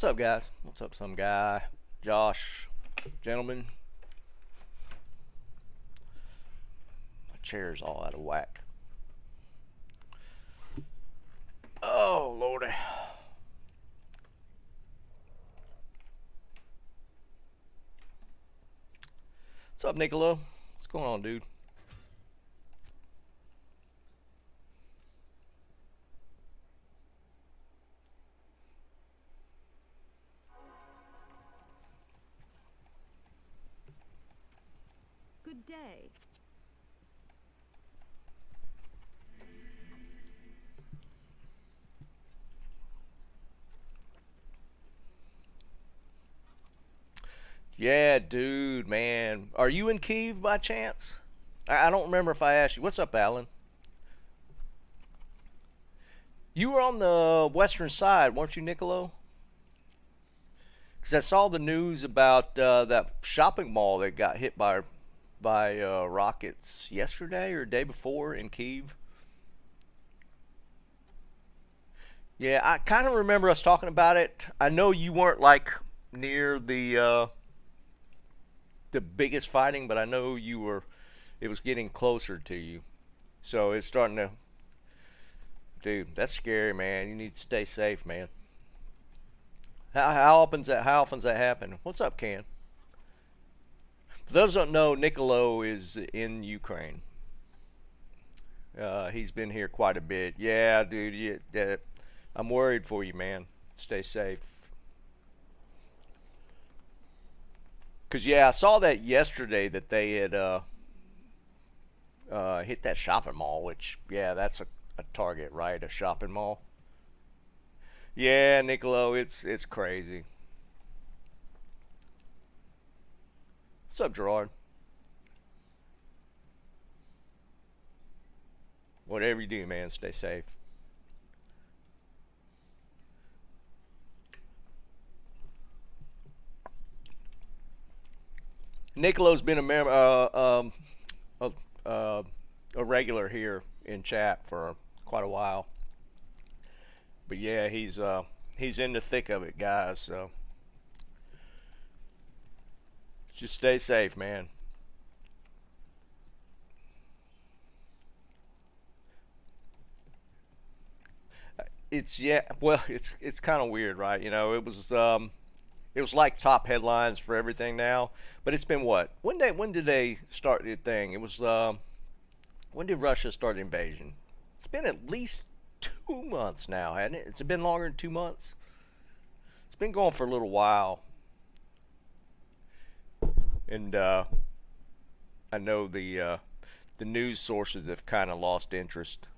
What's up, guys? What's up, some guy? Josh, gentlemen. My chair's all out of whack. Oh, Lordy. What's up, Nicolo? What's going on, dude? Good day. Yeah, dude, man. Are you in Kiev by chance? I don't remember if I asked you. What's up, Alan? You were on the western side, weren't you, Nicolo? Because I saw the news about that shopping mall that got hit by rockets yesterday or day before in Kiev. Yeah, I kind of remember us talking about it. I know you weren't like near the biggest fighting, but I know you were. It was getting closer to you, so it's starting to. Dude, that's scary, man. You need to stay safe, man. How often's that happen? What's up, Can? For those who don't know, Nicolo is in Ukraine. He's been here quite a bit. Yeah, dude. I'm worried for you, man. Stay safe. Cause yeah, I saw that yesterday that they had hit that shopping mall. Which yeah, that's a target, right? A shopping mall. Yeah, Nicolo, it's crazy. What's up, Gerard? Whatever you do, man, stay safe. Nicolo's been a, a regular here in chat for quite a while. But yeah, he's in the thick of it, guys. So just stay safe, man. It's yeah, well, it's kind of weird, right? You know, it was like top headlines for everything now, but it's been what? When did they start the thing? It was when did Russia start the invasion? It's been at least 2 months now, hasn't it? It's been longer than 2 months. It's been going for a little while, and I know the news sources have kind of lost interest.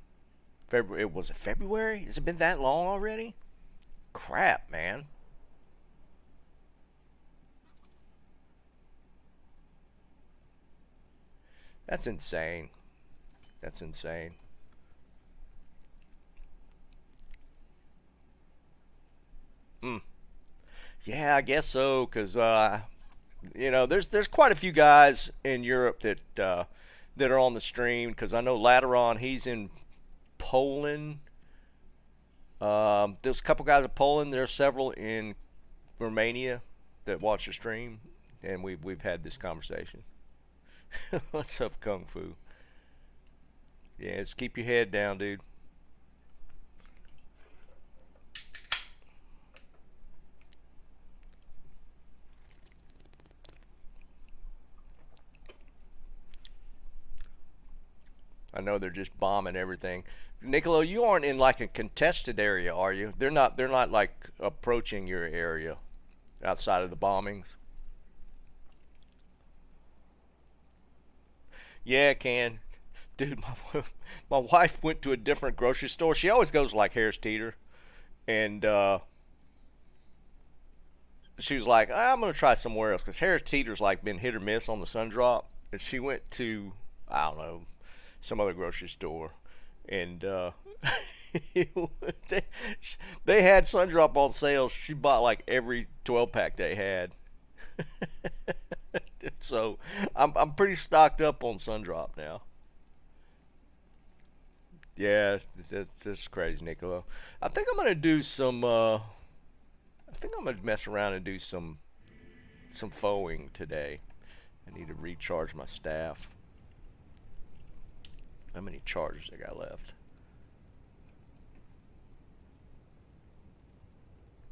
February? It was it February? Has it been that long already? Crap, man. That's insane. That's insane. Mm. Yeah, I guess so. Cause there's quite a few guys in Europe that are on the stream. Cause I know Lateron, he's in Poland. There's a couple guys in Poland. There's several in Romania that watch the stream, and we've had this conversation. What's up, Kung Fu? Yeah, just keep your head down, dude. I know they're just bombing everything. Nicolo, you aren't in like a contested area, are you? They're not like approaching your area outside of the bombings. Yeah, can. Dude, my wife went to a different grocery store. She always goes like Harris Teeter, and she was like, I'm gonna try somewhere else because Harris Teeter's like been hit or miss on the sun drop, and she went to I don't know some other grocery store, and they, they had sun drop on sale. She bought like every 12 pack they had. So I'm pretty stocked up on sun drop now. Yeah, that's crazy, Niccolo. I think I'm gonna do some. I think I'm gonna mess around and do some FoHing today. I need to recharge my staff. How many charges I got left?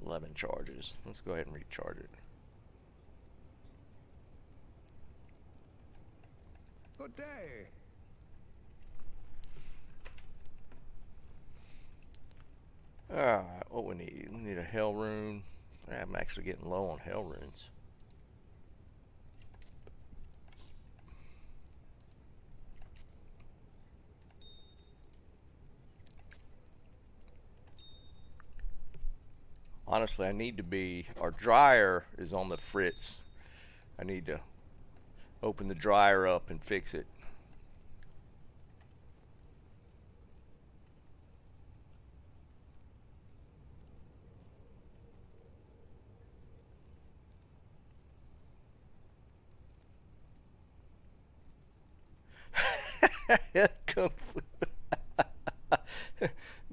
11 charges. Let's go ahead and recharge it. Good day. Alright, what we need? We need a hell rune. I'm actually getting low on hell runes. Honestly, I need to be... Our dryer is on the fritz. I need to open the dryer up and fix it.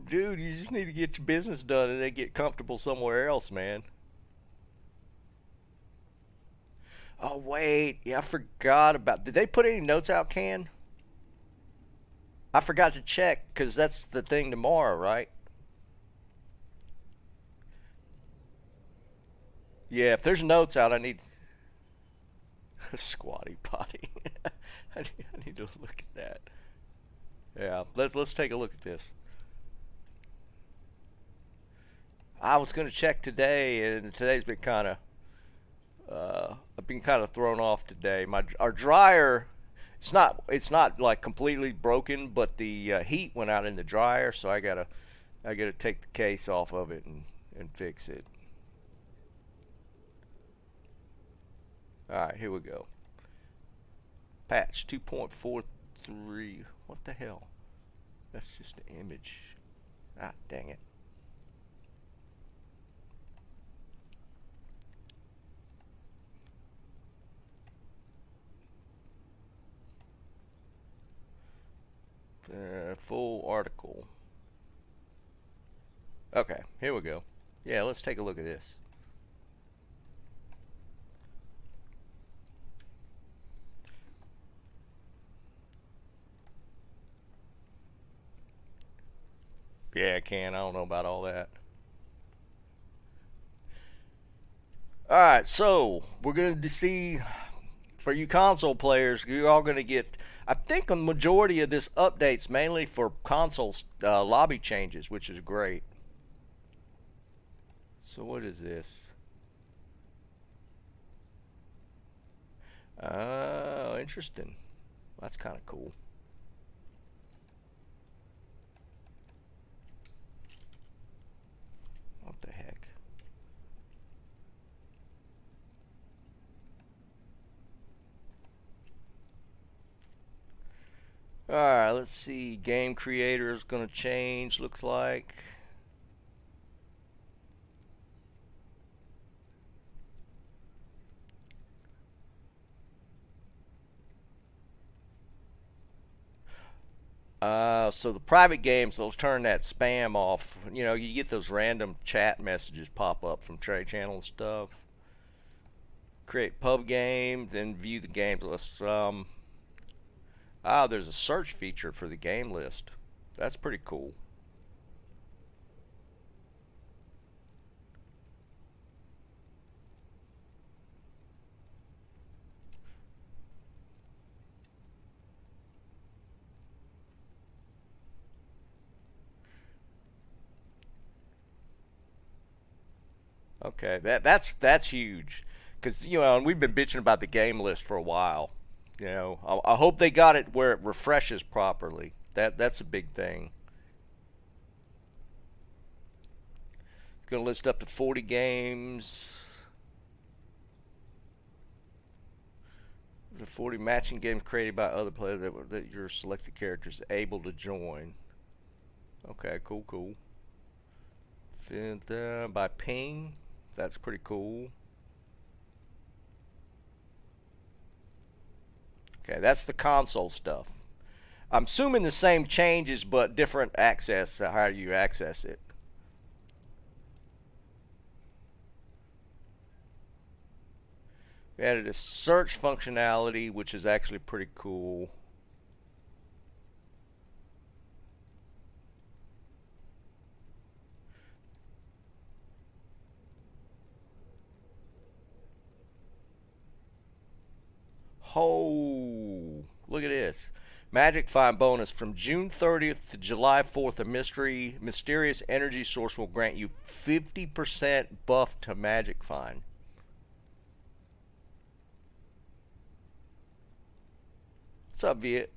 Dude, you just need to get your business done and then get comfortable somewhere else, man. Oh, wait. Yeah, I forgot about... Did they put any notes out, Can? I forgot to check, because that's the thing tomorrow, right? Yeah, if there's notes out, I need... Squatty potty. I need to look at that. Yeah, let's take a look at this. I was gonna check today, and today's been kind of I've been kind of thrown off today. Our dryer, it's not like completely broken, but the heat went out in the dryer, so I gotta take the case off of it and fix it. All right, here we go. Patch 2.43. What the hell? That's just an image. Ah, dang it. Full article. Okay, here we go. Yeah, let's take a look at this. Yeah, I can. I don't know about all that. Alright, so we're going to see, for you console players, you're all going to get, I think a majority of this update's mainly for console lobby changes, which is great. So what is this? Oh, interesting. That's kind of cool. What the heck? Alright, let's see. Game creator is going to change, looks like. So the private games, they'll turn that spam off. You know, you get those random chat messages pop up from Trade Channel and stuff. Create pub game, then view the games list. There's a search feature for the game list. That's pretty cool. Okay, that's huge, because you know, and we've been bitching about the game list for a while. You know, I hope they got it where it refreshes properly. That's a big thing. It's gonna list up to 40 games. The 40 matching games created by other players that your selected character is able to join. Okay, cool. By ping. That's pretty cool. Okay, that's the console stuff. I'm assuming the same changes, but different access, how you access it. We added a search functionality, which is actually pretty cool. Oh, look at this. Magic Find bonus from June 30th to July 4th. A mysterious energy source will grant you 50% buff to Magic Find. What's up, Viet?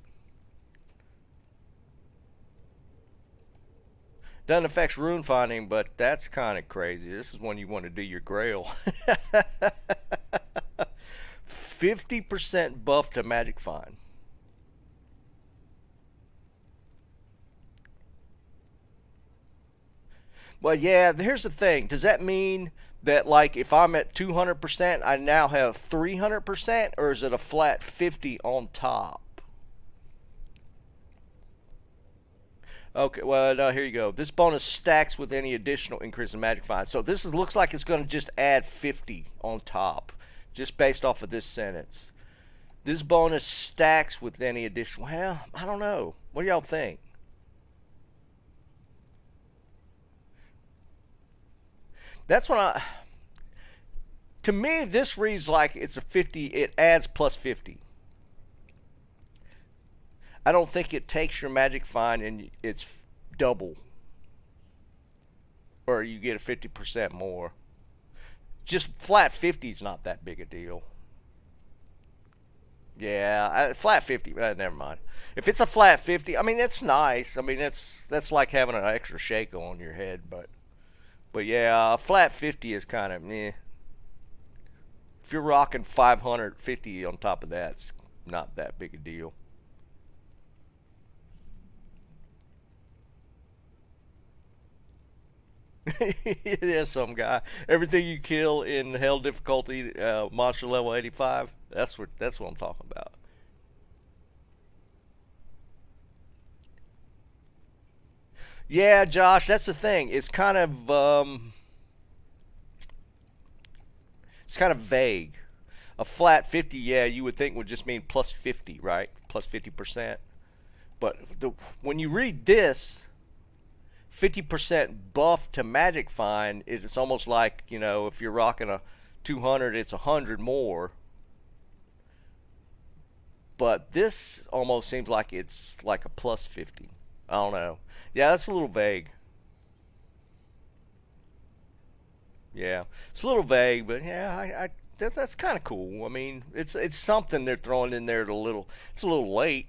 Doesn't affect rune finding, but that's kind of crazy. This is when you want to do your grail. 50% buff to Magic Find. Well, yeah, here's the thing. Does that mean that, like, if I'm at 200%, I now have 300%, or is it a flat 50 on top? Okay, well, no, here you go. This bonus stacks with any additional increase in Magic Find. So looks like it's going to just add 50 on top, just based off of this sentence. This bonus stacks with any additional. Well, I don't know. What do y'all think? That's what I. To me, this reads like it's a 50. It adds plus 50. I don't think it takes your Magic Find and it's double, or you get a 50% more. Just flat 50 is not that big a deal. Yeah, flat 50. Never mind. If it's a flat 50, I mean, it's nice. I mean, that's like having an extra shake on your head, but yeah, flat 50 is kind of meh. If you're rocking 550 on top of that, it's not that big a deal. Yeah, some guy. Everything you kill in hell difficulty, monster level 85. That's what I'm talking about. Yeah, Josh, that's the thing. It's kind of vague. A flat 50, yeah, you would think would just mean plus 50, right? Plus 50%. But when you read this, 50% buff to Magic Find, it's almost like, if you're rocking a 200, it's 100 more. But this almost seems like it's like a plus 50. I don't know. Yeah, that's a little vague. Yeah, it's a little vague, but yeah, that's kind of cool. I mean, it's something they're throwing in there. It's a little late.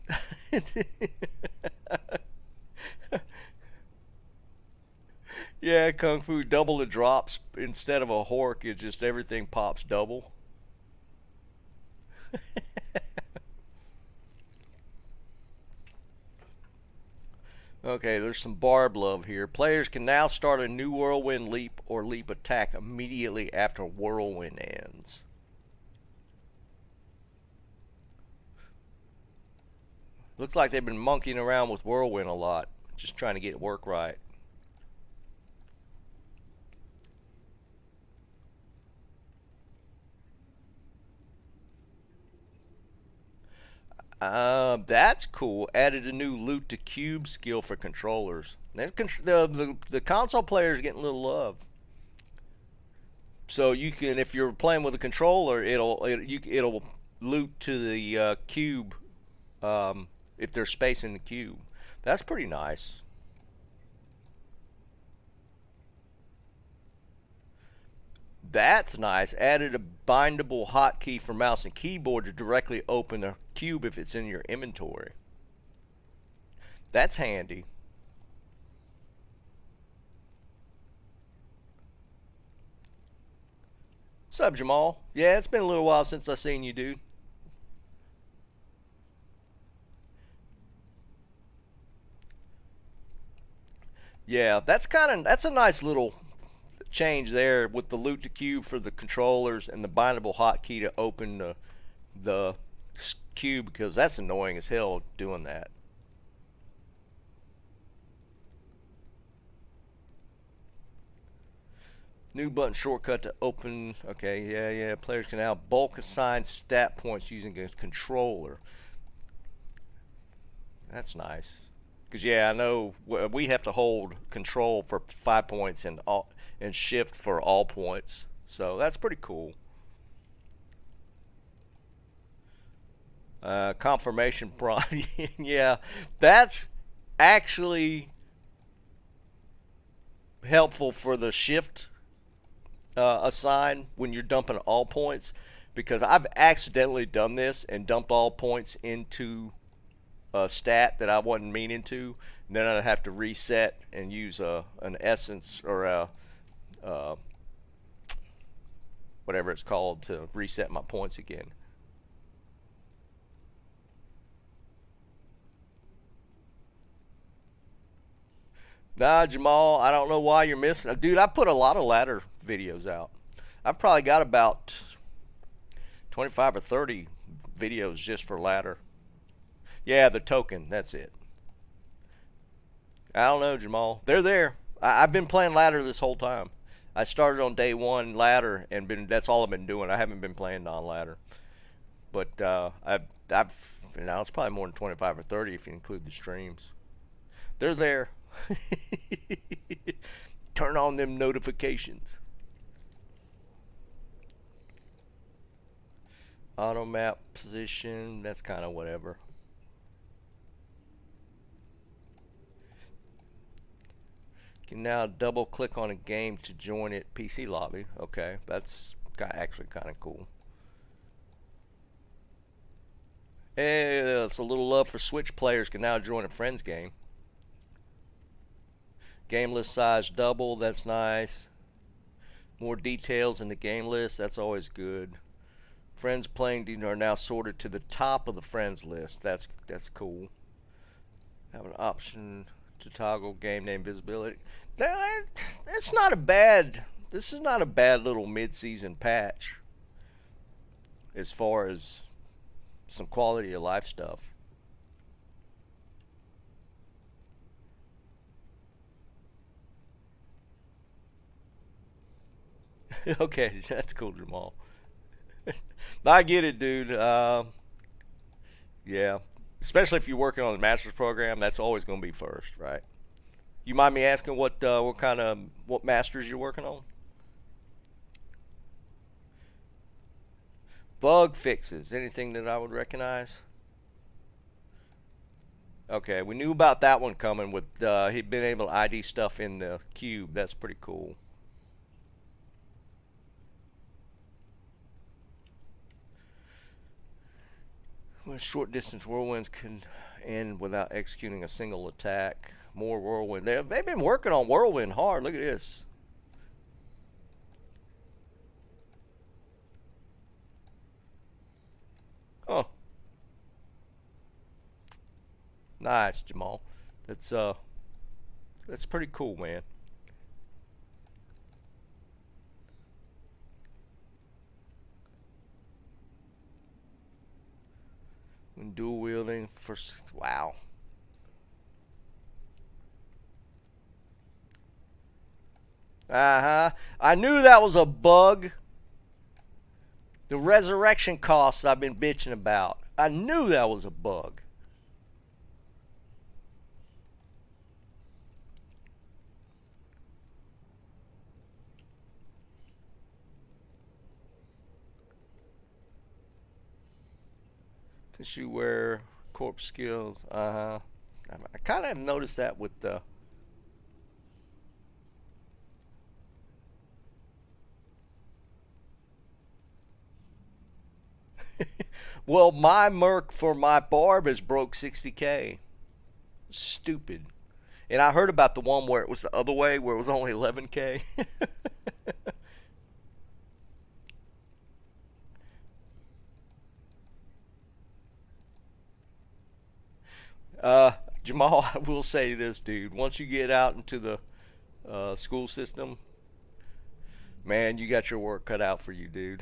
Yeah, Kung Fu double the drops instead of a hork. It just everything pops double. Okay, there's some barb love here. Players can now start a new whirlwind leap or leap attack immediately after whirlwind ends. Looks like they've been monkeying around with whirlwind a lot, just trying to get it work right. That's cool. Added a new loot to cube skill for controllers. The console players getting a little love. So you can, if you're playing with a controller, it'll loot to the cube if there's space in the cube. That's pretty nice. That's nice. Added a bindable hotkey for mouse and keyboard to directly open a cube if it's in your inventory. That's handy. What's up, Jamal? Yeah, it's been a little while since I seen you, dude. Yeah, that's a nice little change there with the loot to cube for the controllers and the bindable hotkey to open the cube, because that's annoying as hell doing that. New button shortcut to open. Okay, yeah. Players can now bulk assign stat points using a controller. That's nice. Because yeah, I know we have to hold control for 5 points and shift for all points. So that's pretty cool. Confirmation prompt. Yeah, that's actually helpful for the shift assign when you're dumping all points, because I've accidentally done this and dumped all points into a stat that I wasn't meaning to, and then I'd have to reset and use an essence or uh, whatever it's called to reset my points again. Nah, Jamal, I don't know why you're missing. Dude, I put a lot of ladder videos out. I've probably got about 25 or 30 videos just for ladder. Yeah, the token, that's it. I don't know, Jamal. They're there. I've been playing ladder this whole time. I started on day one ladder, and that's all I've been doing. I haven't been playing non-ladder. But I've now it's probably more than 25 or 30 if you include the streams. They're there. Turn on them notifications. Auto map position, that's kind of whatever. Can now double click on a game to join it PC lobby. Okay, that's actually kind of cool. Hey, it's a little love for Switch players can now join a friend's game. Game list size double, that's nice. More details in the game list, that's always good. Friends playing are now sorted to the top of the friends list. That's cool. Have an option to toggle game name visibility. That's not a bad. This is not a bad little mid-season patch as far as some quality of life stuff. Okay, that's cool, Jamal. I get it, dude. Yeah, especially if you're working on the master's program, that's always going to be first, right? You mind me asking what kind of what masters you're working on? Bug fixes. Anything that I would recognize? Okay, we knew about that one coming with he'd been able to ID stuff in the cube. That's pretty cool. When short distance whirlwinds can end without executing a single attack. More whirlwind. They've been working on whirlwind hard. Look at this. Oh, nice, Jamal. That's pretty cool, man. When dual wielding for wow. I knew that was a bug. The resurrection costs I've been bitching about. I knew that was a bug. Tissue wear, corpse skills. I kind of noticed that with the. Well, my Merc for my Barb has broke 60K. Stupid. And I heard about the one where it was the other way, where it was only 11K. Jamal, I will say this, dude. Once you get out into the school system, man, you got your work cut out for you, dude.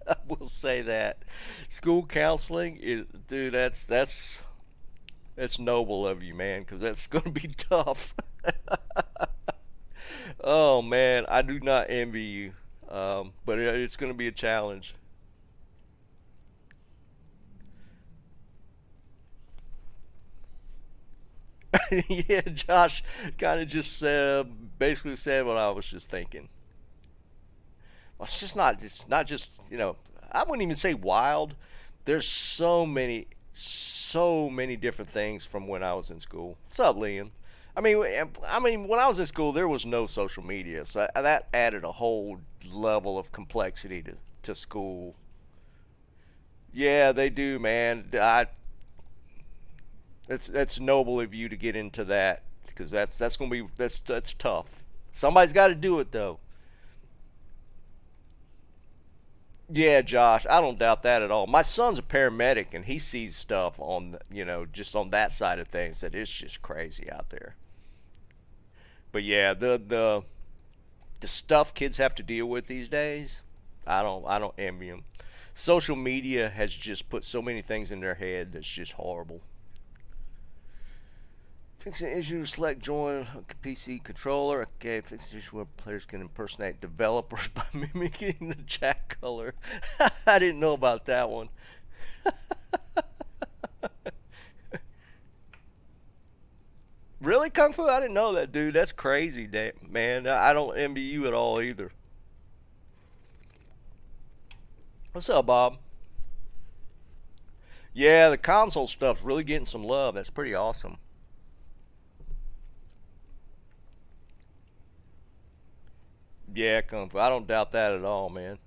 I will say that. School counseling is, dude. That's noble of you, man, because that's going to be tough. Oh man, I do not envy you. But it's going to be a challenge. Yeah, Josh kind of just basically said what I was just thinking. Well, it's just not just I wouldn't even say wild. There's so many different things from when I was in school. What's up, Liam? I mean, when I was in school, there was no social media, so that added a whole level of complexity to school. Yeah, they do, man. That's noble of you to get into that because that's gonna be that's tough. Somebody's got to do it though. Yeah, Josh, I don't doubt that at all. My son's a paramedic and he sees stuff on just on that side of things that it's just crazy out there. But yeah, the stuff kids have to deal with these days, I don't envy them. Social media has just put so many things in their head that's just horrible. Fixing issues, select join a PC controller. Okay, fixing issues where players can impersonate developers by mimicking the chat color. I didn't know about that one. Really, Kung Fu? I didn't know that, dude. That's crazy, man. I don't envy you at all either. What's up, Bob? Yeah, the console stuff's really getting some love. That's pretty awesome. Yeah, Kung Fu. I don't doubt that at all, man.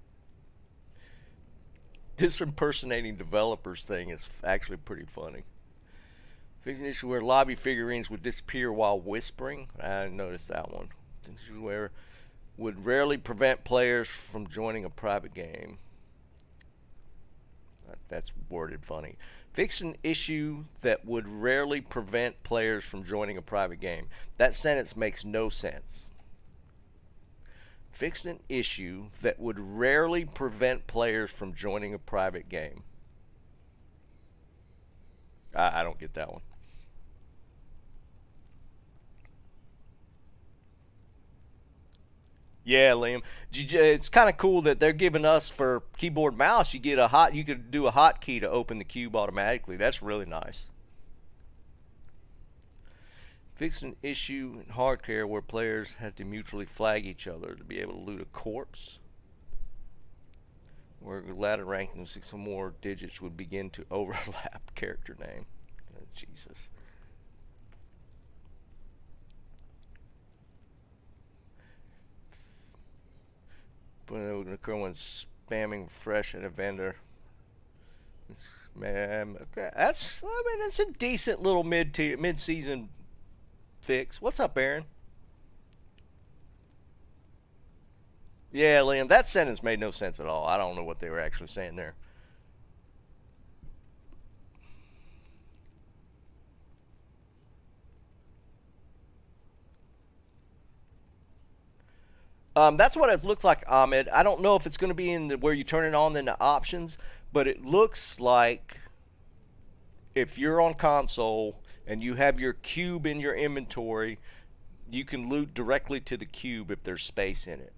This impersonating developers thing is actually pretty funny. Fixing an issue where lobby figurines would disappear while whispering. I didn't notice that one. Fixing an issue where would rarely prevent players from joining a private game. That's worded funny. Fix an issue that would rarely prevent players from joining a private game. That sentence makes no sense. Fix an issue that would rarely prevent players from joining a private game. I don't get that one. Yeah, Liam. It's kind of cool that they're giving us for keyboard mouse. You could do a hotkey to open the cube automatically. That's really nice. Fix an issue in hardcore where players had to mutually flag each other to be able to loot a corpse. Where ladder ranking of six or more digits would begin to overlap character name. Oh, Jesus. When it would occur when spamming fresh at a vendor. Man, okay, it's a decent little mid season fix. What's up, Aaron? Yeah, Liam, that sentence made no sense at all. I don't know what they were actually saying there. That's what it looks like, Ahmed. I don't know if it's going to be in where you turn it on in the options, but it looks like if you're on console and you have your cube in your inventory, you can loot directly to the cube if there's space in it.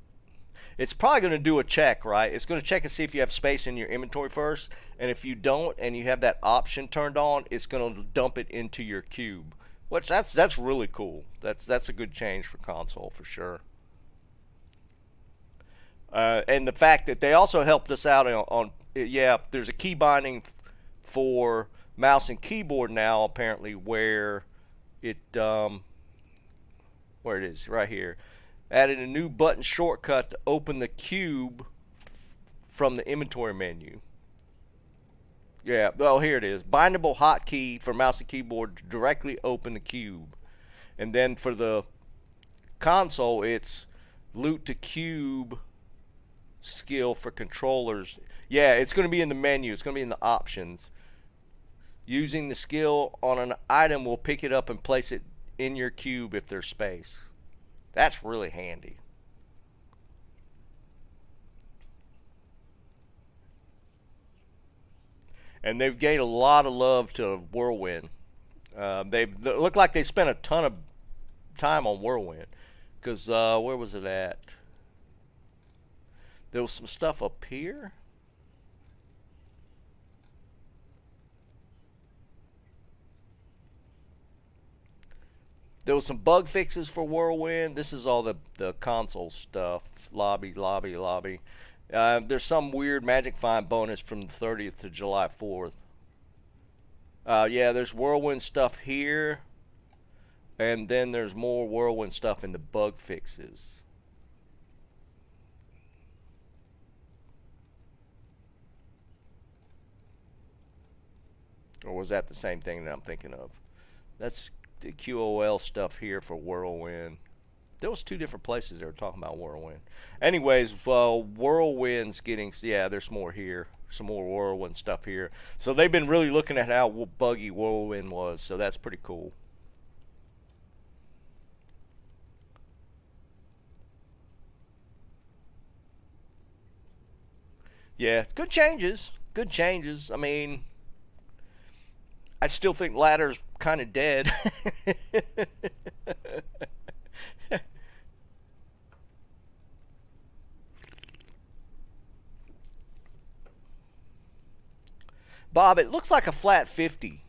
It's probably going to do a check, right? It's going to check and see if you have space in your inventory first, and if you don't and you have that option turned on, it's going to dump it into your cube. Which that's really cool. That's a good change for console for sure. And the fact that they also helped us out yeah, there's a key binding for mouse and keyboard now apparently it where it is right here, added a new button shortcut to open the cube from the inventory menu. Yeah, well, here it is, bindable hotkey for mouse and keyboard to directly open the cube. And then for the console, it's loot to cube skill for controllers. Yeah, it's going to be in the menu. It's going to be in the options. Using the skill on an item will pick it up and place it in your cube if there's space. That's really handy. And they've gained a lot of love to Whirlwind. They look like they spent a ton of time on Whirlwind. Because, where was it at? There was some stuff up here. There was some bug fixes for Whirlwind. This is all the console stuff. Lobby, lobby, lobby. There's some weird Magic Find bonus from the 30th to July 4th. Yeah, there's Whirlwind stuff here. And then there's more Whirlwind stuff in the bug fixes. Or was that the same thing that I'm thinking of? That's the QOL stuff here for Whirlwind. There was two different places they were talking about Whirlwind. Anyways, Whirlwind's getting, yeah, there's more here. Some more Whirlwind stuff here. So they've been really looking at how buggy Whirlwind was. So that's pretty cool. Yeah, it's good changes. Good changes. I mean, I still think ladder's kind of dead. Bob, it looks like a flat 50.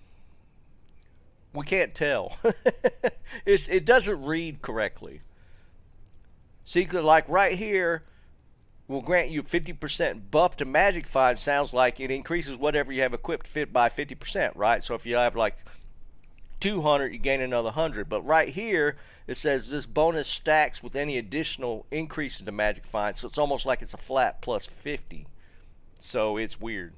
We can't tell. It doesn't read correctly. See, like right here, will grant you 50% buff to Magic Find. Sounds like it increases whatever you have equipped fit by 50%, right? So if you have like 200, you gain another 100. But right here, it says this bonus stacks with any additional increases to Magic Find. So it's almost like it's a flat plus 50. So it's weird.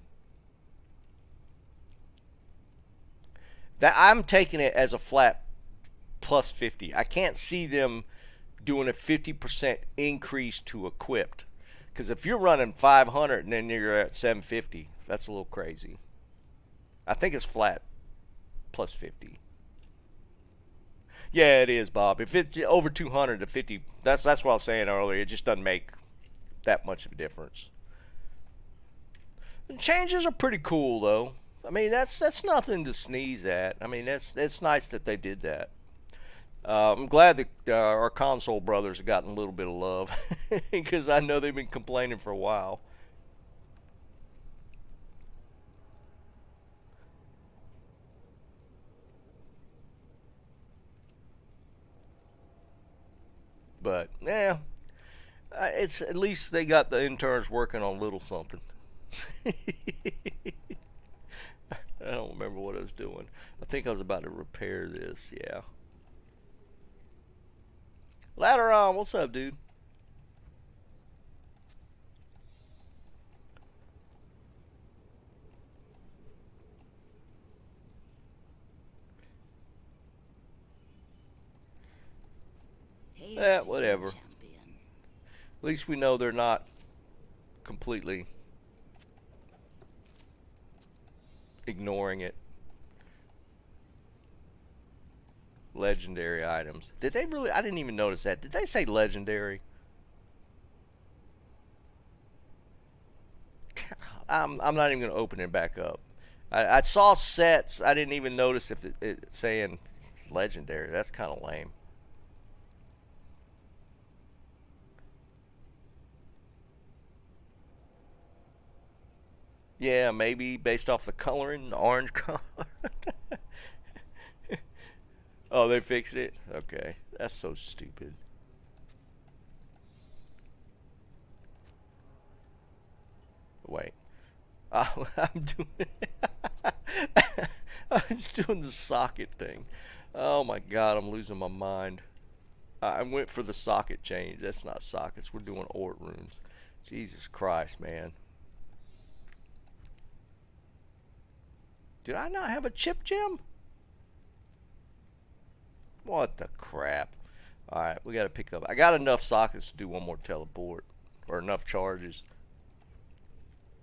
That I'm taking it as a flat plus 50. I can't see them doing a 50% increase to equipped. Because if you're running 500 and then you're at 750, that's a little crazy. I think it's flat plus 50. Yeah, it is, Bob. If it's over 200 to 50, that's what I was saying earlier. It just doesn't make that much of a difference. The changes are pretty cool, though. I mean, that's nothing to sneeze at. I mean, it's nice that they did that. I'm glad that our console brothers have gotten a little bit of love because I know they've been complaining for a while. But yeah, it's at least they got the interns working on a little something. I don't remember what I was doing. I think I was about to repair this. Yeah. Ladder on, what's up, dude? Whatever. At least we know they're not completely ignoring it. Legendary items. Did they really? I didn't even notice that. Did they say legendary? I'm not even going to open it back up. I saw sets. I didn't even notice if it saying legendary. That's kind of lame. Yeah, maybe based off the coloring, the orange color. Oh, they fixed it? Okay. That's so stupid. Wait. I'm doing I'm just doing the socket thing. Oh my god, I'm losing my mind. I went for the socket change. That's not sockets. We're doing ort runes. Jesus Christ, man. Did I not have a chip gem? What the crap? Alright, we gotta pick up. I got enough sockets to do one more teleport. Or enough charges.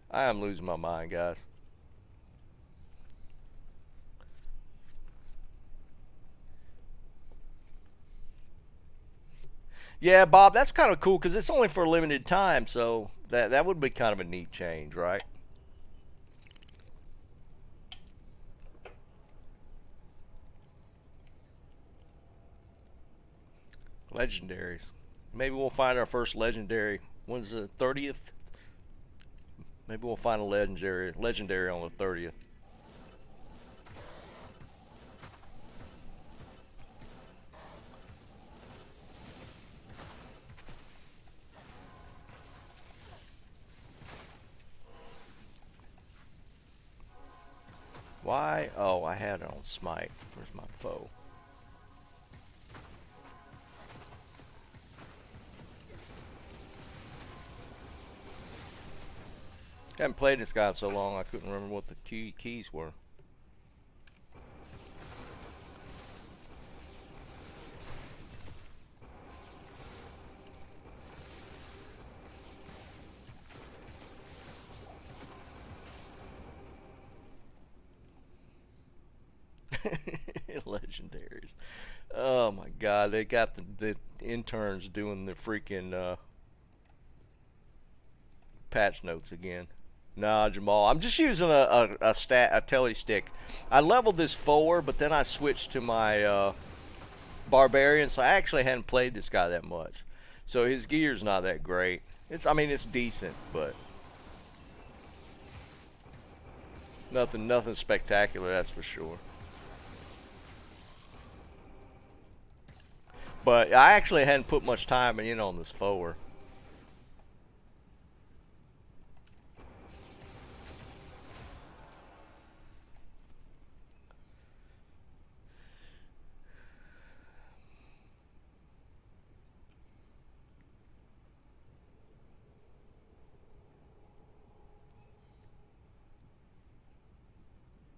I am losing my mind, guys. Yeah, Bob, that's kind of cool because it's only for a limited time, so that would be kind of a neat change, right? Legendaries. Maybe we'll find our first legendary. When's the 30th? Maybe we'll find a legendary on the 30th. Why? Oh, I had it on Smite. Where's my foe? I haven't played this guy in so long I couldn't remember what the keys were. Legendaries. Oh my god, they got the interns doing the freaking patch notes again. Nah, Jamal, I'm just using a telly stick. I leveled this FoHer, but then I switched to my barbarian, so I actually hadn't played this guy that much. So his gear's not that great. I mean, it's decent, but nothing spectacular, that's for sure. But I actually hadn't put much time in on this FoHer.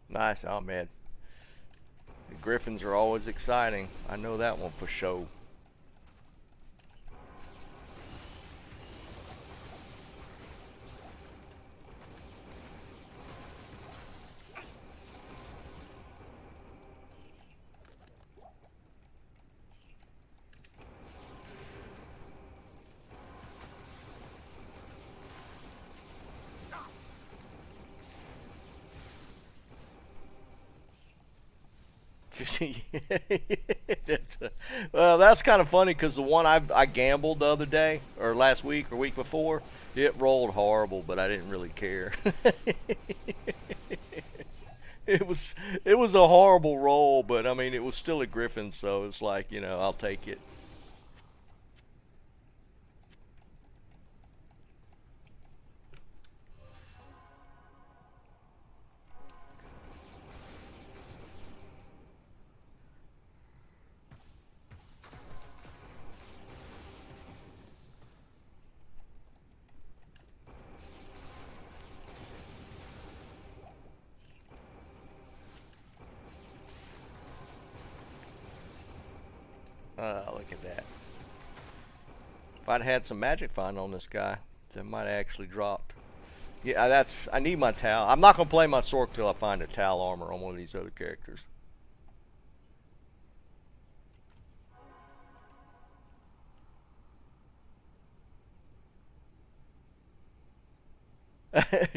Nice. Oh man, the Griffins are always exciting. I know that one for sure. Well, that's kind of funny because the one I gambled the other day, or last week, or week before, it rolled horrible, but I didn't really care. It was a horrible roll, but I mean it was still a Griffin, so it's like, I'll take it. Look at that. If I'd had some magic find on this guy, that might have actually dropped. Yeah, I need my Tal. I'm not going to play my Sork till I find a Tal armor on one of these other characters.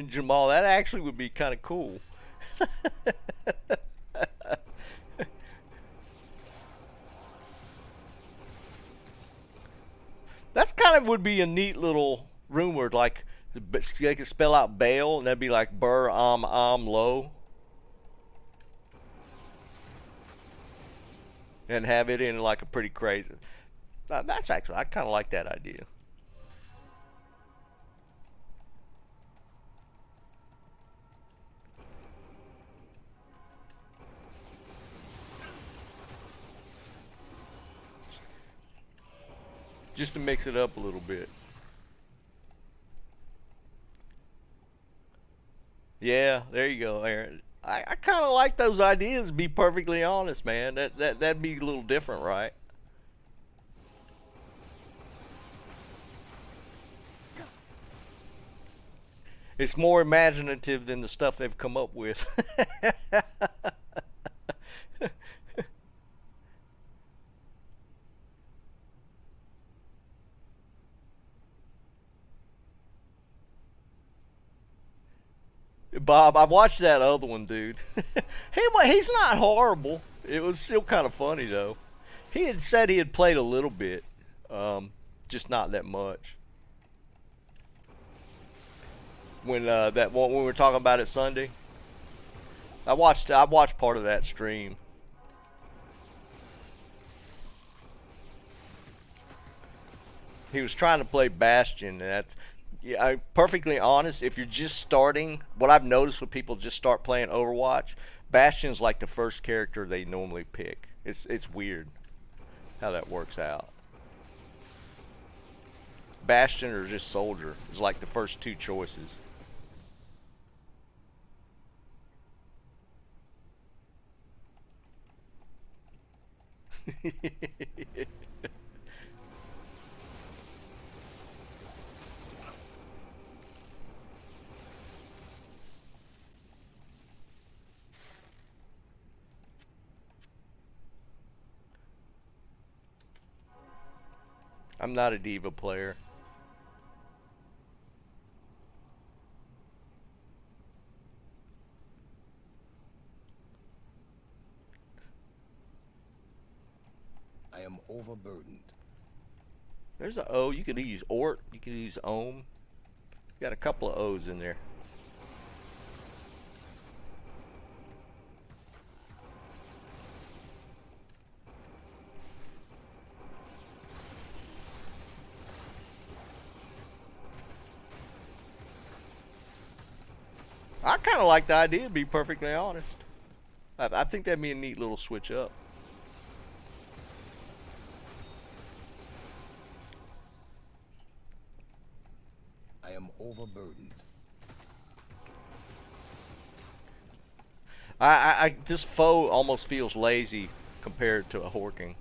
Jamal, that actually would be kind of cool. That's kind of would be a neat little rumor, like they could spell out Baal, and that'd be like Bur Lo, and have it in like a pretty crazy. That's actually, I kind of like that idea. Just to mix it up a little bit. Yeah, there you go, Aaron. I kind of like those ideas, to be perfectly honest, man. That'd be a little different, right? It's more imaginative than the stuff they've come up with. Bob, I watched that other one, dude. He's not horrible. It was still kind of funny, though. He had said he had played a little bit. Just not that much. When we were talking about it Sunday, I watched part of that stream. He was trying to play Bastion, and that's, yeah, perfectly honest. If you're just starting, what I've noticed when people just start playing Overwatch, Bastion's like the first character they normally pick. It's weird how that works out. Bastion or just Soldier is like the first two choices. I'm not a diva player. I am overburdened. There's a O. You could use Ort. You could use Ohm. Got a couple of O's in there. I kind of like the idea, to be perfectly honest. I think that'd be a neat little switch up. I am overburdened. This foe almost feels lazy compared to a Horking.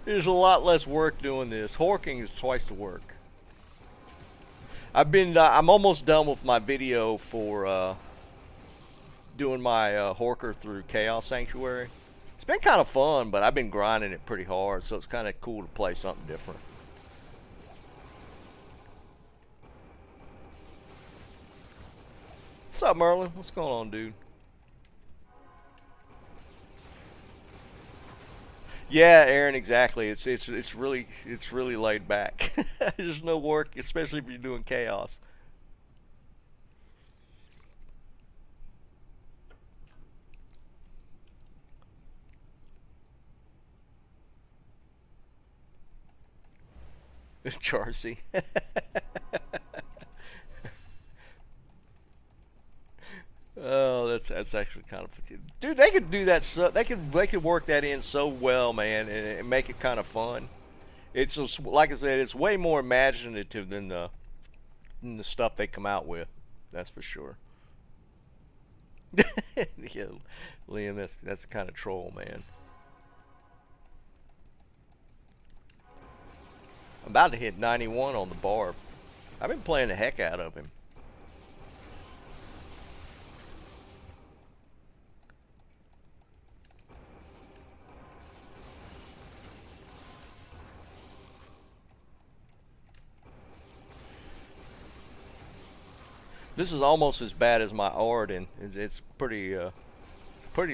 There's a lot less work doing this. Horking is twice the work. I'm almost done with my video for doing my Horker through Chaos Sanctuary. It's been kind of fun, but I've been grinding it pretty hard, so it's kind of cool to play something different. What's up, Merlin? What's going on, dude? Yeah, Aaron, exactly. It's really laid back. There's no work, especially if you're doing chaos. It's Charcy. Oh, that's actually kind of, dude. They could do that. So they could work that in so well, man, and make it kind of fun. It's just, like I said, it's way more imaginative than the stuff they come out with. That's for sure. Yeah, Liam, that's kind of troll, man. I'm about to hit 91 on the barb. I've been playing the heck out of him. This is almost as bad as my Arden. It's pretty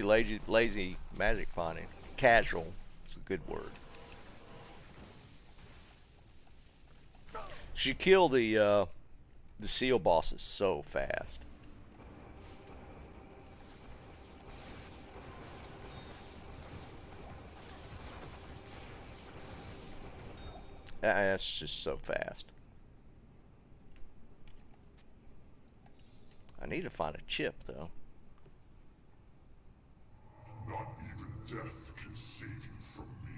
lazy magic finding. Casual. It's a good word. She killed the seal bosses so fast. That's just so fast. I need to find a chip, though. Not even death can save you from me.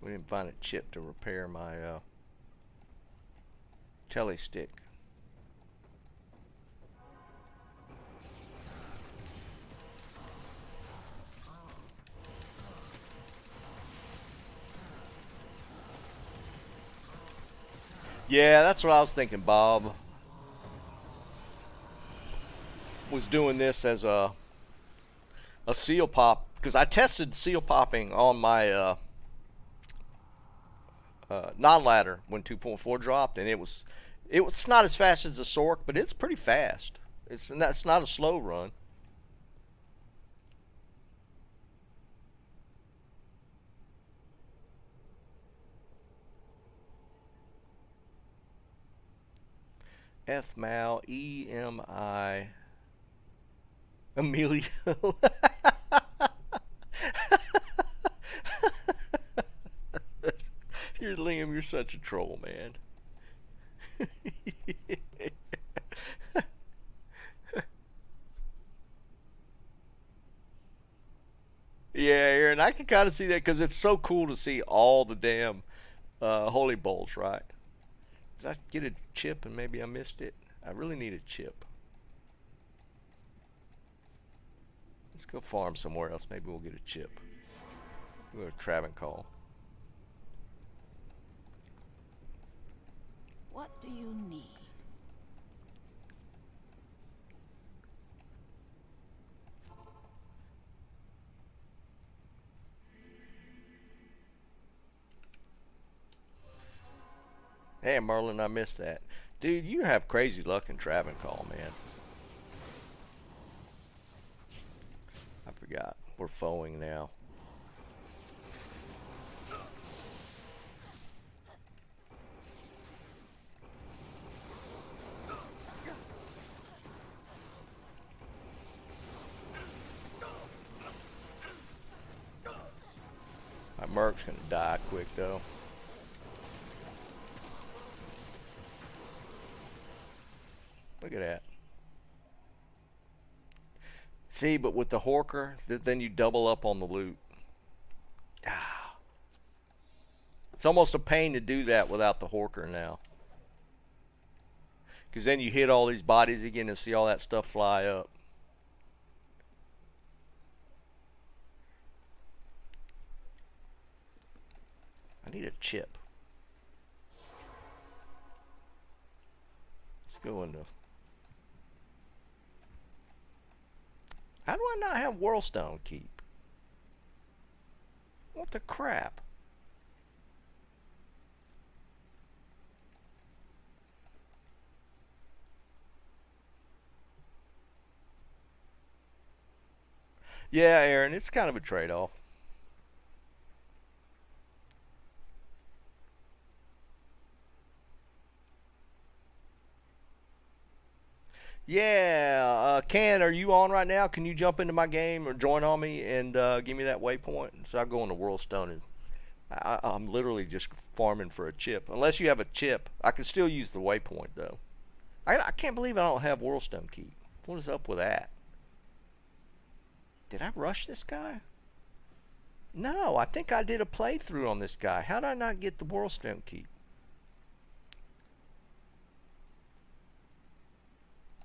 We didn't find a chip to repair my telly stick. Yeah, that's what I was thinking. Bob was doing this as a seal pop, because I tested seal popping on my non-ladder when 2.4 dropped, and it's not as fast as the Sork, but it's pretty fast. That's not a slow run. F Mal EMI Emilio. You're Liam. You're such a troll, man. Yeah, Aaron, I can kind of see that because it's so cool to see all the damn holy bolts, right? Did I get a chip and maybe I missed it? I really need a chip. Let's go farm somewhere else. Maybe we'll get a chip. We'll go to Travancore. What do you need? Hey, Merlin, I missed that. Dude, you have crazy luck in Travancore, man. I forgot. We're foeing now. My Merc's gonna die quick, though. Look at that. See, but with the Horker, then you double up on the loot. Ah. It's almost a pain to do that without the Horker now. Because then you hit all these bodies again and see all that stuff fly up. I need a chip. Let's go into... How do I not have Whirlstone Keep? What the crap? Yeah, Aaron, it's kind of a trade-off. Yeah, Ken, are you on right now? Can you jump into my game or join on me and give me that waypoint? So I go into Whirlstone and I'm literally just farming for a chip. Unless you have a chip, I can still use the waypoint though. I can't believe I don't have Whirlstone Keep. What is up with that? Did I rush this guy? No, I think I did a playthrough on this guy. How did I not get the Whirlstone Keep?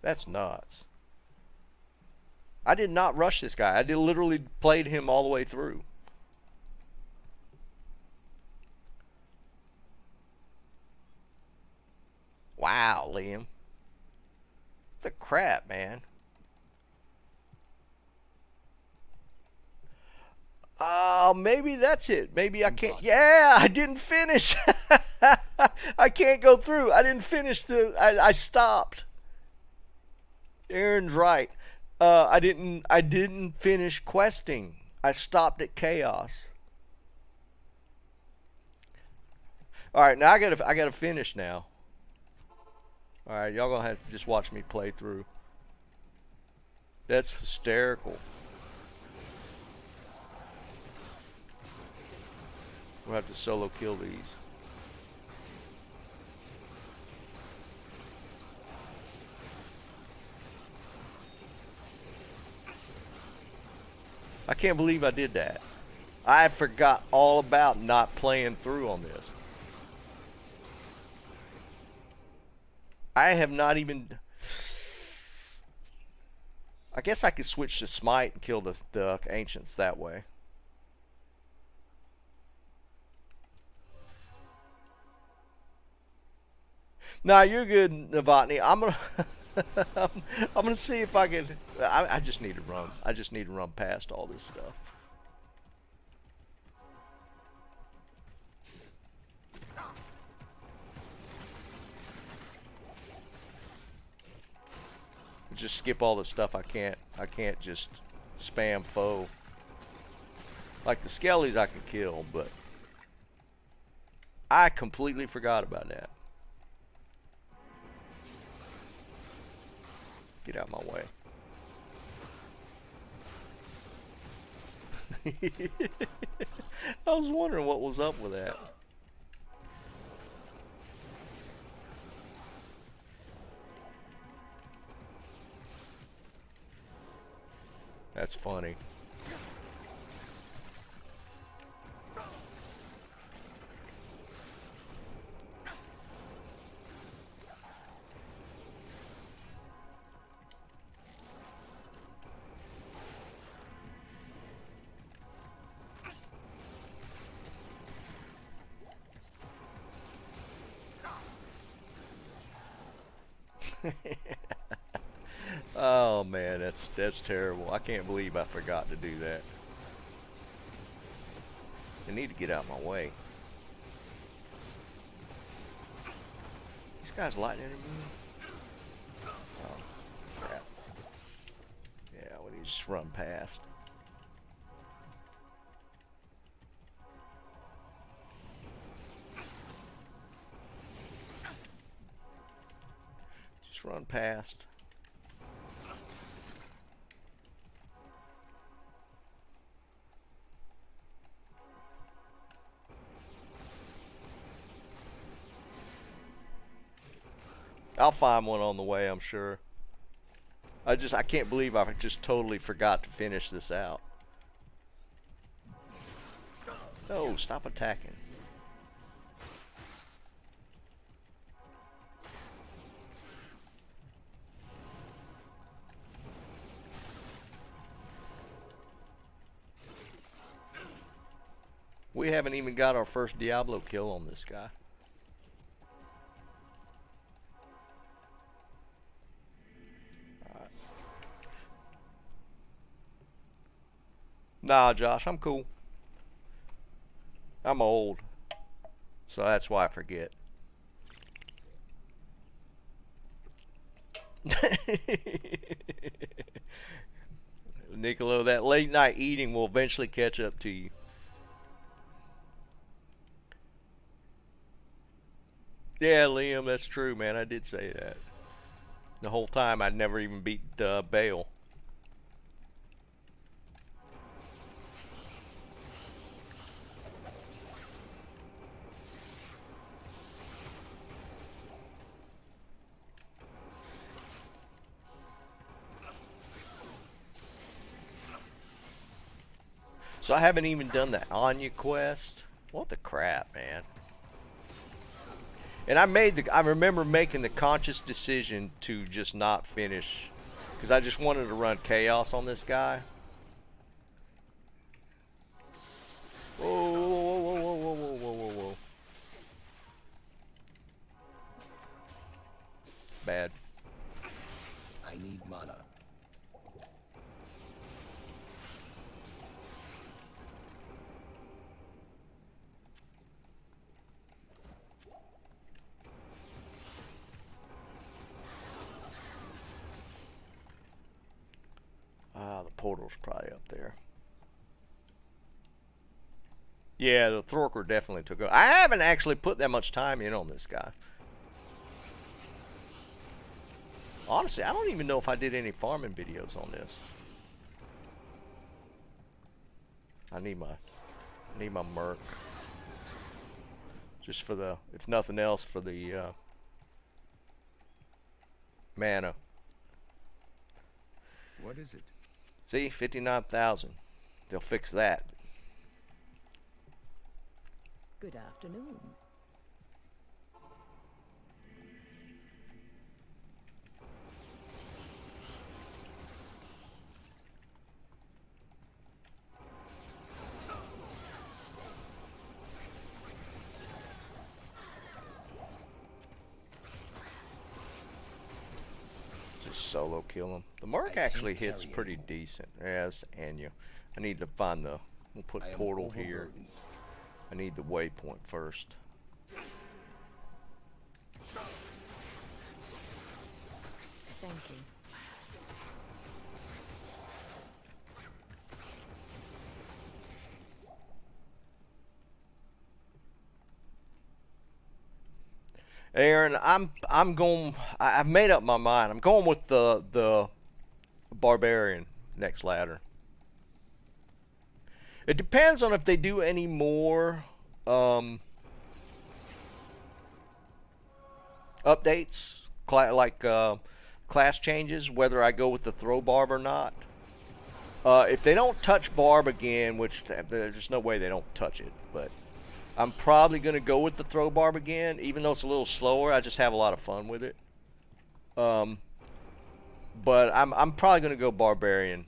That's nuts. I did not rush this guy. I did literally played him all the way through. Wow, Liam. The crap, man. Oh, maybe that's it. Maybe I can't. Yeah, I didn't finish. I can't go through. I didn't finish the. I stopped. Aaron's right. I didn't finish questing. I stopped at chaos. All right, now I gotta finish now. All right, y'all gonna have to just watch me play through. That's hysterical. We'll have to solo kill these. I can't believe I did that. I forgot all about not playing through on this. I have not even... I guess I could switch to Smite and kill the Ancients that way. Nah, you're good, Novotny. I'm gonna... I'm gonna see if I can. I just need to run. I just need to run past all this stuff. just skip all the stuff I can't just spam foe. Like the skellies I can kill, but I completely forgot about that. Get out of my way. I was wondering what was up with that. That's funny. Oh man, that's terrible. I can't believe I forgot to do that. I need to get out of my way. These guys lightning me. Oh crap. Yeah, we need to just run past. Just run past. I'll find one on the way, I'm sure. I can't believe I just totally forgot to finish this out. No, stop attacking. We haven't even got our first Diablo kill on this guy. Nah, Josh, I'm cool. I'm old, so that's why I forget. Niccolo, that late night eating will eventually catch up to you. Yeah, Liam, that's true, man. I did say that. The whole time I'd never even beat Bale. So I haven't even done the Anya quest. What the crap, man. And I remember making the conscious decision to just not finish, because I just wanted to run chaos on this guy. Whoa, whoa, whoa, whoa, whoa, whoa, whoa, whoa, whoa. Bad. I need mana. Ah, the portal's probably up there. Yeah, the Thorker definitely took over. I haven't actually put that much time in on this guy. Honestly, I don't even know if I did any farming videos on this. I need my merc. Just for the, if nothing else, for the mana. What is it? See, 59,000. They'll fix that. Good afternoon. Solo kill him. The Merc actually hits pretty decent. Yeah, it's Anya. I need to find the, we'll put portal here. I need the waypoint first. Thank you. Aaron, I'm going. I've made up my mind. I'm going with the barbarian next ladder. It depends on if they do any more updates, class changes, whether I go with the throw barb or not. If they don't touch barb again, which there's no way they don't touch it, but I'm probably going to go with the throw barb again, even though it's a little slower. I just have a lot of fun with it. But I'm probably going to go barbarian.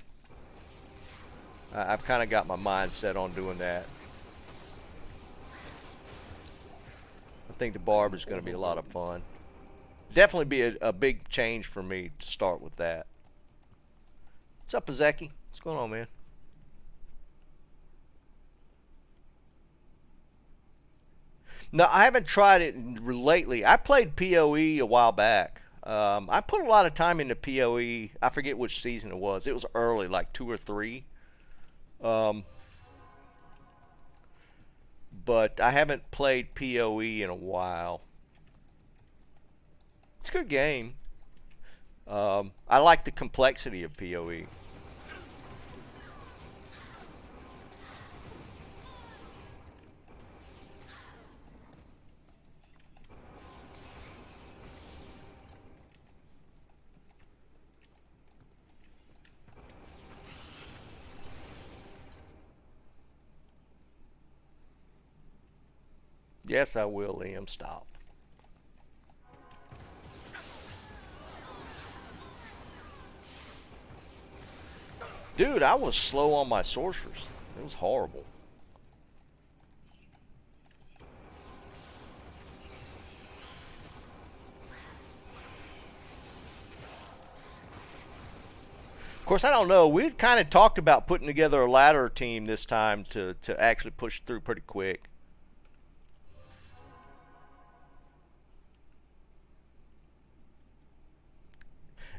I've kind of got my mind set on doing that. I think the barb is going to be a lot of fun. Definitely be a big change for me to start with that. What's up, Azeki? What's going on, man? No, I haven't tried it lately. I played PoE a while back. I put a lot of time into PoE. I forget which season it was. It was early, like 2 or 3. But I haven't played PoE in a while. It's a good game. I like the complexity of PoE. Yes, I will, Liam. Stop. Dude, I was slow on my sorcerers. It was horrible. Of course, I don't know. We've kind of talked about putting together a ladder team this time to actually push through pretty quick.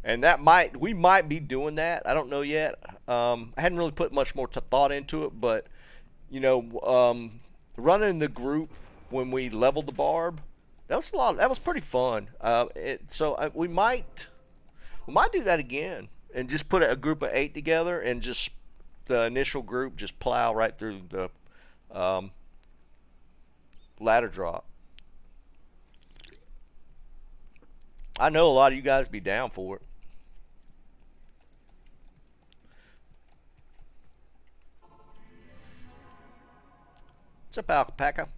And we might be doing that. I don't know yet. I hadn't really put much more thought into it, but you know, running the group when we leveled the barb, that was a lot. That was pretty fun. We might do that again and just put a group of 8 together and just the initial group just plow right through the ladder drop. I know a lot of you guys be down for it. What's up, Alpaca?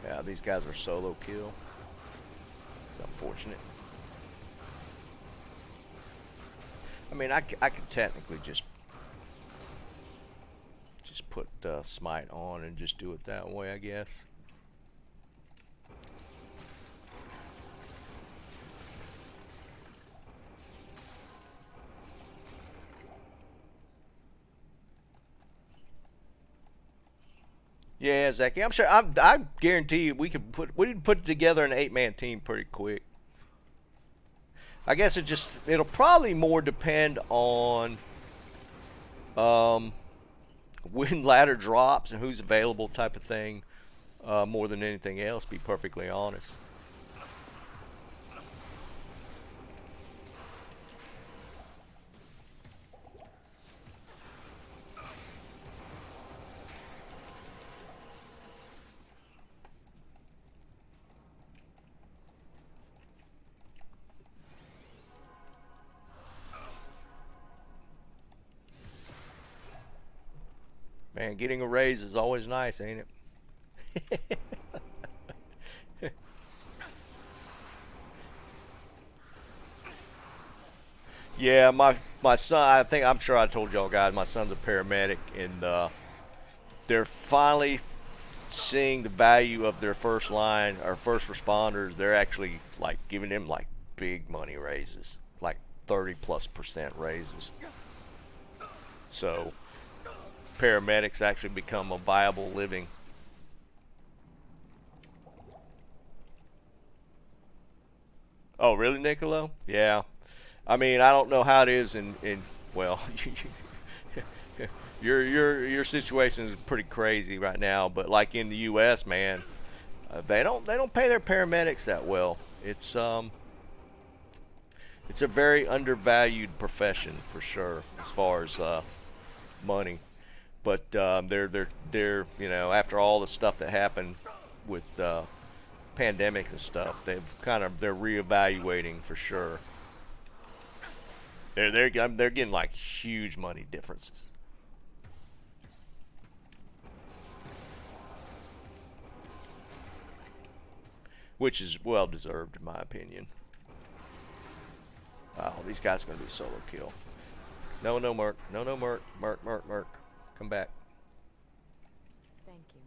Yeah, these guys are solo kill. It's unfortunate. I mean, I could technically just put smite on and just do it that way, I guess. Yeah, Zachy. I'm sure. I guarantee you, we'd put together an 8-man team pretty quick. I guess it'll probably more depend on when ladder drops and who's available, type of thing, more than anything else. Be perfectly honest. Man, getting a raise is always nice, ain't it? Yeah, my son, I'm sure I told y'all guys, my son's a paramedic, and they're finally seeing the value of their first line or first responders. They're actually like giving them like big money raises, like 30+% raises. So paramedics actually become a viable living. Oh, really, Niccolo? Yeah. I mean, I don't know how it is in well, your situation is pretty crazy right now, but like in the U.S., man, they don't pay their paramedics that well. It's a very undervalued profession for sure as far as money. But they're after all the stuff that happened with pandemics and stuff, they're reevaluating for sure. They're getting like huge money differences. Which is well deserved in my opinion. Oh, these guys are gonna be solo kill. No, no, Merc. No, no, Merc. Merc, Merc, Merc. Come back. Thank you.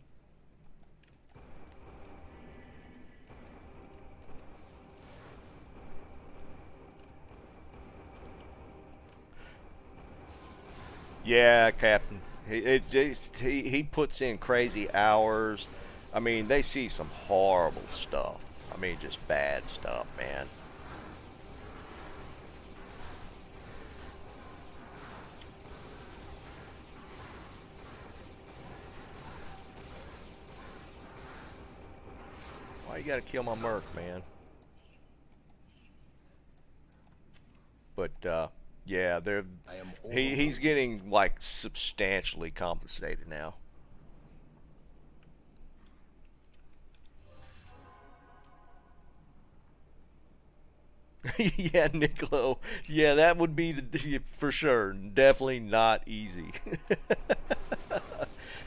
Yeah, Captain. He puts in crazy hours. I mean, they see some horrible stuff. I mean, just bad stuff, man. Why you gotta kill my Merc, man? But yeah, he's getting like substantially compensated now. Yeah, Niccolo. Yeah, that would be for sure. Definitely not easy.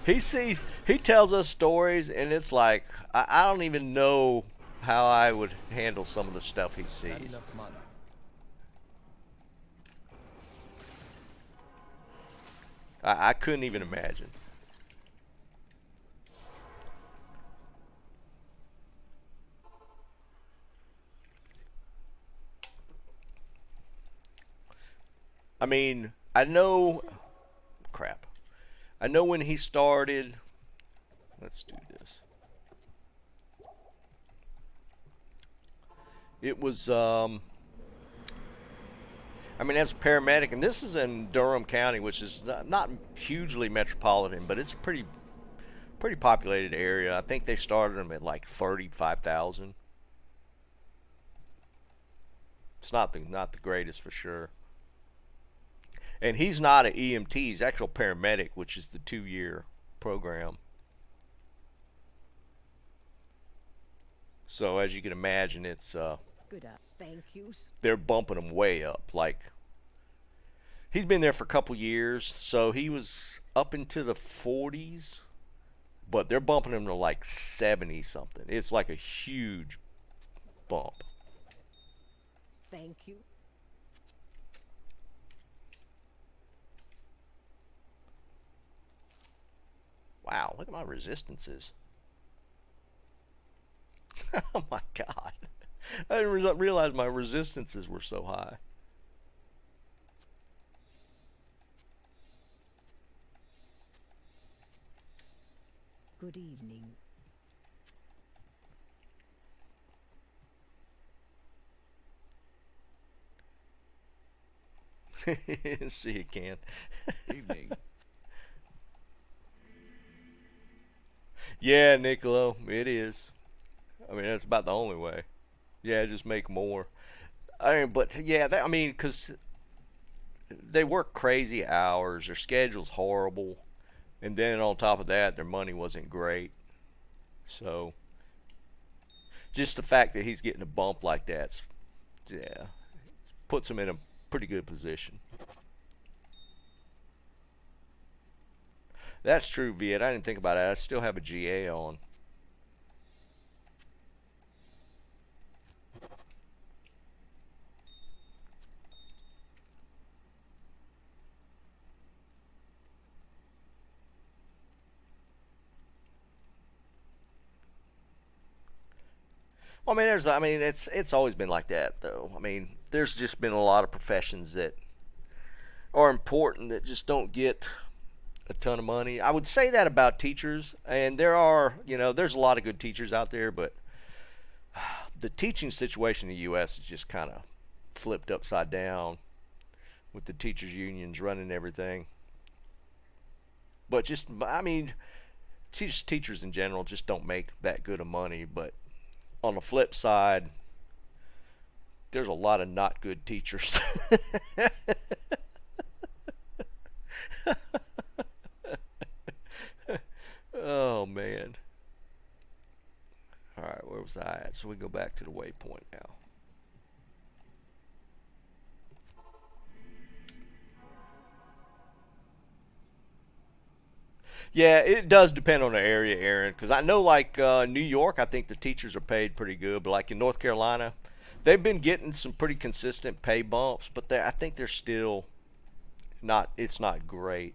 He tells us stories, and it's like I don't even know how I would handle some of the stuff he Not sees. enough mana. I couldn't even imagine. I mean, I know. Crap. I know when he started. Let's do this. It was I mean, as a paramedic, and this is in Durham County, which is not hugely metropolitan, but it's a pretty populated area. I think they started them at like 35,000. It's not the greatest for sure. And he's not an EMT; he's actual paramedic, which is the 2-year program. So as you can imagine, it's Good. Thank you. they're bumping him way up. Like he's been there for a couple years, so he was up into the 40s, but they're bumping him to like 70 something. It's like a huge bump. Thank you. Wow, look at my resistances. Oh my god. I didn't realize my resistances were so high. Good evening. See you can. Evening. Yeah, Niccolo, it is. I mean, that's about the only way. Yeah, just make more. I mean, but yeah, I mean, because they work crazy hours, their schedule's horrible, and then on top of that, their money wasn't great. So, just the fact that he's getting a bump like that, yeah, puts him in a pretty good position. That's true, Viet. I didn't think about it. I still have a GA on. Well, I mean, it's always been like that, though. I mean, there's just been a lot of professions that are important that just don't get a ton of money. I would say that about teachers, and there's a lot of good teachers out there, but the teaching situation in the U.S. is just kind of flipped upside down with the teachers unions running everything. But just, I mean, teachers in general just don't make that good of money. But on the flip side, there's a lot of not good teachers. Oh man. All right, where was I at? So we go back to the waypoint now. Yeah, it does depend on the area, Aaron. Because I know, like New York, I think the teachers are paid pretty good. But like in North Carolina, they've been getting some pretty consistent pay bumps. But I think they're still not. It's not great.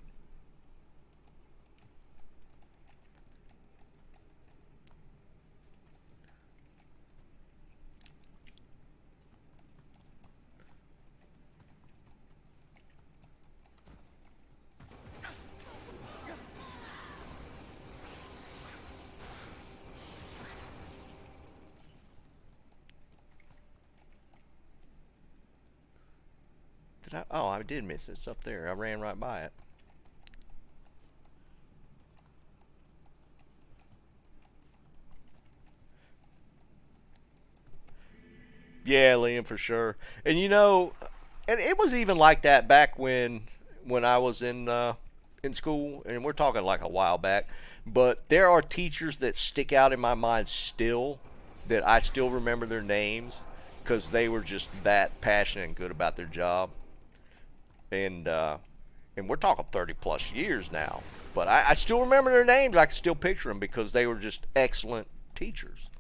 Oh, I did miss it. It's up there. I ran right by it. Yeah, Liam, for sure. And you know, and it was even like that back when I was in school, and we're talking like a while back. But there are teachers that stick out in my mind still, that I still remember their names because they were just that passionate and good about their job. And we're talking 30 plus years now. But I still remember their names. I can still picture them because they were just excellent teachers.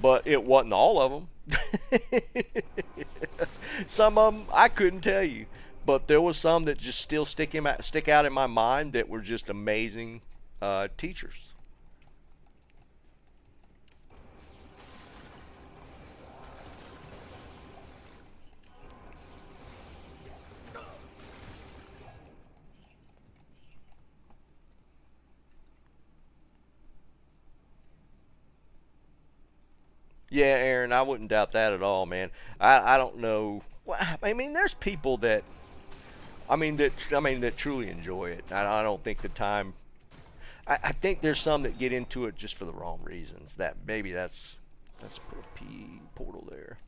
But it wasn't all of them. Some of them I couldn't tell you, but there was some that just still stick out in my mind that were just amazing teachers. Yeah, Aaron, I wouldn't doubt that at all, man. I don't know. I mean, there's people that that truly enjoy it. I don't think the time. I think there's some that get into it just for the wrong reasons. That maybe that's a P portal there.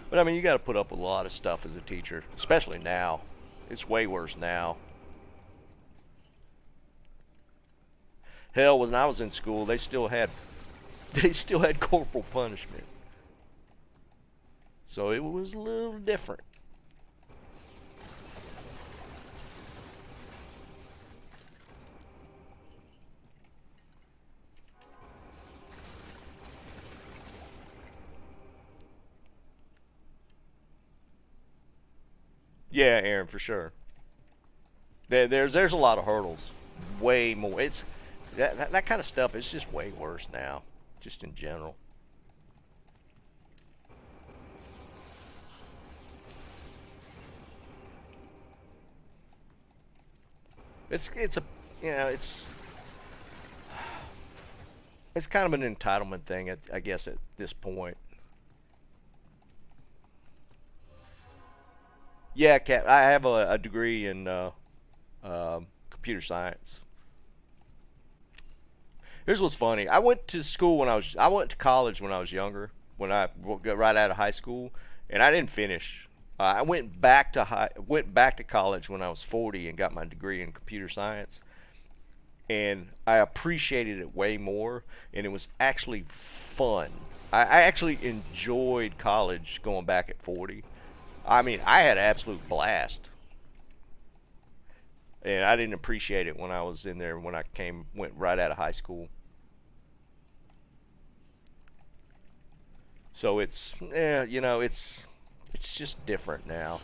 But I mean, you got to put up with a lot of stuff as a teacher, especially now. It's way worse now. Hell, when I was in school, they still had corporal punishment. So it was a little different. Yeah, Aaron, for sure. There's a lot of hurdles. Way more. It's that kind of stuff is just way worse now, just in general. It's a you know it's kind of an entitlement thing, I guess, at this point. Yeah, Cat. I have a degree in computer science. Here's what's funny. I went to college when I was younger. When I got right out of high school, and I didn't finish. I went back to college when I was 40 and got my degree in computer science. And I appreciated it way more, and it was actually fun. I actually enjoyed college going back at 40. I mean, I had an absolute blast, and I didn't appreciate it when I was in there when I went right out of high school. So it's just different now.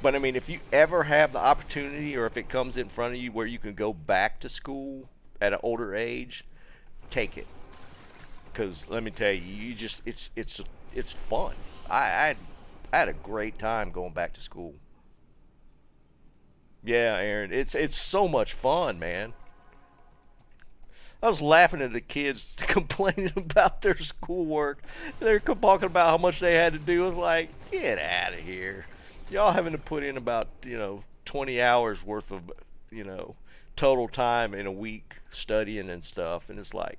But I mean, if you ever have the opportunity, or if it comes in front of you where you can go back to school at an older age, take it. Because let me tell you, it's fun. I had a great time going back to school. Yeah, Aaron, it's so much fun, man. I was laughing at the kids complaining about their schoolwork. They're talking about how much they had to do. I was like, get out of here. Y'all having to put in about, 20 hours worth of, you know, total time in a week studying and stuff. And it's like,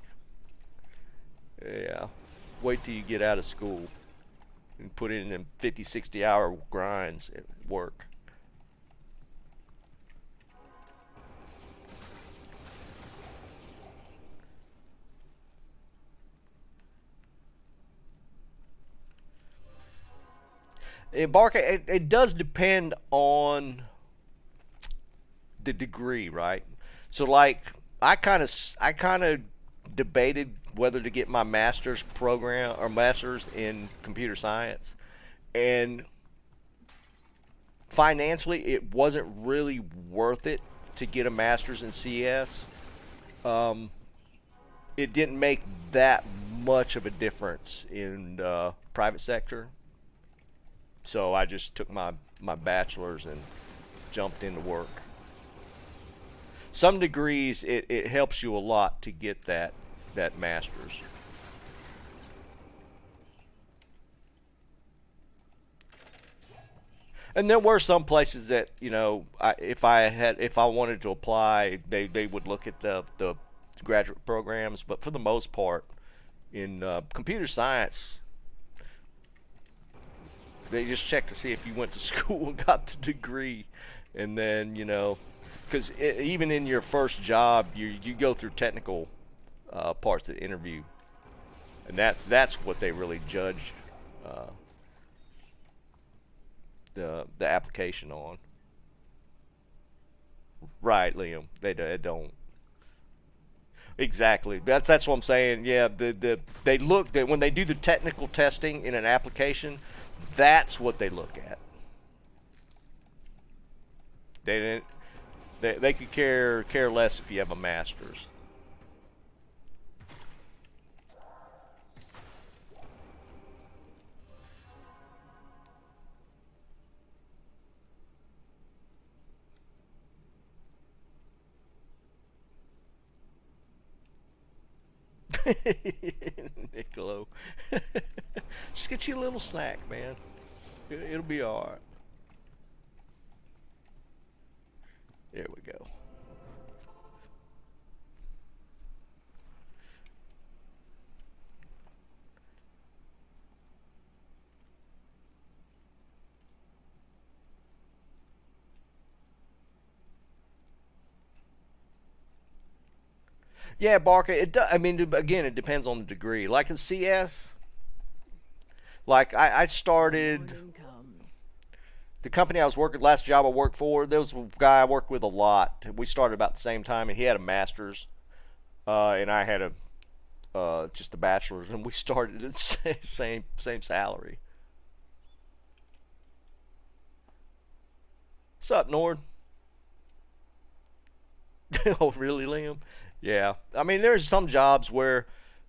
yeah, wait till you get out of school and put in them 50, 60-hour grinds at work. Barker, it does depend on the degree, right? So, like, I kind of debated whether to get my master's program or master's in computer science, and financially, it wasn't really worth it to get a master's in CS. Um, it didn't make that much of a difference in the private sector. So I just took my bachelor's and jumped into work. Some degrees, it helps you a lot to get that master's. And there were some places that, if I wanted to apply, they would look at the graduate programs. But for the most part, in computer science, they just check to see if you went to school and got the degree. And then, because even in your first job, you go through technical parts of the interview, and that's what they really judge uh, the application on. Right, Liam? They don't. Exactly. That's what I'm saying. Yeah, they look that when they do the technical testing in an application, that's what they look at. They didn't. They could care less if you have a master's. Niccolo. Just get you a little snack, man. It'll be alright. There we go. Yeah, Barker. I mean, again, it depends on the degree. Like in CS, like I started Morning comes. the company I was working, last job I worked for. There was a guy I worked with a lot. We started about the same time, and he had a master's, and I had just a bachelor's, and we started at the same salary. What's up, Nord? Oh, really, Liam? Yeah. I mean, there's some jobs where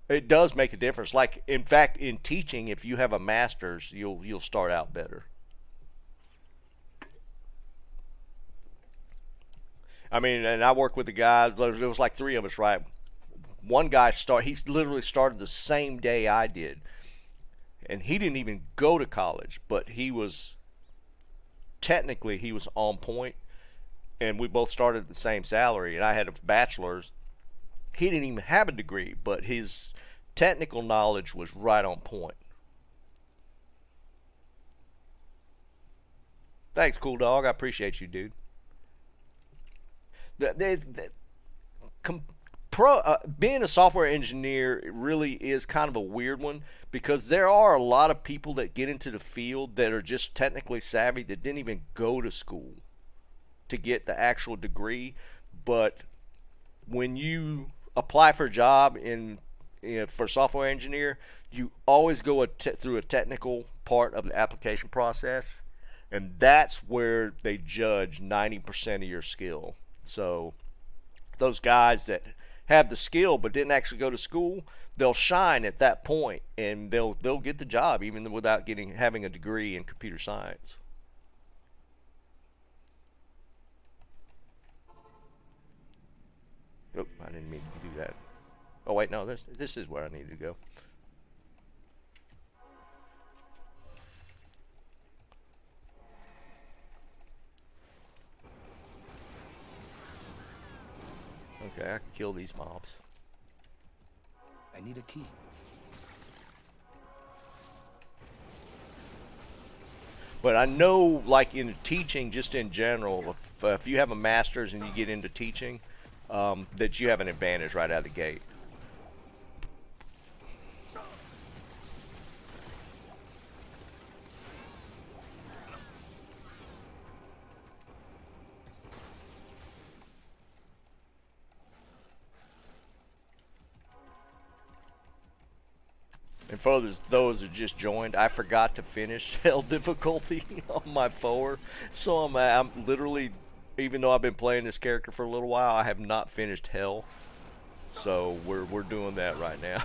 it does make a difference. Like, in fact, in teaching, if you have a master's, you'll start out better. I mean, and I worked with a guy. There was like three of us, right? One guy He literally started the same day I did, and he didn't even go to college, but he was on point, and we both started at the same salary. And I had a bachelor's. He didn't even have a degree, but his technical knowledge was right on point. Thanks, cool dog. I appreciate you, dude. The being a software engineer really is kind of a weird one, because there are a lot of people that get into the field that are just technically savvy that didn't even go to school to get the actual degree. But when you apply for a job for software engineer, you always go through a technical part of the application process, and that's where they judge 90% of your skill. So those guys that have the skill but didn't actually go to school, they'll shine at that point, and they'll get the job even without having a degree in computer science. need to do that. Oh wait, no, this is where I need to go. Okay, I can kill these mobs. I need a key. But I know, like in teaching, just in general, if you have a master's and you get into teaching, that you have an advantage right out of the gate. And for those that just joined, I forgot to finish hell difficulty on my FoHer, so I'm literally, even though I've been playing this character for a little while, I have not finished hell. So we're doing that right now.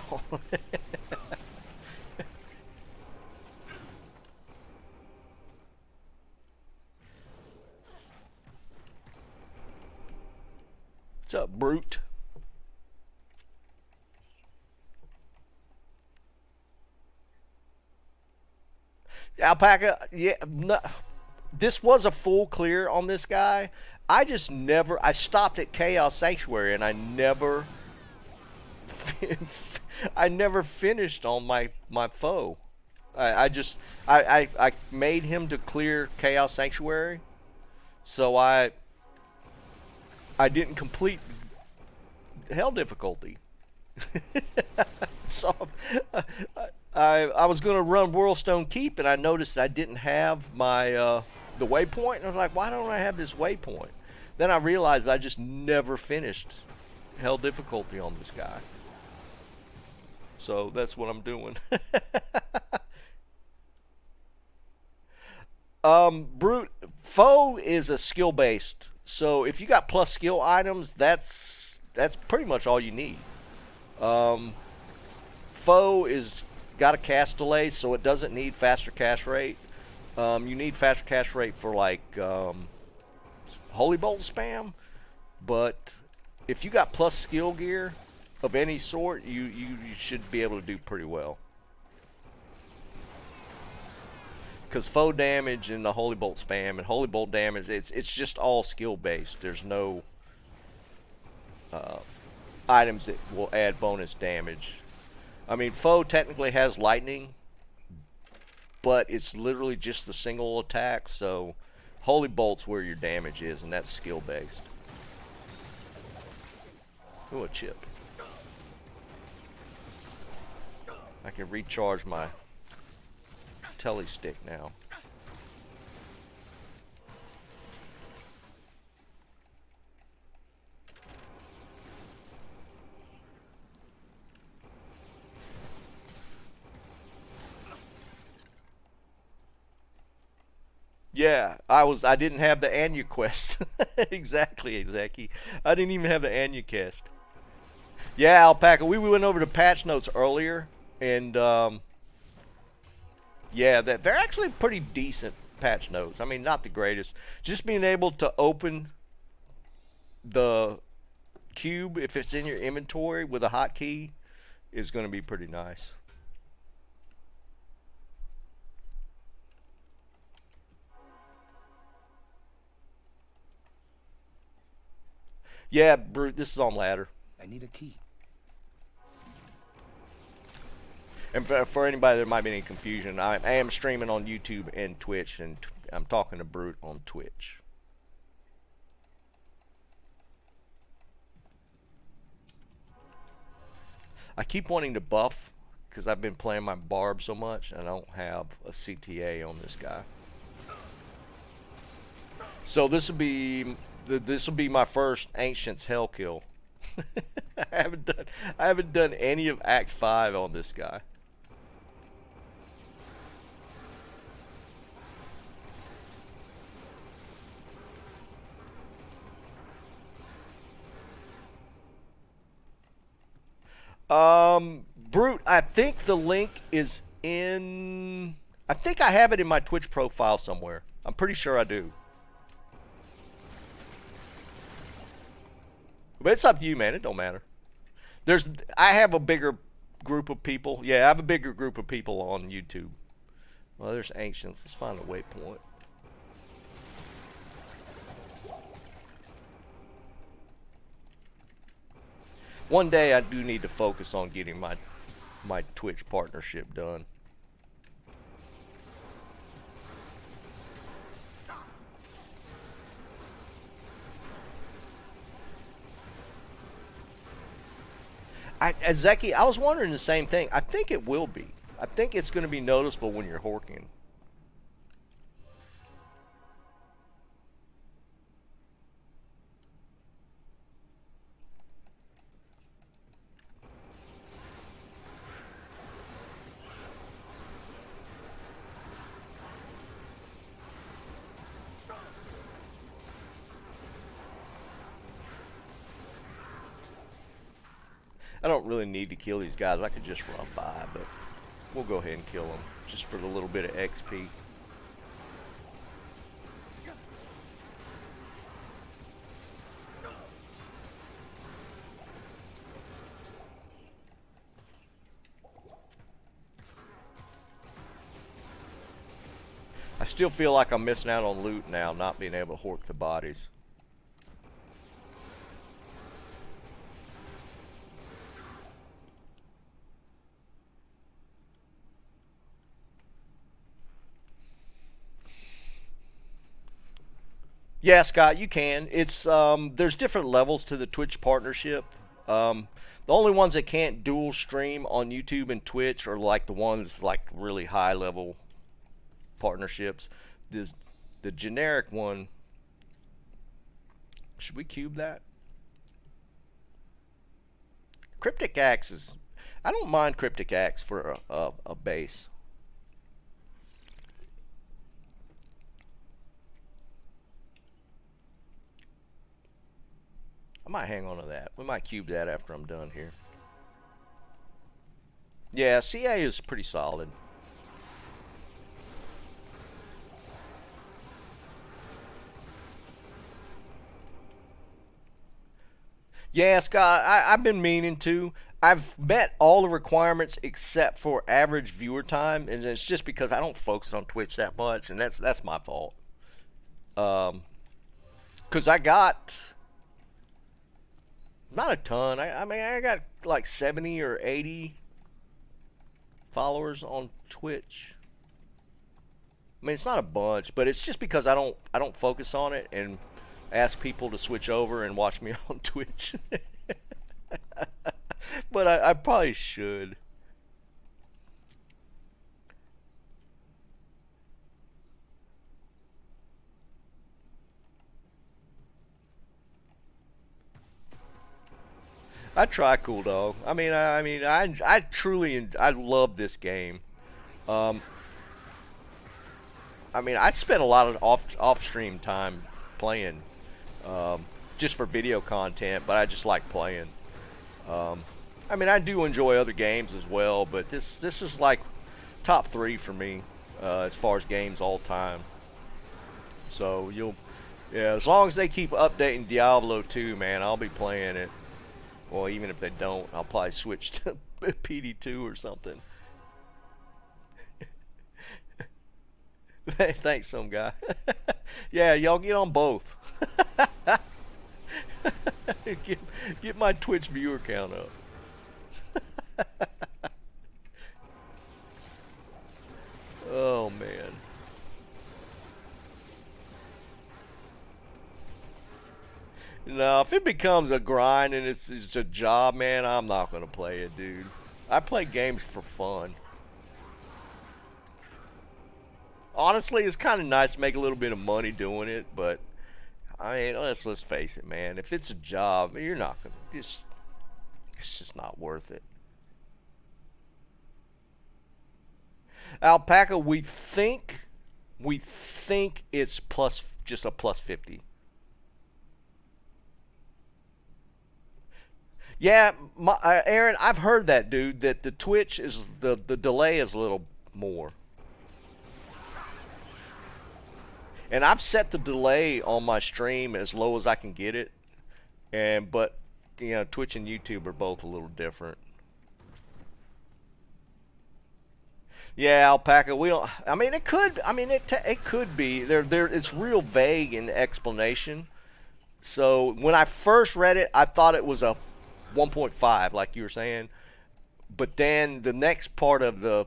What's up, brute? Alpaca, yeah, no, this was a full clear on this guy. I just never, I stopped at Chaos Sanctuary and I never finished on my foe. I made him to clear Chaos Sanctuary, so I didn't complete hell difficulty. So I was going to run Whirlstone Keep, and I noticed I didn't have my the waypoint, and I was like, why don't I have this waypoint? Then I realized I just never finished hell difficulty on this guy. So that's what I'm doing. Brute foe is a skill based, so if you got plus skill items, that's pretty much all you need. Foe is got a cast delay, so it doesn't need faster cast rate. You need faster cast rate for like Holy Bolt spam, but if you got plus skill gear of any sort, you should be able to do pretty well. Because foe damage and the Holy Bolt spam and Holy Bolt damage, it's just all skill based. There's no items that will add bonus damage. I mean, foe technically has lightning, but it's literally just the single attack, so Holy Bolt's where your damage is, and that's skill based. Ooh, a chip. I can recharge my telly stick now. Yeah, I didn't have the Anya quest. Exactly, Zaki. I didn't even have the Anya quest. Yeah, Alpaca, we went over the patch notes earlier, and yeah, they're actually pretty decent patch notes. I mean, not the greatest. Just being able to open the cube if it's in your inventory with a hotkey is going to be pretty nice. Yeah, Brute, this is on ladder. I need a key. And for anybody there might be any confusion, I am streaming on YouTube and Twitch, and I'm talking to Brute on Twitch. I keep wanting to buff because I've been playing my barb so much, and I don't have a CTA on this guy. So this will be my first Ancient's Hell kill. I haven't done any of Act 5 on this guy. Brute, I think the link is in, I think I have it in my Twitch profile somewhere. I'm pretty sure I do. But it's up to you, man. It don't matter. There's I have a bigger group of people. Yeah, I have a bigger group of people on YouTube. Well, there's ancients. Let's find a waypoint. One day I do need to focus on getting my Twitch partnership done. Zeki, I was wondering the same thing. I think it will be. I think it's going to be noticeable when you're horking. I don't really need to kill these guys. I could just run by, but we'll go ahead and kill them just for the little bit of XP. I still feel like I'm missing out on loot now, not being able to hork the bodies. Yeah, Scott, you can. It's there's different levels to the Twitch partnership. The only ones that can't dual stream on YouTube and Twitch are like the ones like really high level partnerships. The generic one. Should we cube that? Cryptic Axe is. I don't mind Cryptic Axe for a base. I might hang on to that. We might cube that after I'm done here. Yeah, CA is pretty solid. Yeah, Scott, I've been meaning to. I've met all the requirements except for average viewer time, and it's just because I don't focus on Twitch that much, and that's my fault. 'Cause I got not a ton. I mean, I got like 70 or 80 followers on Twitch. I mean, it's not a bunch, but it's just because I don't focus on it and ask people to switch over and watch me on Twitch. But I probably should. I try, cool dog. I truly I love this game. I mean, I spent a lot of off stream time playing, just for video content, but I just like playing. I mean, I do enjoy other games as well, but this is like top 3 for me as far as games all time. So yeah, as long as they keep updating Diablo 2, man, I'll be playing it. Well, even if they don't, I'll probably switch to PD2 or something. Thanks, some guy. Yeah, y'all get on both. Get my Twitch viewer count up. Oh, man. No, if it becomes a grind and it's a job, man, I'm not going to play it, dude. I play games for fun. Honestly, it's kind of nice to make a little bit of money doing it, but I mean, let's face it, man. If it's a job, you're not going to it's just not worth it. Alpaca, we think it's just a plus 50. Yeah, Aaron, I've heard that, dude, that the Twitch is the delay is a little more. And I've set the delay on my stream as low as I can get it. But you know, Twitch and YouTube are both a little different. Yeah, alpaca. We don't. I mean, it could. I mean, it could be. It's real vague in the explanation. So when I first read it, I thought it was a 1.5, like you were saying. But then the next part of the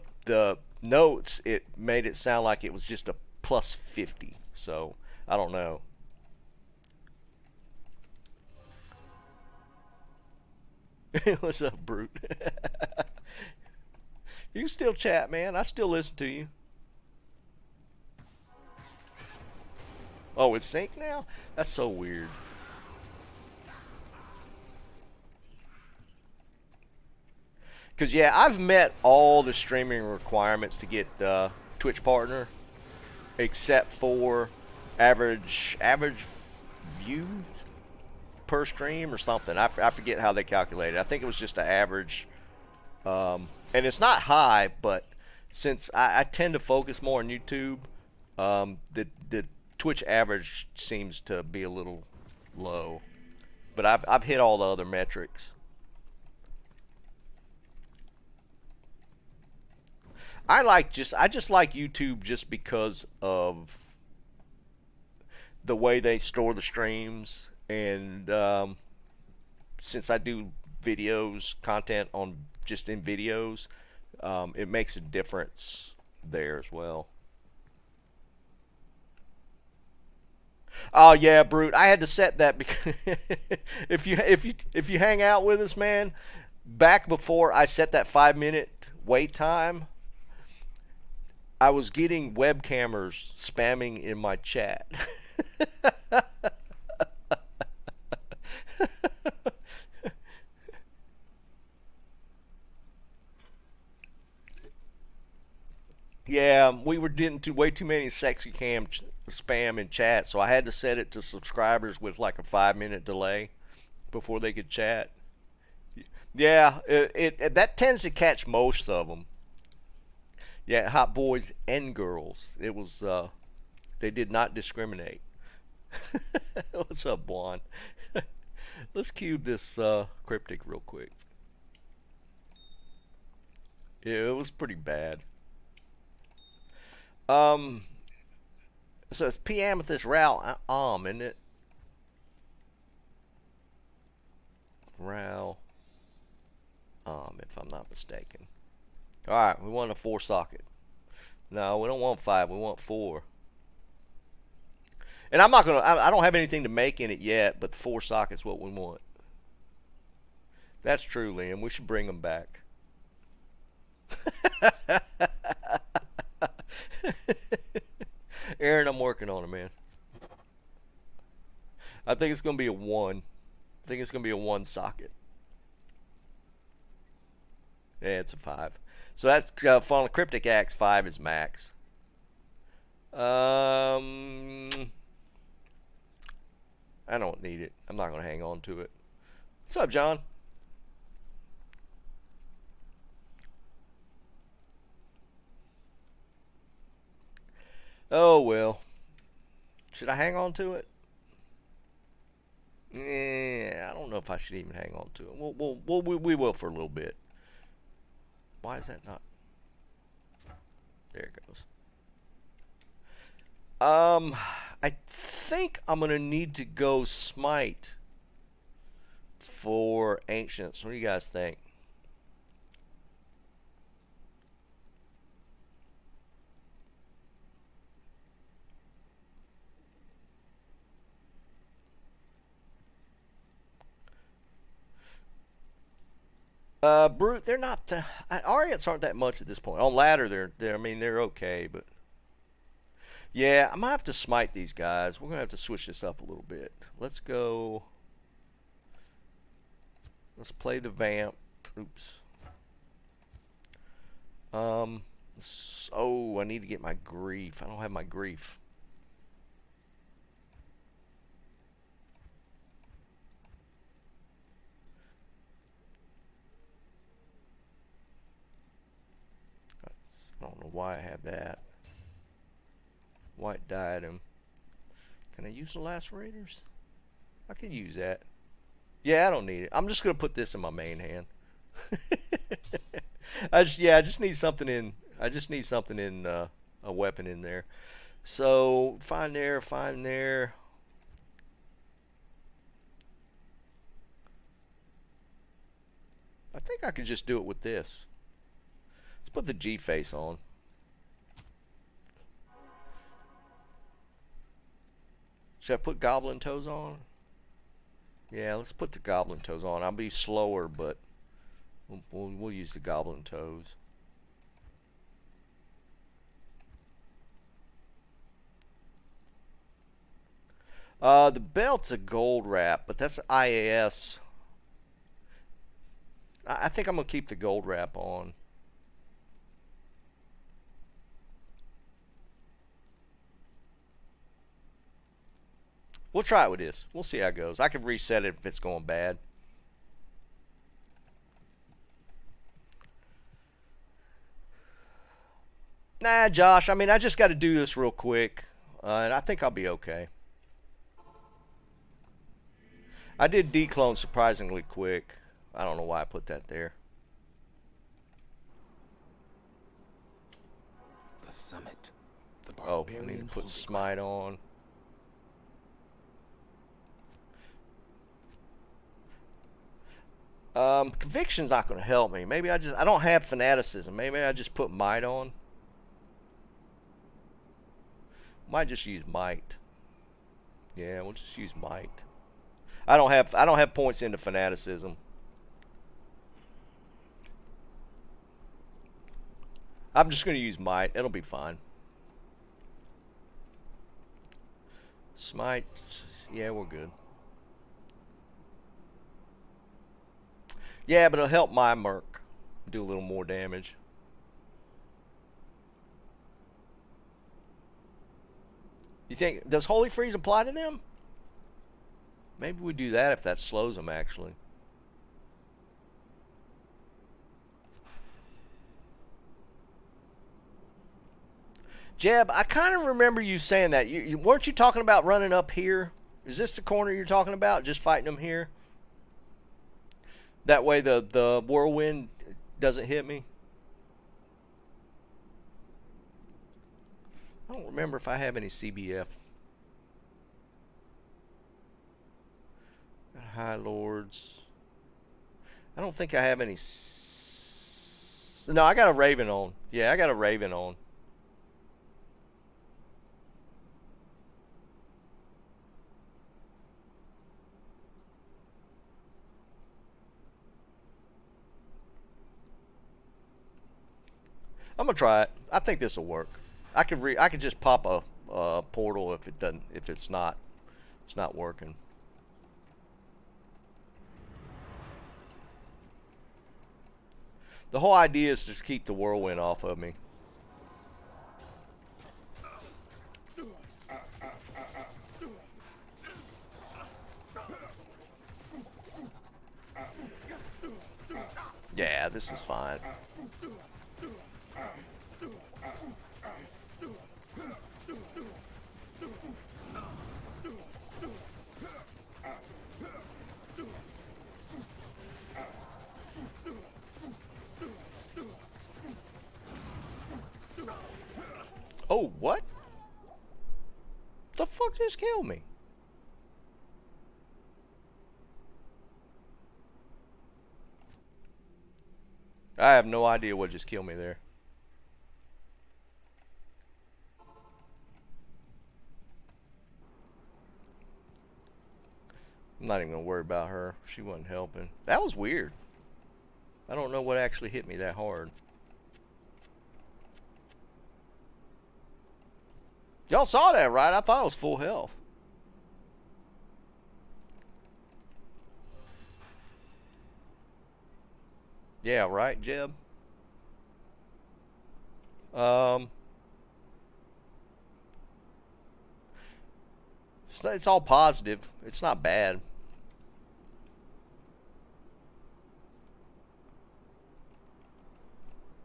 notes, it made it sound like it was just a plus 50. So I don't know. What's up, Brute? You can still chat, man. I still listen to you. Oh, it's sync now? That's so weird. Because, yeah, I've met all the streaming requirements to get Twitch partner, except for average views per stream or something. I forget how they calculate it. I think it was just an average. And it's not high, but since I tend to focus more on YouTube, the Twitch average seems to be a little low. But I've hit all the other metrics. I just like YouTube just because of the way they store the streams, and since I do content on just in videos, it makes a difference there as well. Oh yeah, Brute. I had to set that because if you hang out with us, man, back before I set that 5-minute wait time, I was getting webcammers spamming in my chat. Yeah, we were getting way too many sexy cam spam in chat, so I had to set it to subscribers with like a 5-minute delay before they could chat. Yeah, that tends to catch most of them. Yeah, hot boys and girls. It was they did not discriminate. What's up, Blonde? Let's cube this cryptic real quick. Yeah, it was pretty bad. So it's P Amethyst Ral isn't it? Ral if I'm not mistaken. Alright, we want a 4 socket. No, we don't want 5, we want 4. And I'm not gonna I don't have anything to make in it yet, but the 4 socket's what we want. That's true, Liam. We should bring them back. Aaron, I'm working on it, man. I think it's gonna be a 1. I think it's gonna be a 1 socket. Yeah, it's a 5. So that's Fallen Cryptic Axe 5 is max. I don't need it. I'm not gonna hang on to it. What's up, John? Oh well. Should I hang on to it? Yeah, I don't know if I should even hang on to it. We will for a little bit. Why is that not? There it goes. I think I'm gonna need to go smite for ancients. What do you guys think? Brute, they're not. Ariats aren't that much at this point. On ladder, I mean, they're okay, but yeah, I might have to smite these guys. We're gonna have to switch this up a little bit. Let's go. Let's play the vamp. Oops. Oh, I need to get my grief. I don't have my grief. I don't know why I have that. White diadem. Can I use the lacerators? I could use that. Yeah, I don't need it. I'm just gonna put this in my main hand. I just need something in. I just need something in a weapon in there. So find there, find there. I think I could just do it with this. Let's put the G face on. Should I put goblin toes on? Yeah, let's put the goblin toes on. I'll be slower, but we'll use the goblin toes. The belt's a gold wrap, but that's IAS. I think I'm going to keep the gold wrap on. We'll try it with this. We'll see how it goes. I can reset it if it's going bad. Nah, Josh, I mean, I just got to do this real quick, and I think I'll be okay. I did declone surprisingly quick. I don't know why I put that there. The summit. The Oh, I need to put holy smite on. Conviction's not going to help me. Maybe I don't have fanaticism. Maybe I just put might on. Might just use might. Yeah, we'll just use might. I don't have points into fanaticism. I'm just going to use might. It'll be fine. Smite. Yeah, we're good. Yeah, but it'll help my merc do a little more damage. You think, does Holy Freeze apply to them? Maybe we do that if that slows them, actually. Jeb, I kind of remember you saying that. Weren't you talking about running up here? Is this the corner you're talking about? Just fighting them here? That way the whirlwind doesn't hit me? I don't remember if I have any CBF. High Lords. I don't think I have any. No, I got a Raven on. Yeah, I got a Raven on. I'm gonna try it. I think this will work. I could just pop a portal if it's not working. The whole idea is to keep the whirlwind off of me. Yeah, this is fine. Oh, what? The fuck just killed me? I have no idea what just killed me there. I'm not even gonna worry about her. She wasn't helping. That was weird. I don't know what actually hit me that hard. Y'all saw that, right? I thought I was full health. Yeah, right, Jeb? It's all positive. It's not bad.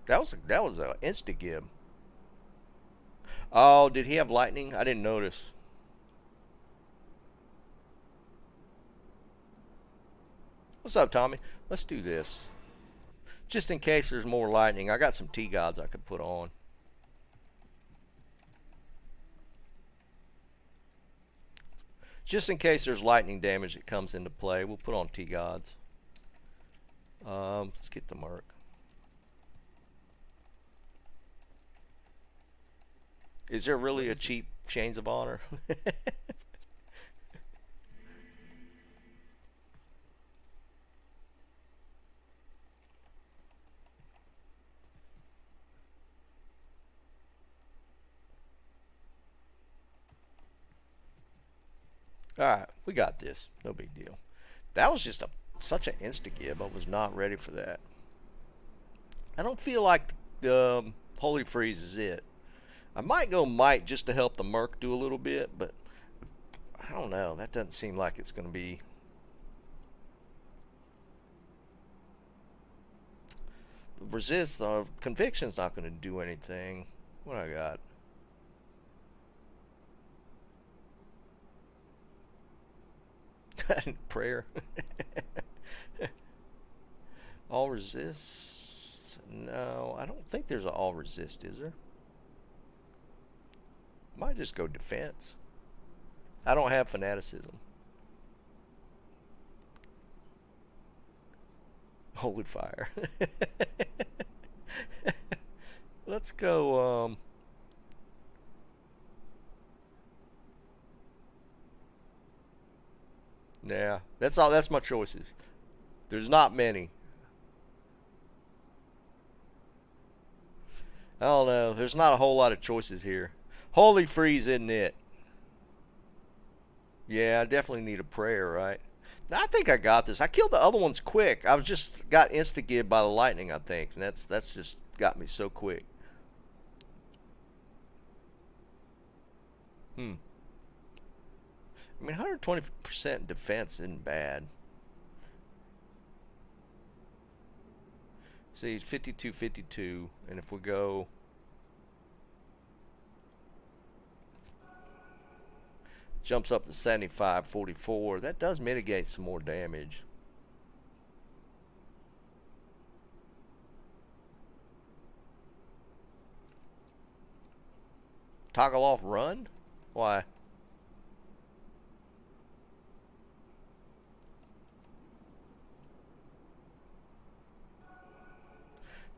That was an insta gib. Oh, did he have lightning? I didn't notice. What's up, Tommy? Let's do this. Just in case there's more lightning, I got some T-gods I could put on. Just in case there's lightning damage that comes into play, we'll put on T-gods. Let's get the Merc. Is there really a cheap Chains of Honor? Alright, we got this. No big deal. That was just such an insta-gib. I was not ready for that. I don't feel like the Holy Freeze is it. I might go Might just to help the Merc do a little bit, but I don't know. That doesn't seem like it's going to be... Resist, the Conviction's not going to do anything. What I got? Prayer. All resist? No, I don't think there's an all resist, is there? Might just go defense. I don't have fanaticism. Holy fire. Let's go yeah, that's all. That's my choices. There's not many. I don't know. There's not a whole lot of choices here. Holy Freeze isn't it? Yeah, I definitely need a prayer, right? I think I got this. I killed the other ones quick. I was just got insta-gibbed by the lightning, I think, and that's just got me so quick. I mean, 120% defense isn't bad. See, 52-52, and if we go... Jumps up to 75-44, that does mitigate some more damage. Toggle off run? Why?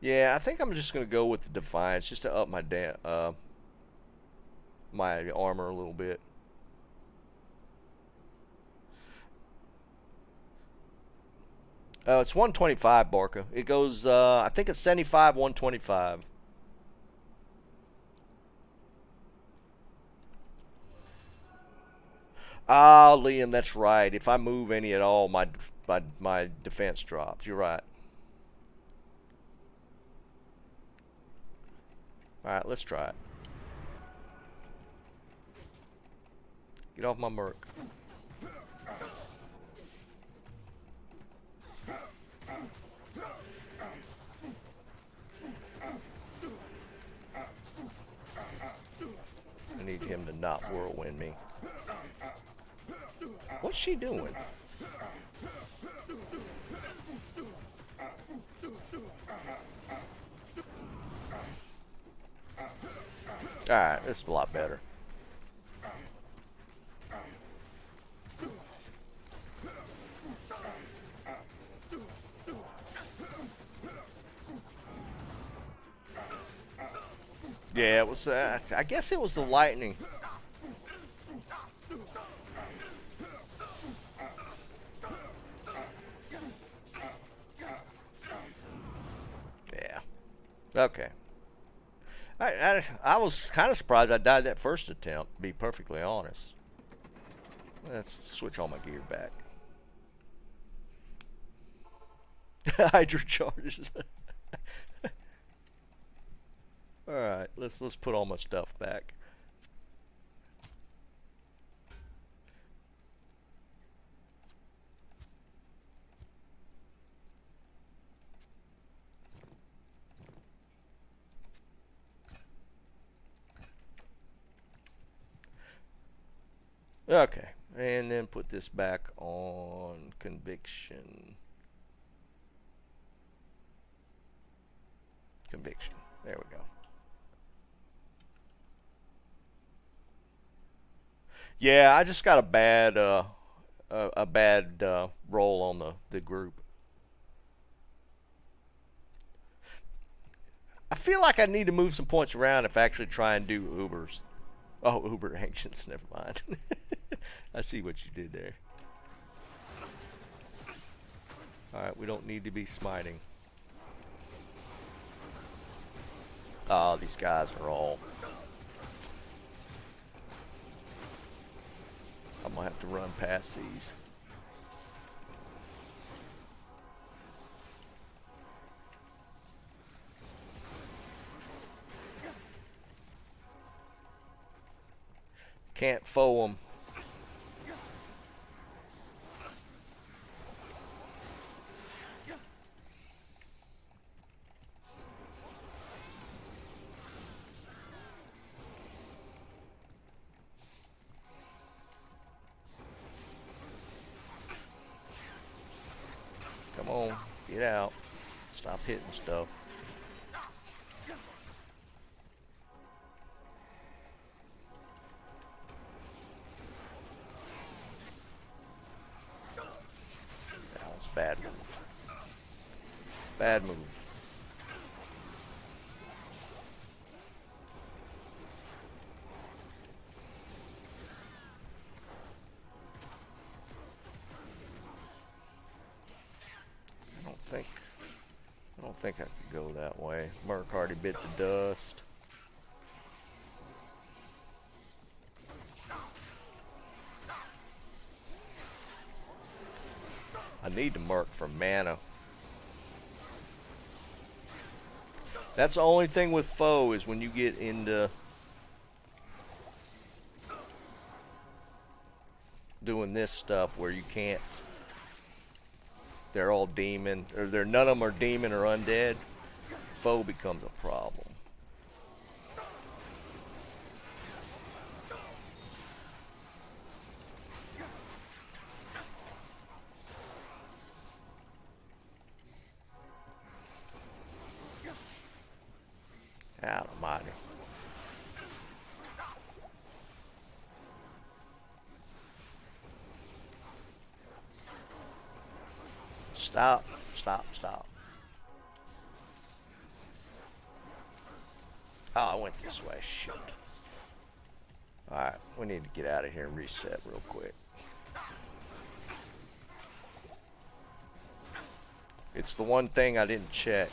Yeah, I think I'm just gonna go with the Defiance just to up my my armor a little bit. It's 125, Barca. It goes, I think it's 75, 125. Ah, Liam, that's right. If I move any at all, my defense drops. You're right. Alright, let's try it. Get off my Merc. I need him to not whirlwind me. What's she doing? Alright, this is a lot better. Yeah, it was, I guess it was the lightning. Yeah. Okay. I was kind of surprised I died that first attempt, to be perfectly honest. Let's switch all my gear back. Hydro charges. Alright, let's put all my stuff back. Okay, and then put this back on Conviction. Conviction. There we go. Yeah, I just got a bad roll on the group. I feel like I need to move some points around if I actually try and do Ubers. Oh, Uber actions. Never mind. I see what you did there. Alright, we don't need to be smiting. Oh, these guys are all... I'm gonna have to run past these. Can't foe them. Come on, get out. Stop hitting stuff. That was a bad move. Bad move. I don't think I could go that way. Merc already bit the dust. I need to Merc for mana. That's the only thing with foe is when you get into doing this stuff where you can't. They're all demon, or none of them are demon or undead. Foe becomes a problem. Almighty. Stop, stop, stop. Oh, I went this way. Shit. Alright, we need to get out of here and reset real quick. It's the one thing I didn't check.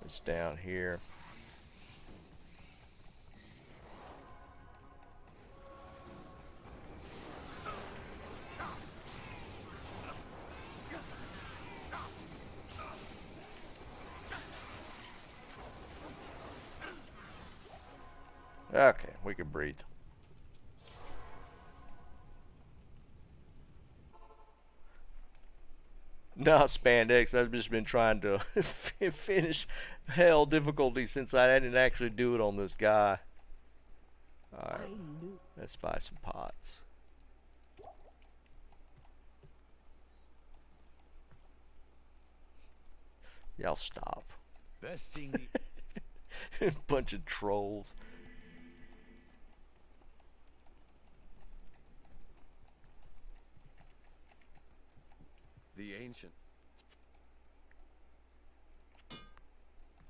It's down here. Okay, we can breathe. No, spandex. I've just been trying to finish hell difficulty since I didn't actually do it on this guy. Alright, let's buy some pots. Y'all stop. Besting Bunch of trolls. the ancient.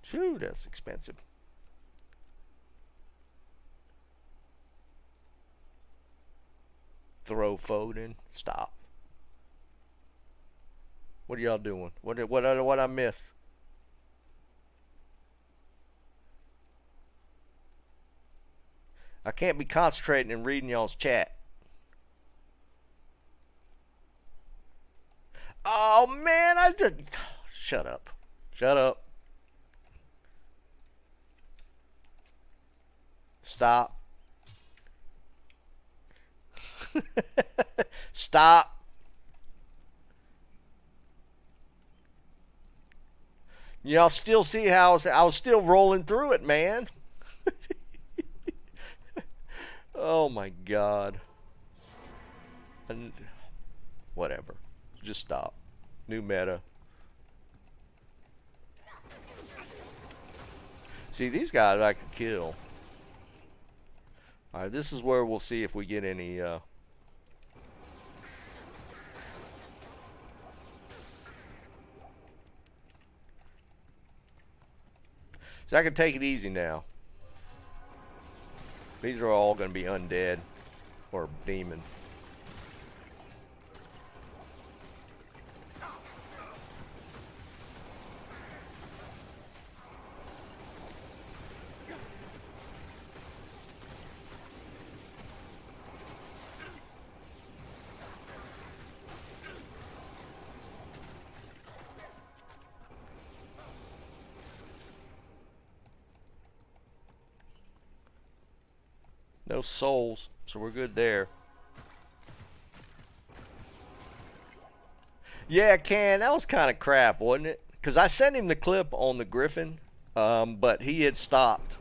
Phew, that's expensive. Throw Foden. Stop. What are y'all doing? What I miss? I can't be concentrating and reading y'all's chat. Oh man, I just shut up. Shut up. Stop. Stop. Y'all still see how I was still rolling through it, man. Oh my god. And whatever. Just stop. New meta. See, these guys I can kill. Alright, this is where we'll see if we get any, So I can take it easy now. These are all going to be undead or demon. No souls, so we're good there. Yeah, Can, that was kind of crap, wasn't it? Because I sent him the clip on the Griffin, but he had stopped.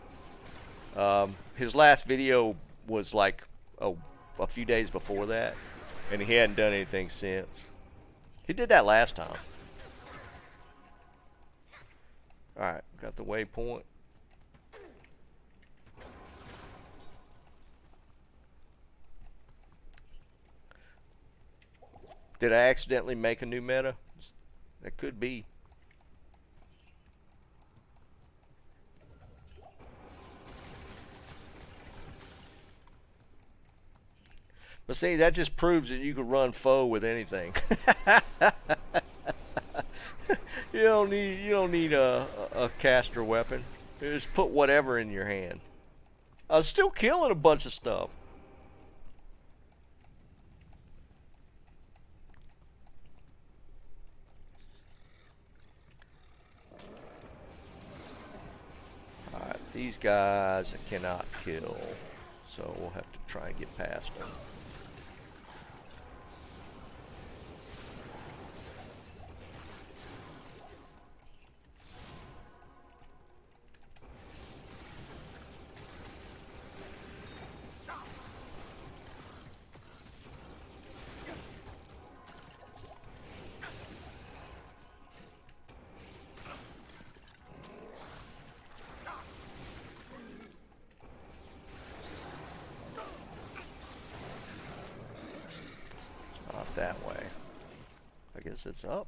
His last video was like a few days before that, and he hadn't done anything since. He did that last time. Alright, got the waypoint. Did I accidentally make a new meta? That could be. But see, that just proves that you can run foe with anything. You don't need a caster weapon. You just put whatever in your hand. I was still killing a bunch of stuff. Alright, these guys I cannot kill, so we'll have to try and get past them. That way. I guess it's up.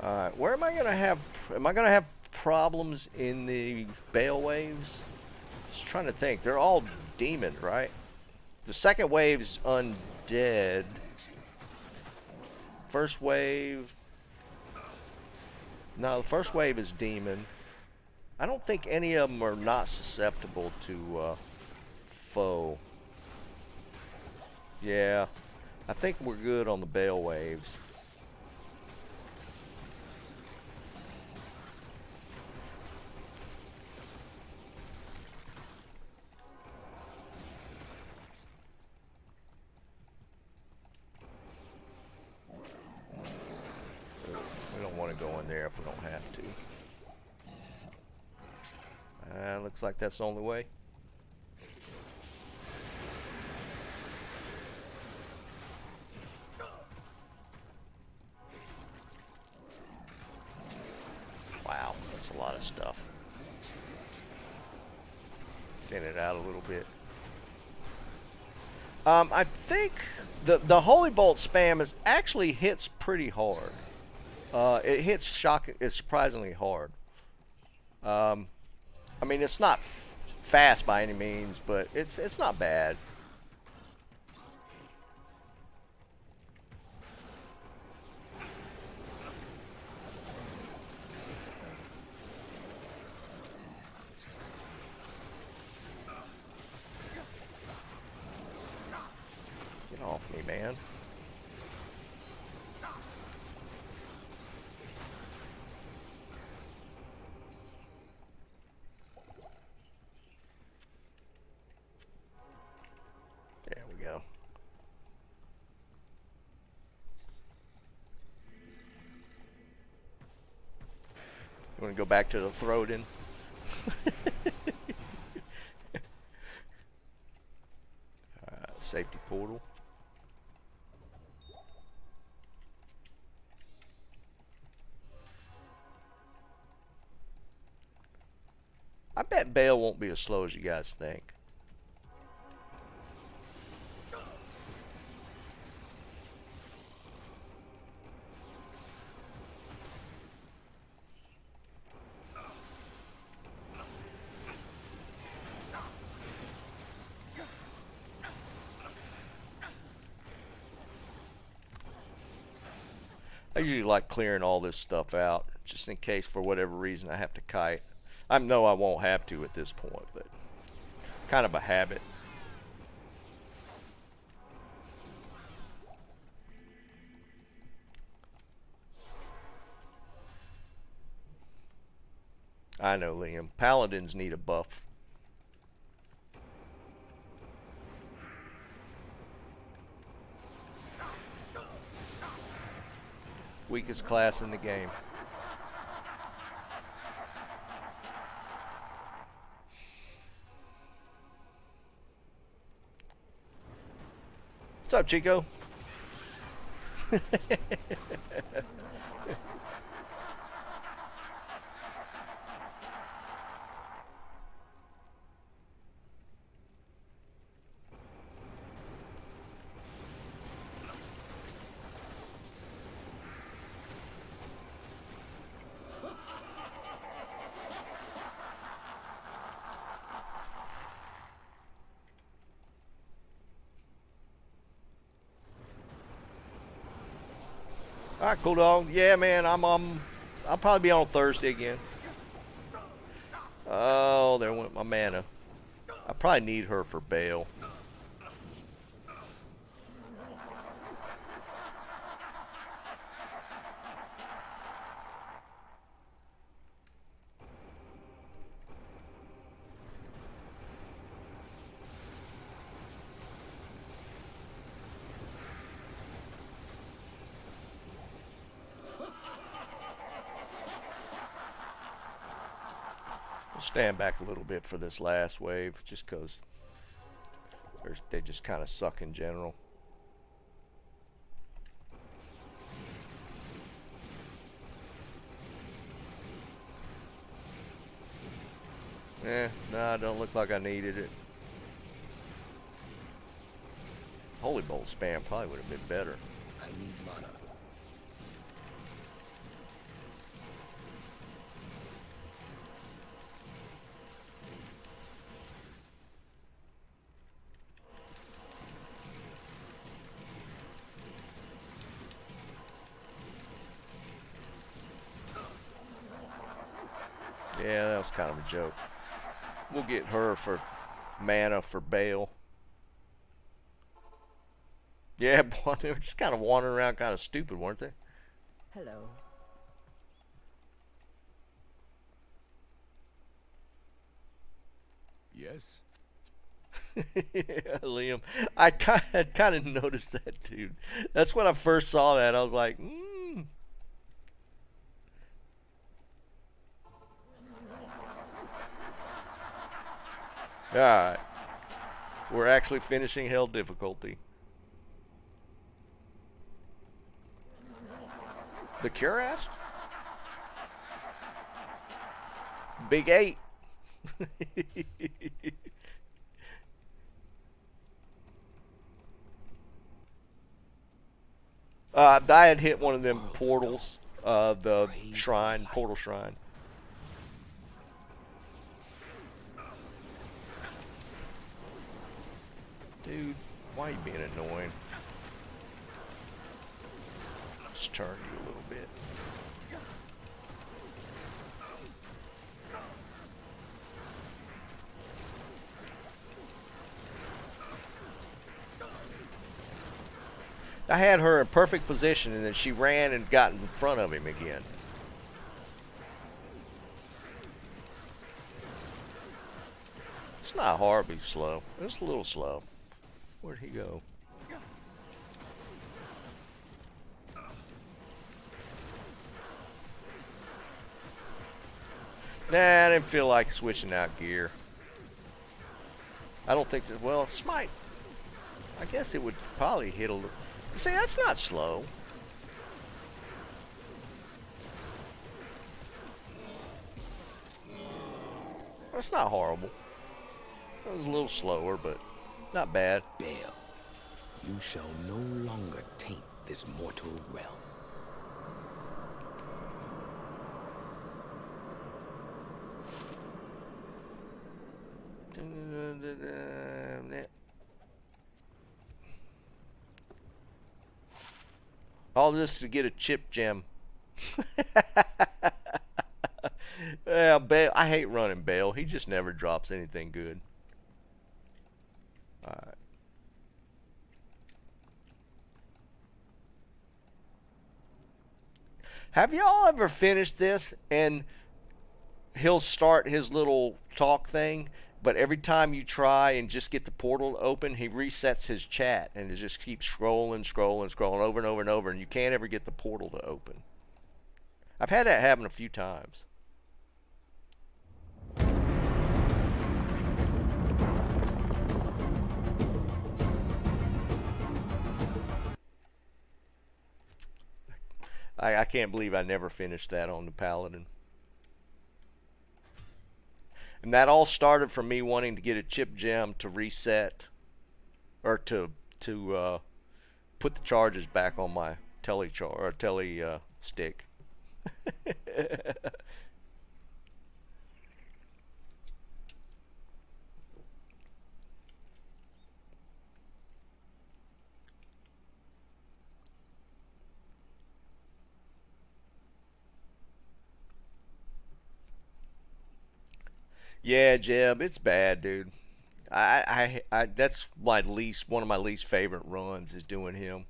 Alright, where am I gonna have problems in the Bale waves? Just trying to think. They're all demon, right? The second wave's undead. First wave. No, the first wave is demon. I don't think any of them are not susceptible to foe. Yeah, I think we're good on the Bale waves. Go in there if we don't have to. Looks like that's the only way. Wow, that's a lot of stuff. Thin it out a little bit. I think the Holy Bolt spam actually hits pretty hard. It hits it's surprisingly hard. I mean, it's not fast by any means, but it's not bad. Get off me, man. Want to go back to the throw-it-in? Safety portal. I bet Bale won't be as slow as you guys think. I usually like clearing all this stuff out, just in case for whatever reason I have to kite. I know I won't have to at this point, but kind of a habit. I know, Liam. Paladins need a buff. Weakest class in the game. What's up, Chico? All right, cool dog. Yeah, man, I'll probably be on Thursday again. Oh, there went my mana. I probably need her for Bale. Stand back a little bit for this last wave, just because they just kind of suck in general. Nah, don't look like I needed it. Holy Bolt spam probably would have been better. I need mana. Yeah, that was kind of a joke. We'll get her for mana for Bale. Yeah, boy, they were just kind of wandering around kind of stupid, weren't they? Hello. Yes? Yeah, Liam. I kind of noticed that, dude. That's when I first saw that. I was like, Alright. We're actually finishing hell difficulty. The Curast? Big 8. I had hit one of them portals, the shrine, portal shrine. Dude, why are you being annoying? Let's turn you a little bit. I had her in perfect position, and then she ran and got in front of him again. It's not horribly slow. It's a little slow. Where'd he go? Nah, I didn't feel like switching out gear. I don't think that. Well, Smite. I guess it would probably hit a little. See, that's not slow. That's not horrible. It was a little slower, but not bad. Baal, you shall no longer taint this mortal realm. All this to get a chip gem. Yeah, Bale. I hate running Bale. He just never drops anything good. Alright. Have y'all ever finished this and he'll start his little talk thing, but every time you try and just get the portal to open, he resets his chat and it just keeps scrolling over and over and over, and you can't ever get the portal to open. I've had that happen a few times. I can't believe I never finished that on the Paladin. And that all started from me wanting to get a chip gem to reset, or to put the charges back on my tele stick. Yeah, Jeb, it's bad, dude. That's one of my least favorite runs is doing him.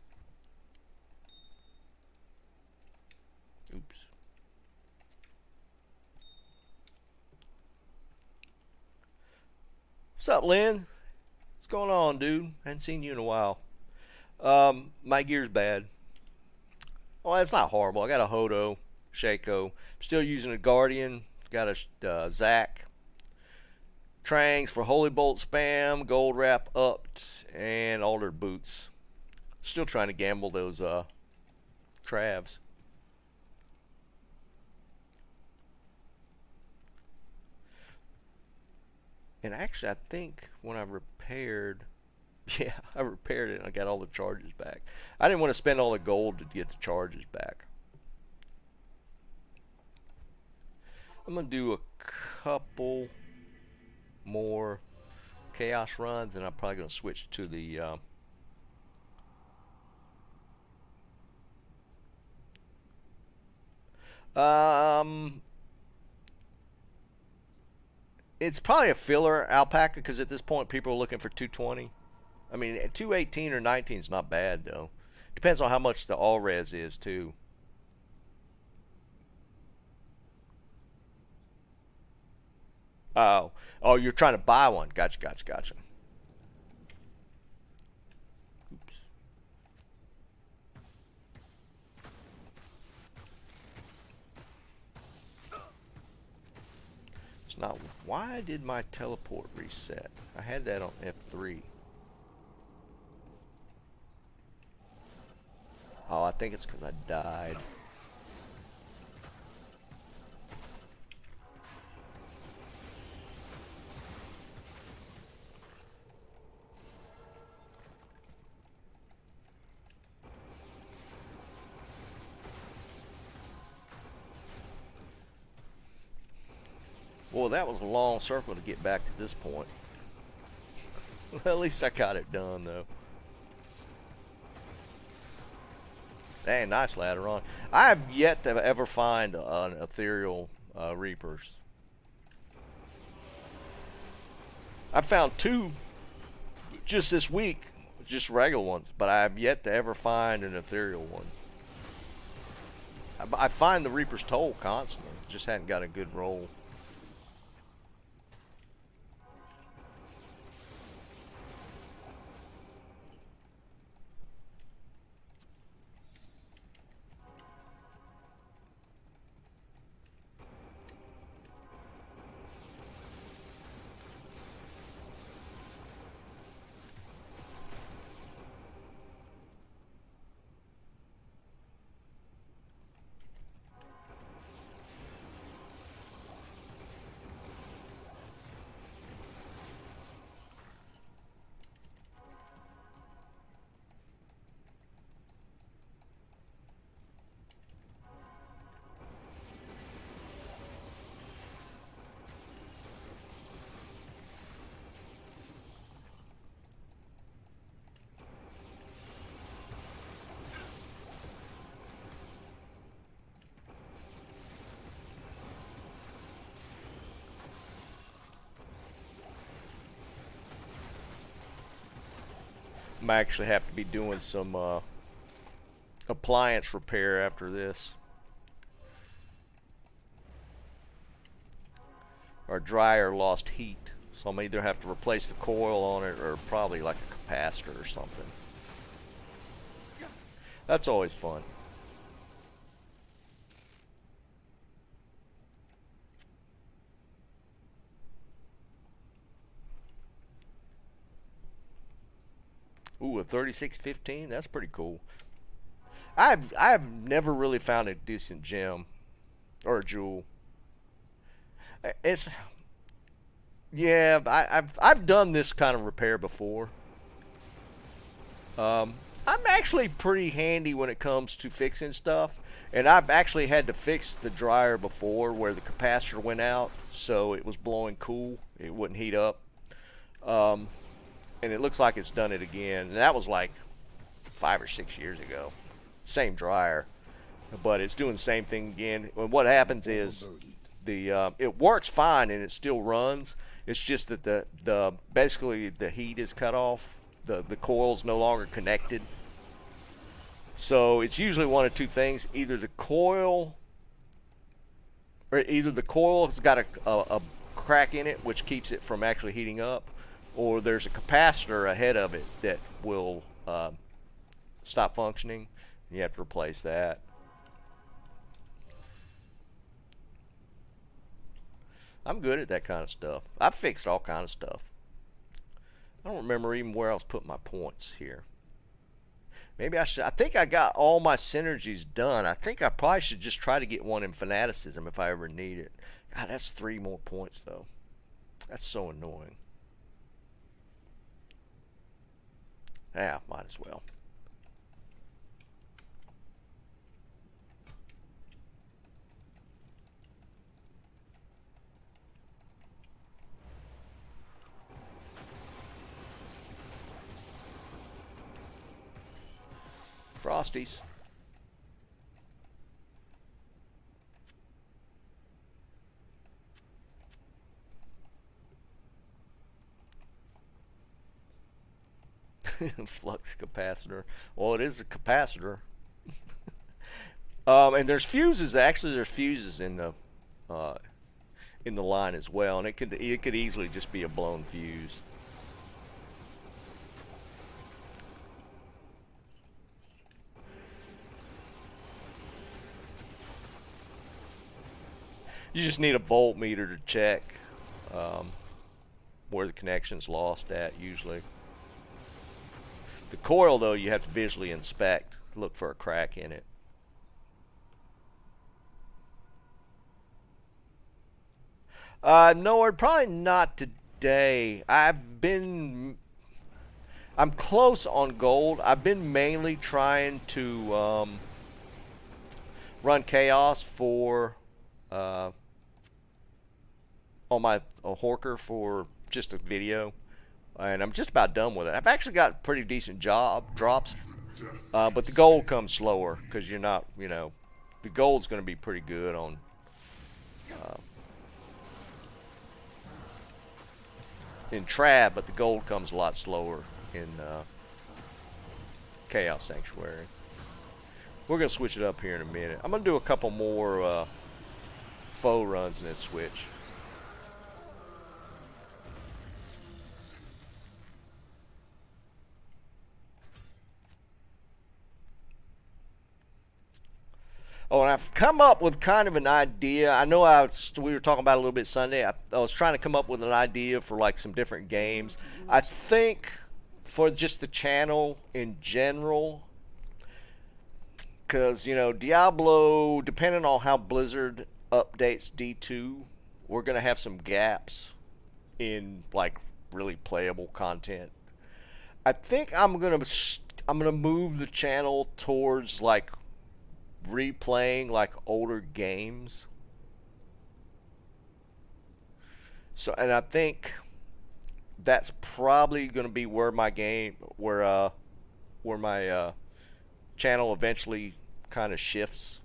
Oops. What's up, Lynn? What's going on, dude? Hadn't seen you in a while. My gear's bad. Well, it's not horrible. I got a Hodo, Shaco. Still using a Guardian. Got a Zac. Trangs for Holy Bolt spam, gold wrap upped, and altered boots. Still trying to gamble those Travs. And actually, I think when I repaired, yeah, I repaired it and I got all the charges back. I didn't want to spend all the gold to get the charges back. I'm going to do a couple more chaos runs, and I'm probably going to switch to the it's probably a filler alpaca, because at this point people are looking for 220. I mean, 218 or 19 is not bad though. Depends on how much the all res is too. Oh, you're trying to buy one. Gotcha. Oops. It's not. Why did my teleport reset? I had that on F3. Oh, I think it's because I died. Well, that was a long circle to get back to this point. Well, at least I got it done, though. Dang, nice ladder on. I have yet to ever find an ethereal Reapers. I found 2 just this week, just regular ones, but I have yet to ever find an ethereal one. I find the Reaper's Toll constantly, just hadn't got a good roll. might actually have to be doing some appliance repair after this. Our dryer lost heat, so I'm either have to replace the coil on it or probably like a capacitor or something. That's always fun. Ooh, a 3615, that's pretty cool. I've never really found a decent gem or a jewel. It's, yeah, I've done this kind of repair before. I'm actually pretty handy when it comes to fixing stuff, and I've actually had to fix the dryer before where the capacitor went out, so it was blowing cool. It wouldn't heat up. And it looks like it's done it again. And that was like 5 or 6 years ago. Same dryer, but it's doing the same thing again. And what happens is it works fine and it still runs. It's just that the basically the heat is cut off. The coil's no longer connected. So it's usually one of two things: either the coil's got a crack in it, which keeps it from actually heating up, or there's a capacitor ahead of it that will stop functioning. You have to replace that. I'm good at that kind of stuff. I've fixed all kind of stuff. I don't remember even where I was putting my points here. Maybe I should. I think I got all my synergies done. I think I probably should just try to get one in fanaticism if I ever need it. God, that's 3 more points though. That's so annoying. Yeah, might as well. Frosties. Flux capacitor. Well, it is a capacitor. And there's fuses. Actually, there's fuses in the line as well, and it could easily just be a blown fuse. You just need a voltmeter to check where the connection's lost at usually. The coil, though, you have to visually inspect, look for a crack in it. No, probably not today. I'm close on gold. I've been mainly trying to run chaos for on my Horker for just a video, and I'm just about done with it. I've actually got pretty decent drops, but the gold comes slower because you're not, the gold's going to be pretty good on in Trab, but the gold comes a lot slower in Chaos Sanctuary. We're going to switch it up here in a minute. I'm going to do a couple more foe runs in this switch. Oh, and I've come up with kind of an idea. I know we were talking about it a little bit Sunday. I was trying to come up with an idea for like some different games. I think for just the channel in general, because, Diablo, depending on how Blizzard updates D2, we're going to have some gaps in like really playable content. I think I'm going to move the channel towards like replaying like older games. So, and I think that's probably going to be where my channel eventually kind of shifts.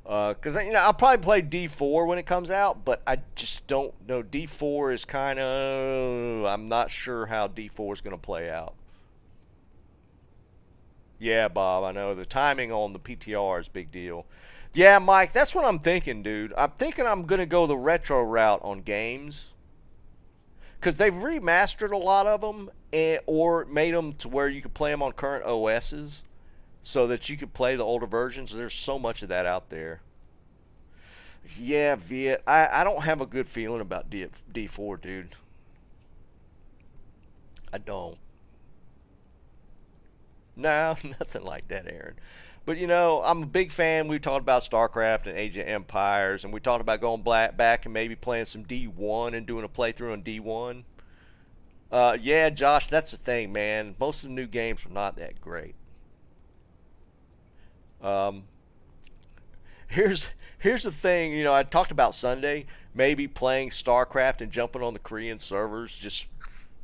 Because I'll probably play D4 when it comes out, but I just don't know. D4 is kind of, I'm not sure how D4 is going to play out. Yeah, Bob, I know the timing on the PTR is a big deal. Yeah, Mike, that's what I'm thinking, dude. I'm thinking I'm gonna go the retro route on games because they've remastered a lot of them, or made them to where you could play them on current OSs, so that you could play the older versions. There's so much of that out there. Yeah, Viet. I don't have a good feeling about D4, dude. I don't. No, nothing like that, Aaron. But you know, I'm a big fan. We talked about StarCraft and Age of Empires, and we talked about going back and maybe playing some D1 and doing a playthrough on D1. Yeah, Josh, that's the thing, man. Most of the new games are not that great. Um, here's the thing. You know, I talked about Sunday, maybe playing StarCraft and jumping on the Korean servers, just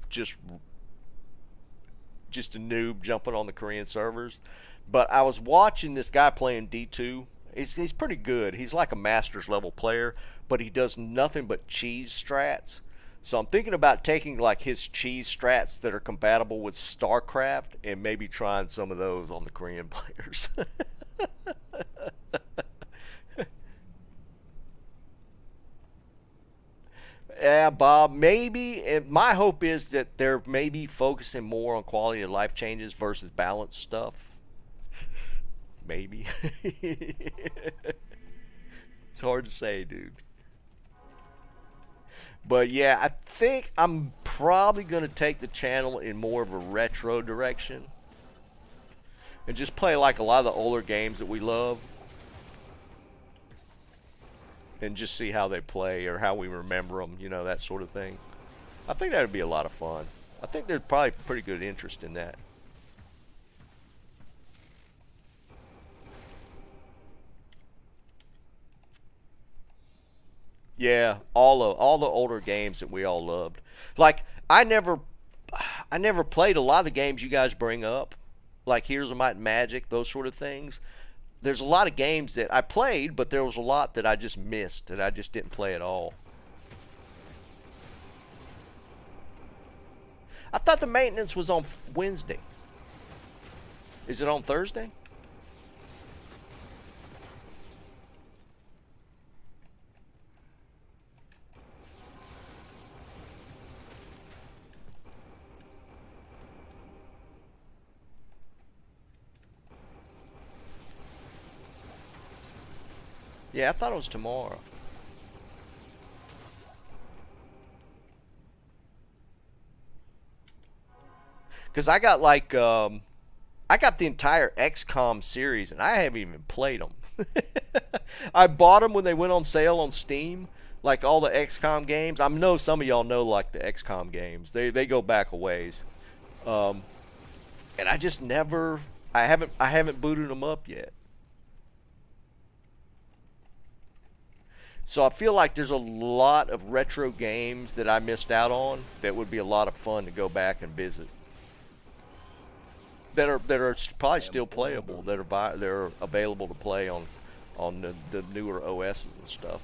just a noob jumping on the Korean servers. But I was watching this guy playing D2. He's pretty good. He's like a master's level player, but he does nothing but cheese strats. So I'm thinking about taking like his cheese strats that are compatible with StarCraft and maybe trying some of those on the Korean players. Yeah, Bob, maybe. And my hope is that they're maybe focusing more on quality of life changes versus balance stuff. Maybe. It's hard to say, dude. But yeah, I think I'm probably going to take the channel in more of a retro direction. And just play like a lot of the older games that we love. And just see how they play or how we remember them, you know, that sort of thing. I think that would be a lot of fun. I think there's probably pretty good interest in that. Yeah, all the older games that we all loved. Like I never played a lot of the games you guys bring up, like Heroes of Might and Magic, those sort of things. There's a lot of games that I played, but there was a lot that I just missed, that I just didn't play at all. I thought the maintenance was on Wednesday. Is it on Thursday? Yeah, I thought it was tomorrow. Because I got like, I got the entire XCOM series and I haven't even played them. I bought them when they went on sale on Steam, like all the XCOM games. I know some of y'all know like the XCOM games. They go back a ways. And I just never, I haven't booted them up yet. So I feel like there's a lot of retro games that I missed out on that would be a lot of fun to go back and visit. That are probably still playable. That are available to play on the newer OSs and stuff.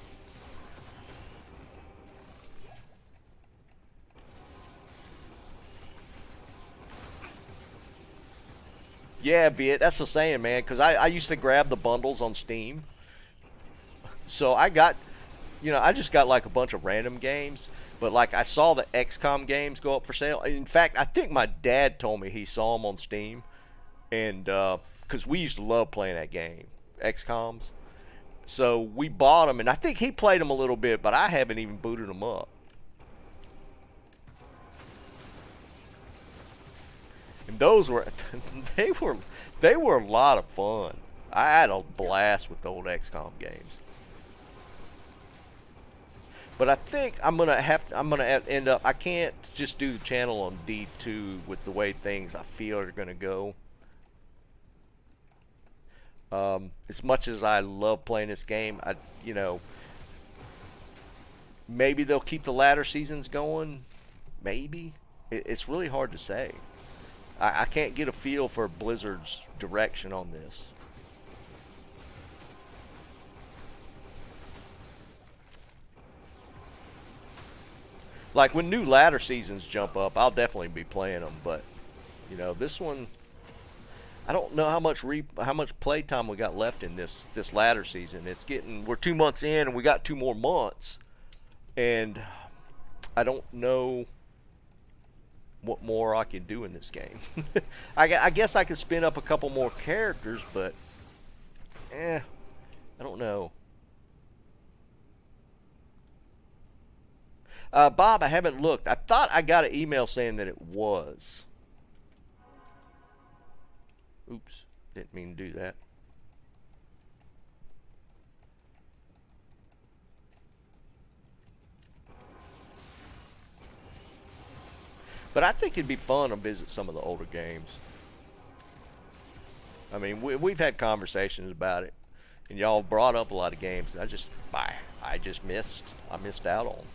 Yeah, Viet, that's the saying, man. Because I used to grab the bundles on Steam. So I got, you know, I just got like a bunch of random games, but like I saw the XCOM games go up for sale. In fact, I think my dad told me he saw them on Steam, and because we used to love playing that game, XComs. So we bought them, and I think he played them a little bit, but I haven't even booted them up. And those were, they were a lot of fun. I had a blast with the old XCOM games. But I think I'm gonna end up. I can't just do the channel on D2 with the way things I feel are gonna go. As much as I love playing this game, you know, maybe they'll keep the latter seasons going. Maybe it's really hard to say. I can't get a feel for Blizzard's direction on this. Like when new ladder seasons jump up, I'll definitely be playing them. But you know, this one, I don't know how much play time we got left in this ladder season. We're 2 months in and we got 2 more months, and I don't know what more I can do in this game. I guess I could spin up a couple more characters, but I don't know. Bob, I haven't looked. I thought I got an email saying that it was. Oops, didn't mean to do that. But I think it'd be fun to visit some of the older games. I mean, we've had conversations about it, and y'all brought up a lot of games that I missed out on.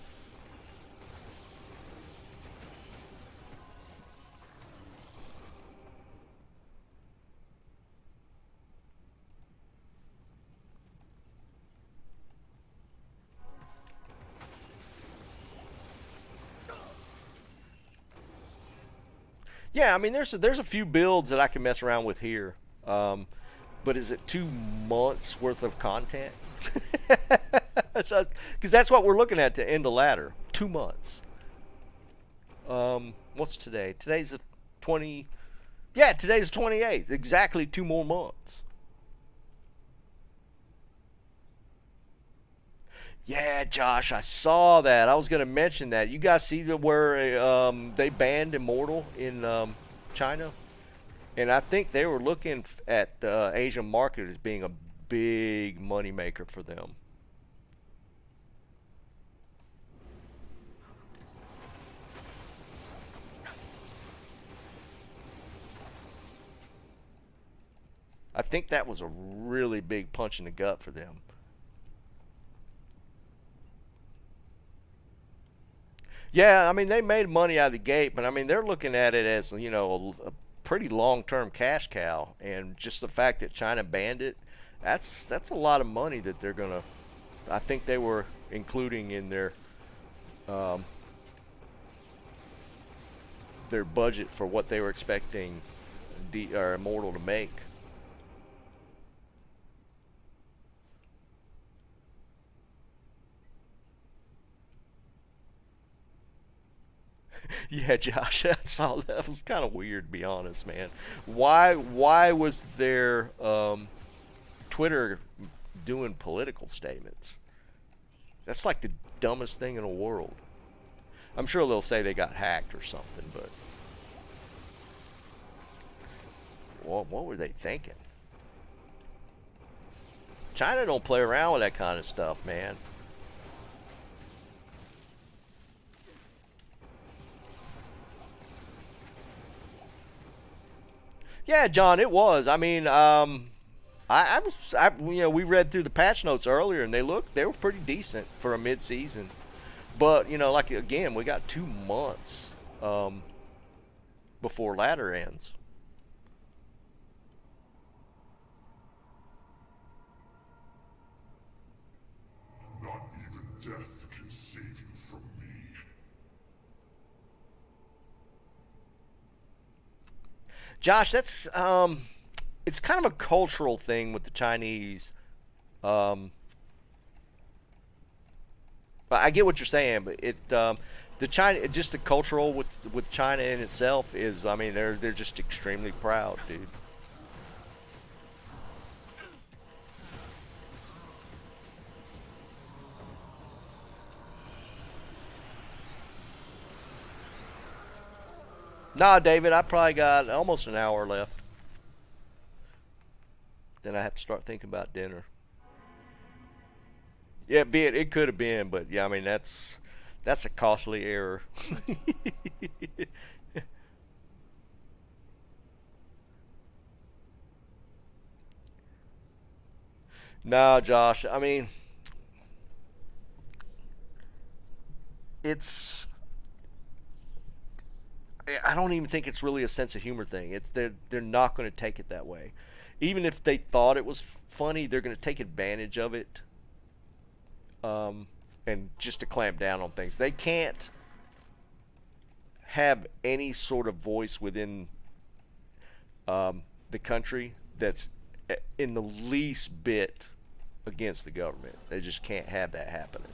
Yeah, I mean, there's a few builds that I can mess around with here, but is it 2 months worth of content? Because that's what we're looking at to end the ladder. 2 months. What's today? Today's the 20. Yeah, today's the 28th. Exactly 2 more months. Yeah, Josh, I saw that. I was going to mention that. You guys see where they banned Immortal in China? And I think they were looking at the Asian market as being a big moneymaker for them. I think that was a really big punch in the gut for them. Yeah, I mean, they made money out of the gate, but I mean, they're looking at it as, a pretty long-term cash cow, and just the fact that China banned it, that's a lot of money that they're gonna. I think they were including in um, their budget for what they were expecting Immortal to make. Yeah, Josh, that was kind of weird, to be honest, man. Why was their Twitter doing political statements? That's like the dumbest thing in the world. I'm sure they'll say they got hacked or something, but what were they thinking? China don't play around with that kind of stuff, man. Yeah, John, it was. I mean, we read through the patch notes earlier, and they were pretty decent for a mid-season. But like again, we got 2 months before ladder ends. Not even death can save you from me. Josh, that's it's kind of a cultural thing with the Chinese. But I get what you're saying, but just the cultural with China in itself is, I mean, they're just extremely proud, dude. Nah, David, I probably got almost an hour left. Then I have to start thinking about dinner. Yeah, it could have been, but yeah, I mean that's a costly error. No, Josh, I mean it's I don't even think it's really a sense of humor thing. They're not going to take it that way. Even if they thought it was funny, they're going to take advantage of it, and just to clamp down on things. They can't have any sort of voice within the country that's in the least bit against the government. They just can't have that happening.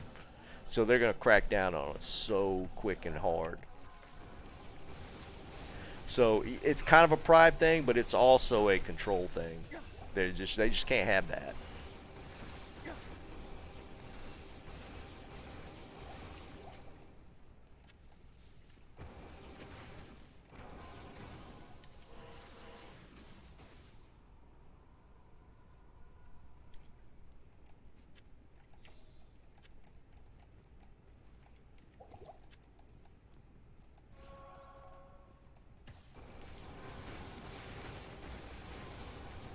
So they're going to crack down on it so quick and hard. So it's kind of a pride thing, but it's also a control thing. They just can't have that.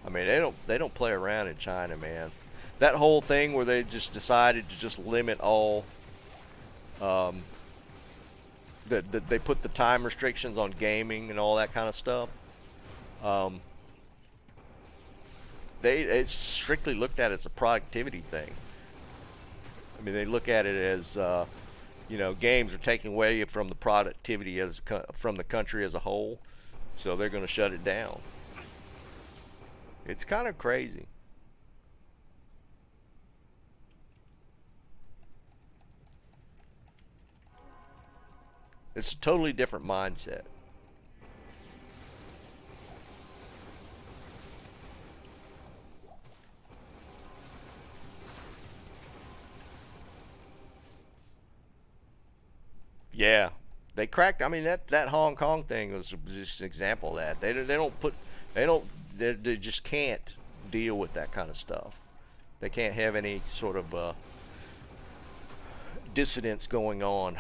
I mean, they don't play around in China, man. That whole thing where they just decided to just limit all, that they put the time restrictions on gaming and all that kind of stuff. It's strictly looked at as a productivity thing. I mean, they look at it as, you know, games are taking away from the productivity from the country as a whole, so they're going to shut it down. It's kind of crazy. It's a totally different mindset. Yeah, they cracked. I mean, that Hong Kong thing was just an example of that. They just can't deal with that kind of stuff. They can't have any sort of dissidence going on.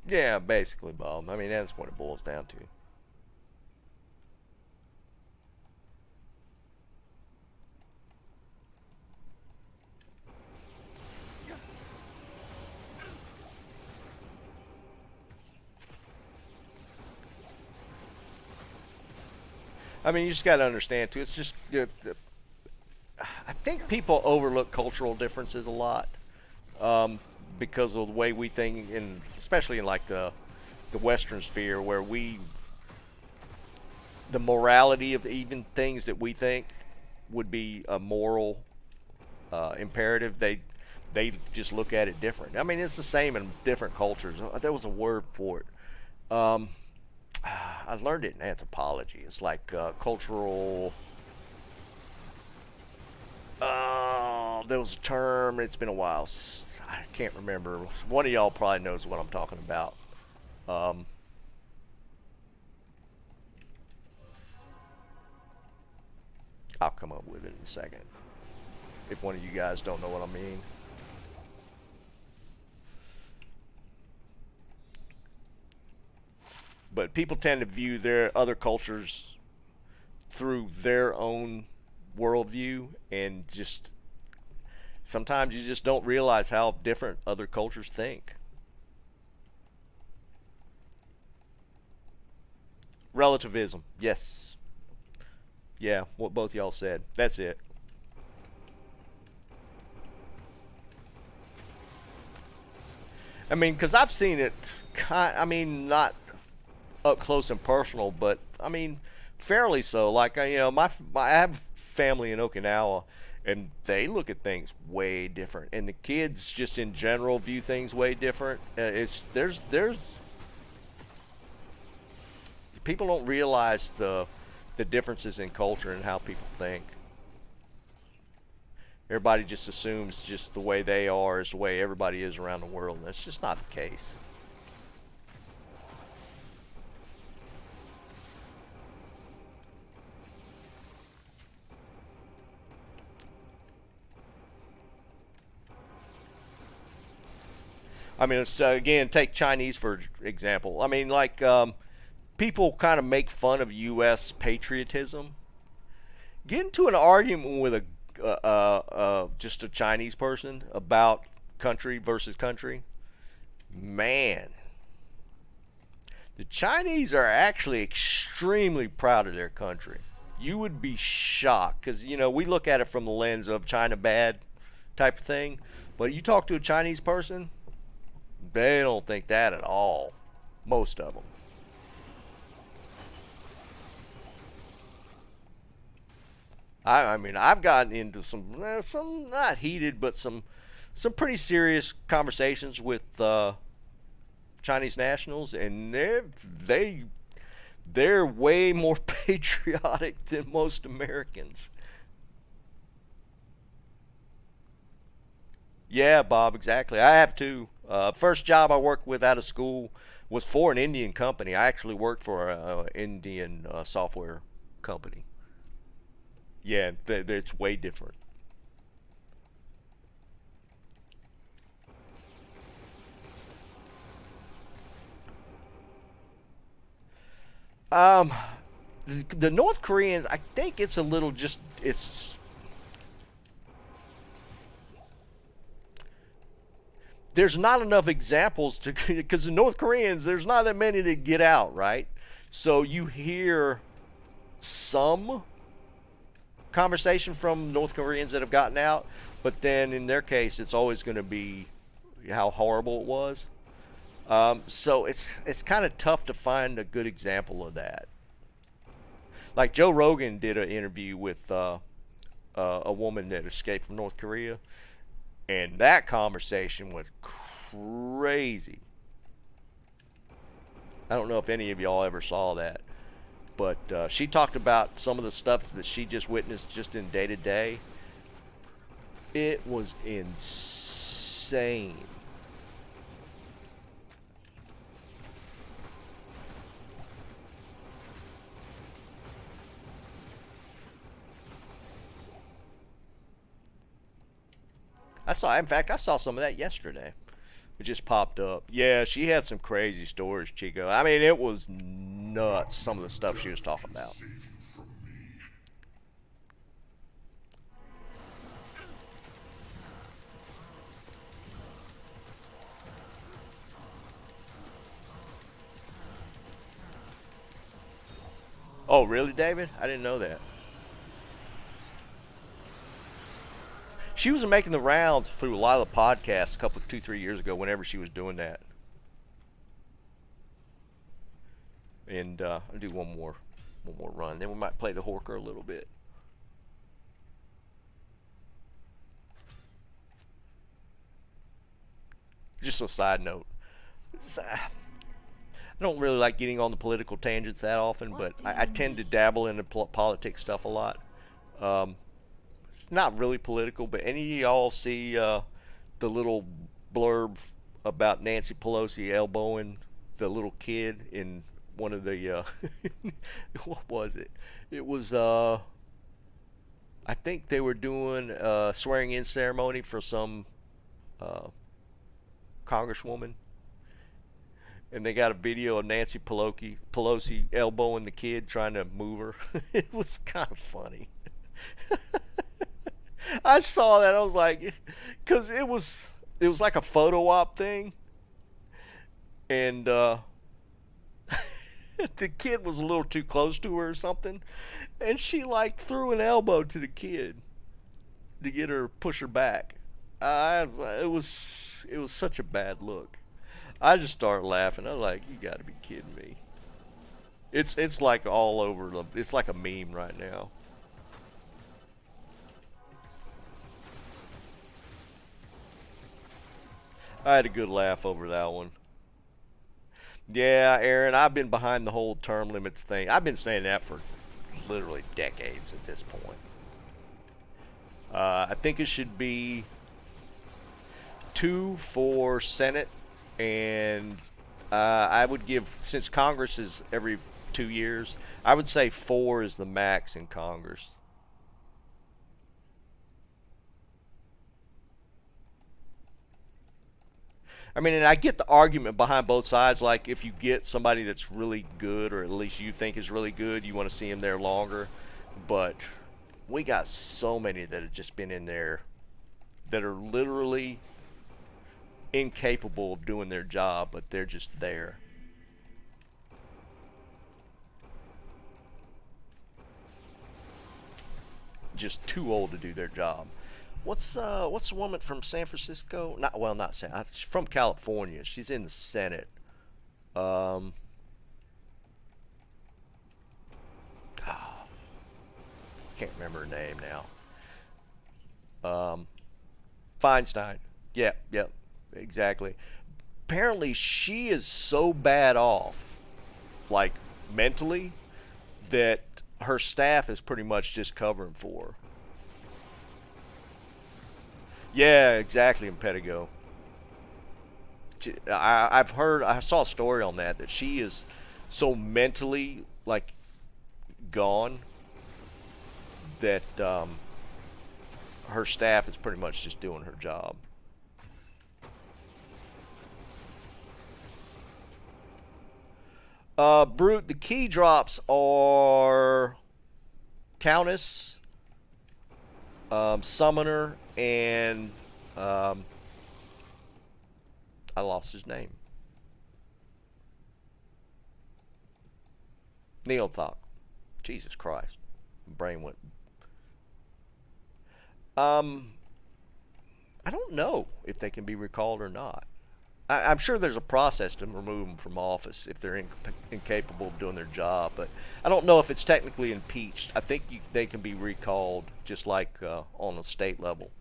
Yeah, basically, Bob. I mean, that's what it boils down to. I mean, you just got to understand, too. It's just, I think people overlook cultural differences a lot. Because of the way we think, and especially in like the Western sphere, where the morality of even things that we think would be a moral imperative, they just look at it different. I mean, it's the same in different cultures. There was a word for it. I learned it in anthropology. It's like cultural. There was a term. It's been a while. I can't remember. One of y'all probably knows what I'm talking about. I'll come up with it in a second. If one of you guys don't know what I mean. But people tend to view their other cultures through their own worldview, and just sometimes you just don't realize how different other cultures think. Relativism, yes. Yeah, what both y'all said. That's it. I mean, because I've seen it, I mean, not up close and personal, but I mean, fairly so. Like, you know, I have family in Okinawa, and they look at things way different, and the kids just in general view things way different. There's people don't realize the differences in culture and how people think. Everybody just assumes just the way they are is the way everybody is around the world, and that's just not the case. I mean, it's, again, take Chinese for example. I mean, like, people kind of make fun of U.S. patriotism. Get into an argument with a just a Chinese person about country versus country. Man, the Chinese are actually extremely proud of their country. You would be shocked because, you know, we look at it from the lens of China bad type of thing. But you talk to a Chinese person, they don't think that at all. Most of them. I mean, I've gotten into some not heated, but some pretty serious conversations with Chinese nationals, and they're way more patriotic than most Americans. Yeah, Bob, exactly. I have too. First job I worked with out of school was for an Indian company. I actually worked for an Indian software company. Yeah, it's way different. Um, the North Koreans, I think it's a little just it's there's not enough examples to because the North Koreans there's not that many to get out, right? So you hear some conversation from North Koreans that have gotten out, but then in their case, it's always going to be how horrible it was. So it's kind of tough to find a good example of that. Like Joe Rogan did an interview with a woman that escaped from North Korea, and that conversation was crazy. I don't know if any of y'all ever saw that. But she talked about some of the stuff that she just witnessed just in day to day. It was insane. In fact, I saw some of that yesterday. It just popped up. Yeah, she had some crazy stories, Chico. I mean, it was nuts, some of the stuff she was talking about. Oh, really, David? I didn't know that. She was making the rounds through a lot of the podcasts a couple, 2, 3 years ago, whenever she was doing that. And I'll do one more run. Then we might play the Horker a little bit. Just a side note. I don't really like getting on the political tangents that often, but I tend to dabble in the politics stuff a lot. It's not really political, but any of y'all see the little blurb about Nancy Pelosi elbowing the little kid in one of the what was it? It was I think they were doing a swearing in ceremony for some congresswoman, and they got a video of Nancy Pelosi elbowing the kid trying to move her. It was kind of funny. I saw that. I was like, because it was like a photo op thing, and the kid was a little too close to her or something, and she like threw an elbow to the kid to get her push her back. It was such a bad look. I just started laughing. I was like, you got to be kidding me. It's like all over it's like a meme right now. I had a good laugh over that one. Yeah, Aaron, I've been behind the whole term limits thing. I've been saying that for literally decades at this point. I think it should be 2 for Senate, and I would give, since Congress is every 2 years, I would say 4 is the max in Congress. I mean, and I get the argument behind both sides. Like, if you get somebody that's really good, or at least you think is really good, you want to see him there longer. But we got so many that have just been in there that are literally incapable of doing their job, but they're just there. Just too old to do their job. What's the woman from San Francisco? Not San. She's from California. She's in the Senate. Um, can't remember her name now. Feinstein. Yep, exactly. Apparently, she is so bad off, like mentally, that her staff is pretty much just covering for her. Yeah, exactly, in Pedigo. I saw a story on that she is so mentally, like, gone that her staff is pretty much just doing her job. Brute, the key drops are Countess, Summoner, and I lost his name. Neothok. Jesus Christ. Brain went. I don't know if they can be recalled or not. I'm sure there's a process to remove them from office if they're incapable of doing their job, but I don't know if it's technically impeached. I think they can be recalled just like on a state level.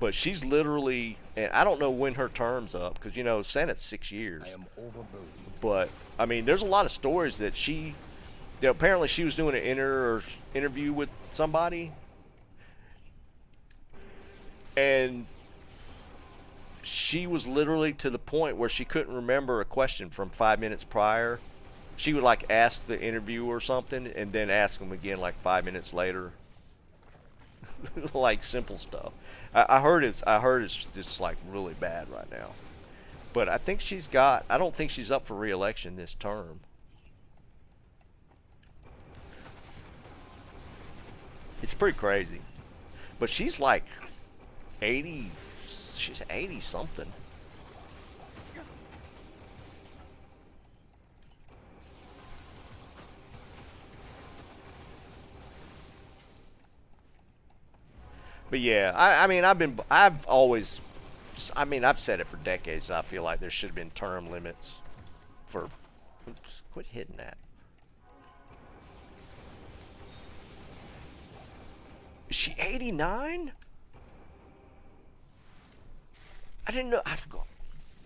But she's literally, and I don't know when her term's up, because, you know, Senate's 6 years. I am overburdened. But, I mean, there's a lot of stories that apparently she was doing an interview with somebody, and she was literally to the point where she couldn't remember a question from 5 minutes prior. She would, like, ask the interviewer something and then ask them again like 5 minutes later. Like simple stuff. I heard it's just like really bad right now. But I think I don't think she's up for re-election this term. It's pretty crazy. But she's like 80, she's 80 something. But yeah, I've said it for decades. I feel like there should have been term limits for. Oops, quit hitting that. Is she 89? I didn't know. I forgot.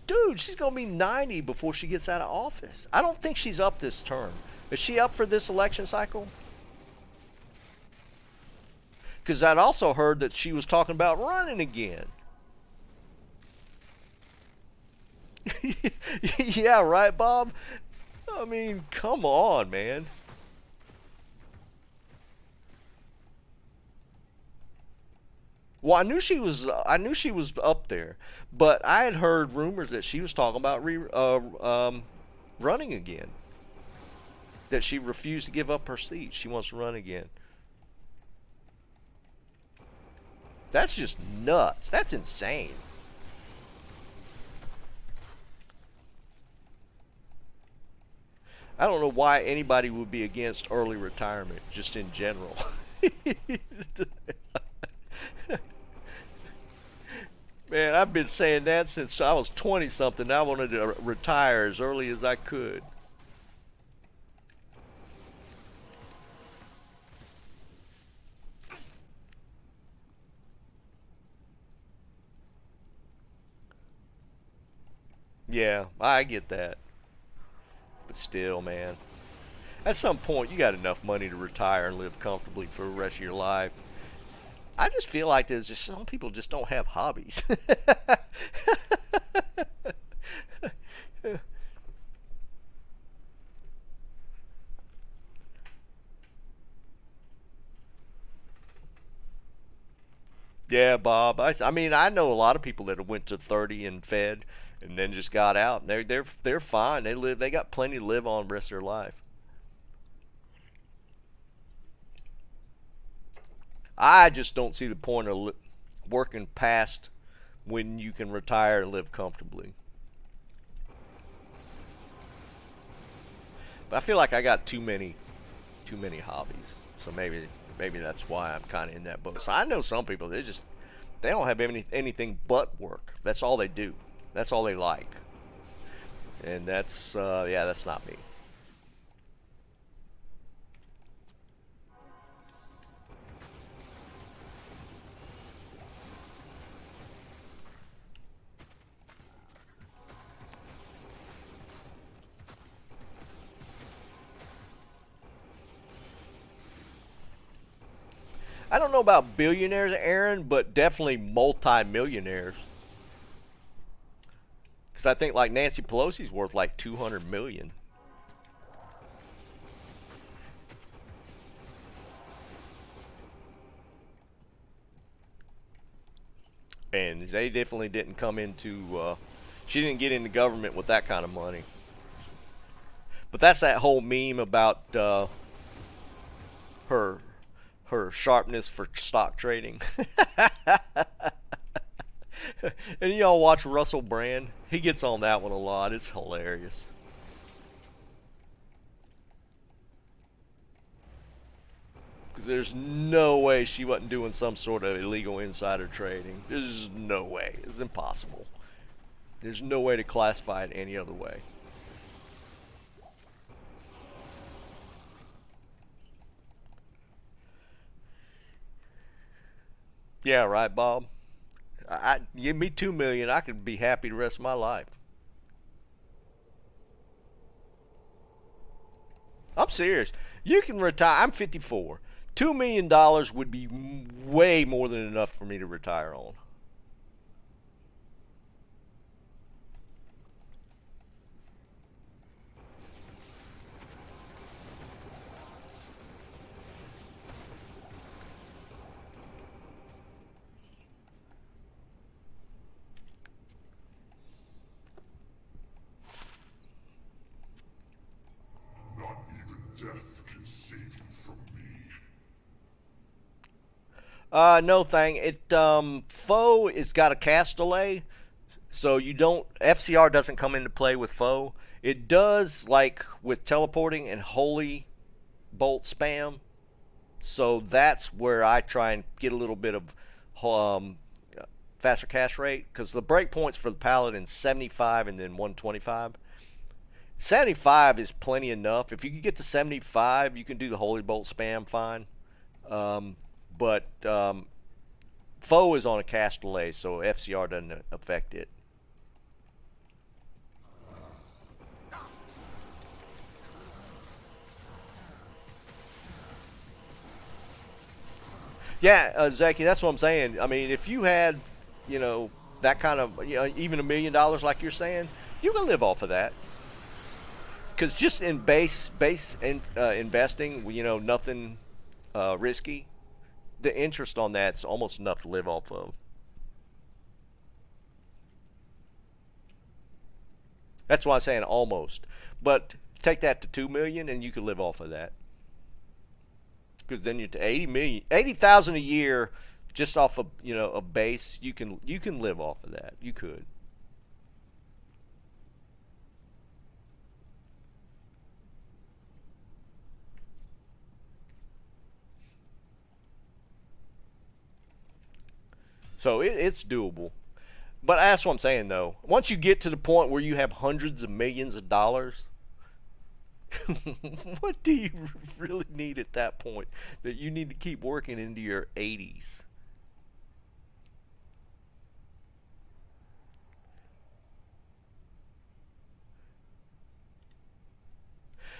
Dude, she's gonna be 90 before she gets out of office. I don't think she's up this term. Is she up for this election cycle? Because I'd also heard that she was talking about running again. Yeah, right, Bob? I mean, come on, man. Well, I knew she was up there, but I had heard rumors that she was talking about running again. That she refused to give up her seat. She wants to run again. That's just nuts. That's insane. I don't know why anybody would be against early retirement, just in general. Man, I've been saying that since I was 20-something. I wanted to retire as early as I could. Yeah, I get that. But still, man. At some point, you got enough money to retire and live comfortably for the rest of your life. I just feel like there's just some people just don't have hobbies. Yeah, Bob. I mean, I know a lot of people that went to 30 and fed, and then just got out. And they're fine. They got plenty to live on the rest of their life. I just don't see the point of working past when you can retire and live comfortably. But I feel like I got too many hobbies. So maybe that's why I'm kind of in that boat. So I know some people they don't have anything but work. That's all they do. That's all they like. And that's yeah, that's not me. I don't know about billionaires, Aaron, but definitely multi-millionaires. Because I think like Nancy Pelosi's worth like 200 million. And they definitely didn't come into, she didn't get into government with that kind of money. But that's that whole meme about her sharpness for stock trading. And y'all watch Russell Brand. He gets on that one a lot. It's hilarious. Because there's no way she wasn't doing some sort of illegal insider trading. There's no way. It's impossible. There's no way to classify it any other way. Yeah, right, Bob. Give me 2 million, I could be happy the rest of my life. I'm serious. You can retire. I'm 54. $2 million would be way more than enough for me to retire on. Not even death can save you from me. No thing. Foe has got a cast delay, so you don't. FCR doesn't come into play with Foe. It does, like with teleporting and holy bolt spam. So that's where I try and get a little bit of faster cast rate, because the breakpoints for the paladin 75 and then 125. 75 is plenty enough. If you can get to 75, you can do the holy bolt spam fine. But Foe is on a cast delay, so FCR doesn't affect it. Yeah, Zeki, that's what I'm saying. I mean, if you had, that kind of, even $1 million like you're saying, you can live off of that. Because just in base investing, nothing risky, the interest on that's almost enough to live off of. That's why I'm saying almost. But take that to 2 million and you could live off of that. Because then you're to 80,000 a year just off of a base. You can live off of that. You could. So it's doable. But that's what I'm saying, though. Once you get to the point where you have hundreds of millions of dollars, what do you really need at that point that you need to keep working into your 80s?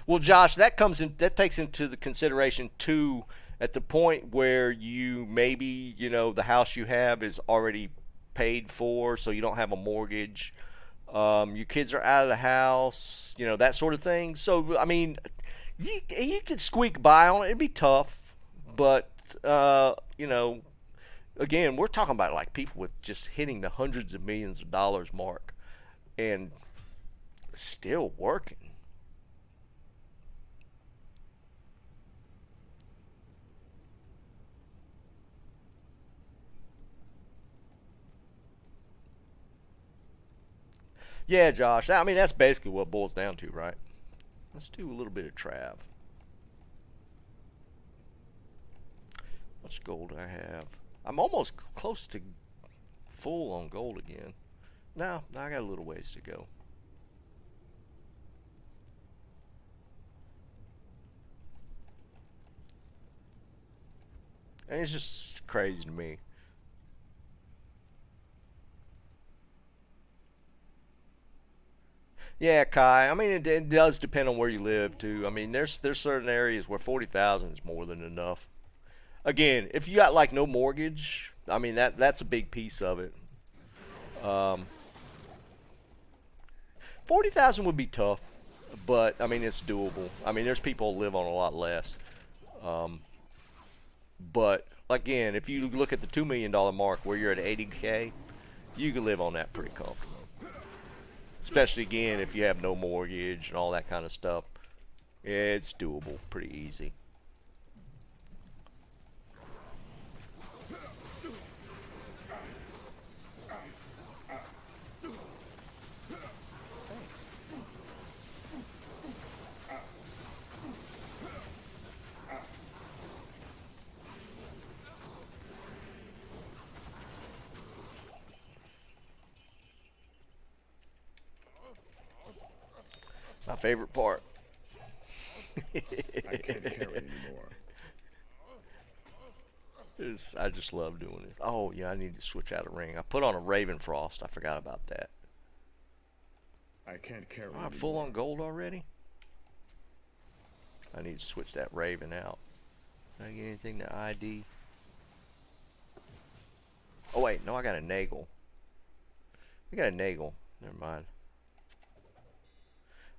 Well, Josh, that takes into the consideration too, at the point where you maybe, the house you have is already paid for, so you don't have a mortgage. Your kids are out of the house, that sort of thing. So, I mean, you could squeak by on it. It'd be tough, but, Again, we're talking about like people with just hitting the hundreds of millions of dollars mark and still working. Yeah, Josh. I mean, that's basically what it boils down to, right? Let's do a little bit of Trav. How much gold do I have? I'm almost close to full on gold again. No, I got a little ways to go. And it's just crazy to me. Yeah, Kai. I mean, it does depend on where you live too. I mean, there's certain areas where 40,000 is more than enough. Again, if you got like no mortgage, I mean that's a big piece of it. Um, 40,000 would be tough, but I mean it's doable. I mean, there's people who live on a lot less. Um, but again, if you look at the $2 million mark where you're at 80K, you can live on that pretty comfortably. Especially again if you have no mortgage and all that kind of stuff. It's doable, pretty easy. My favorite part. I can't carry anymore. I just love doing this. Oh yeah, I need to switch out a ring. I put on a Raven Frost. I forgot about that. I can't carry Oh, I'm anymore. full on gold already. I need to switch that Raven out. Did I get anything to ID? Oh wait, no, I got a Nagel. I got a Nagel. Never mind.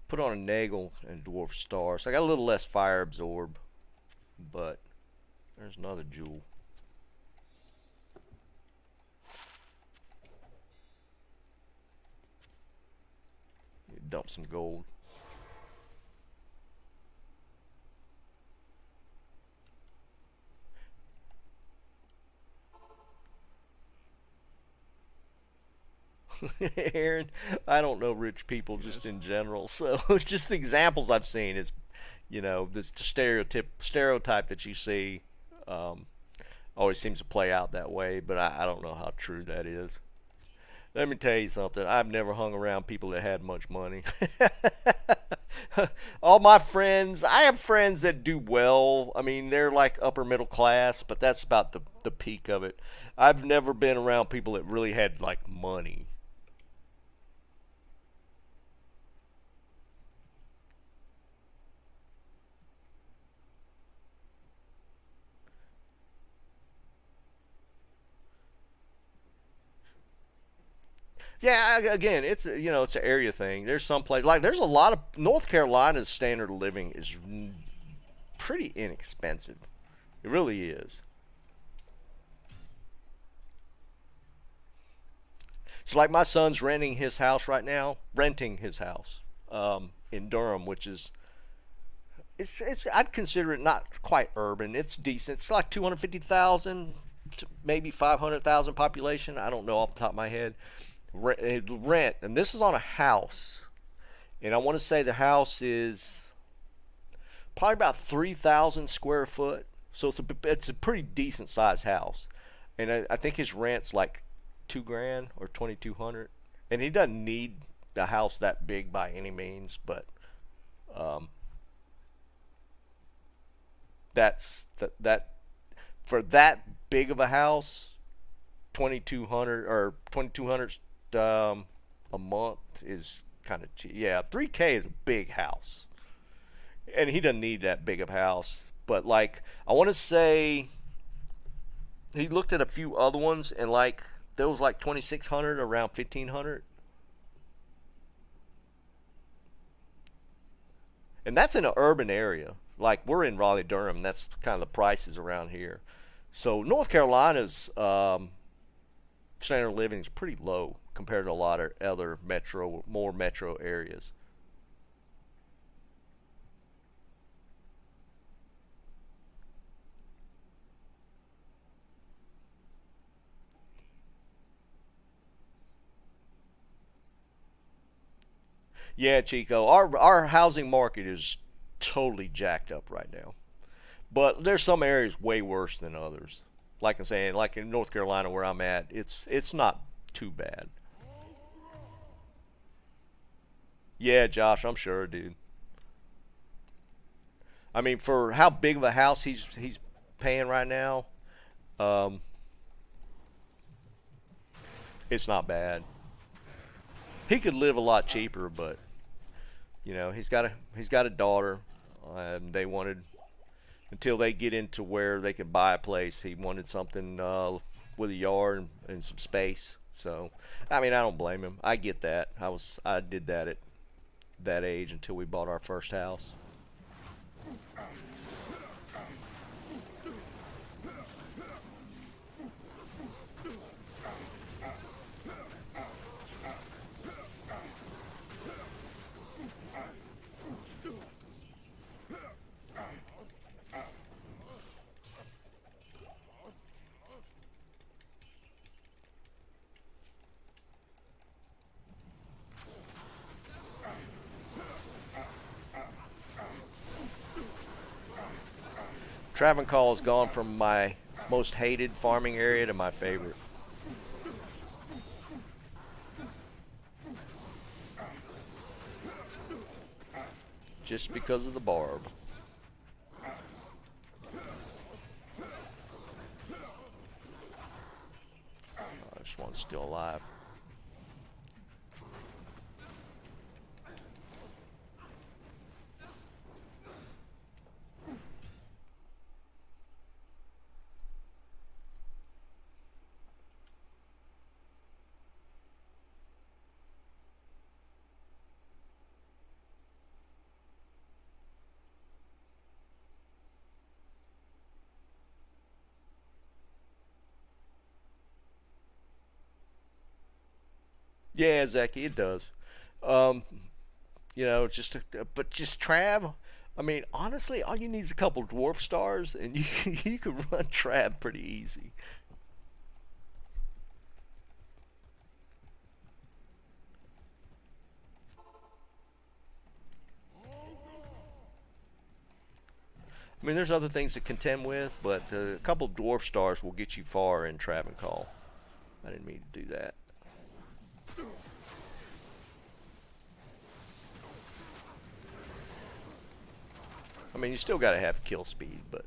Put on a Nagel and Dwarf Star. So I got a little less fire absorb. But there's another jewel. Dump some gold. Aaron, I don't know rich people just in general. So just the examples I've seen is, you know, this stereotype that you see always seems to play out that way. But I don't know how true that is. Let me tell you something. I've never hung around people that had much money. All my friends, I have friends that do well. I mean, they're like upper middle class, but that's about the peak of it. I've never been around people that really had like money. Yeah, again, it's you know it's an area thing. There's some place like there's a lot of North Carolina's standard of living is pretty inexpensive. It really is. So like my son's renting his house in Durham, which is it's I'd consider it not quite urban. It's decent. It's like 250,000 to maybe 500,000 population. I don't know off the top of my head. Rent, and this is on a house, and I want to say the house is probably about 3,000 square foot. So it's a pretty decent sized house, and I think his rent's like $2,000 or 2,200, and he doesn't need the house that big by any means, but that for that big of a house, 2,200 or 2,200 a month is kind of cheap. Yeah, 3K is a big house, and he doesn't need that big of a house. But like, I want to say he looked at a few other ones, and like there was like 2,600, around 1,500, and that's in an urban area. Like we're in Raleigh, Durham. That's kind of the prices around here. So North Carolina's standard of living is pretty low compared to a lot of other more metro areas. Yeah, Chico, our housing market is totally jacked up right now. But there's some areas way worse than others. Like I'm saying, like in North Carolina where I'm at, it's not too bad. Yeah, Josh, I'm sure, dude. I mean, for how big of a house he's paying right now, um, it's not bad. He could live a lot cheaper, but he's got a daughter, and they wanted until they get into where they could buy a place. He wanted something with a yard and some space. So, I mean, I don't blame him. I get that. I did that at that age until we bought our first house. Travancore has gone from my most hated farming area to my favorite. Just because of the barb. This one's still alive. Yeah, Zeki, it does. Um, but just Trav. I mean, honestly, all you need is a couple dwarf stars, and you you can run Trav pretty easy. I mean, there's other things to contend with, but a couple dwarf stars will get you far in Travancore. I didn't mean to do that. I mean, you still got to have kill speed, but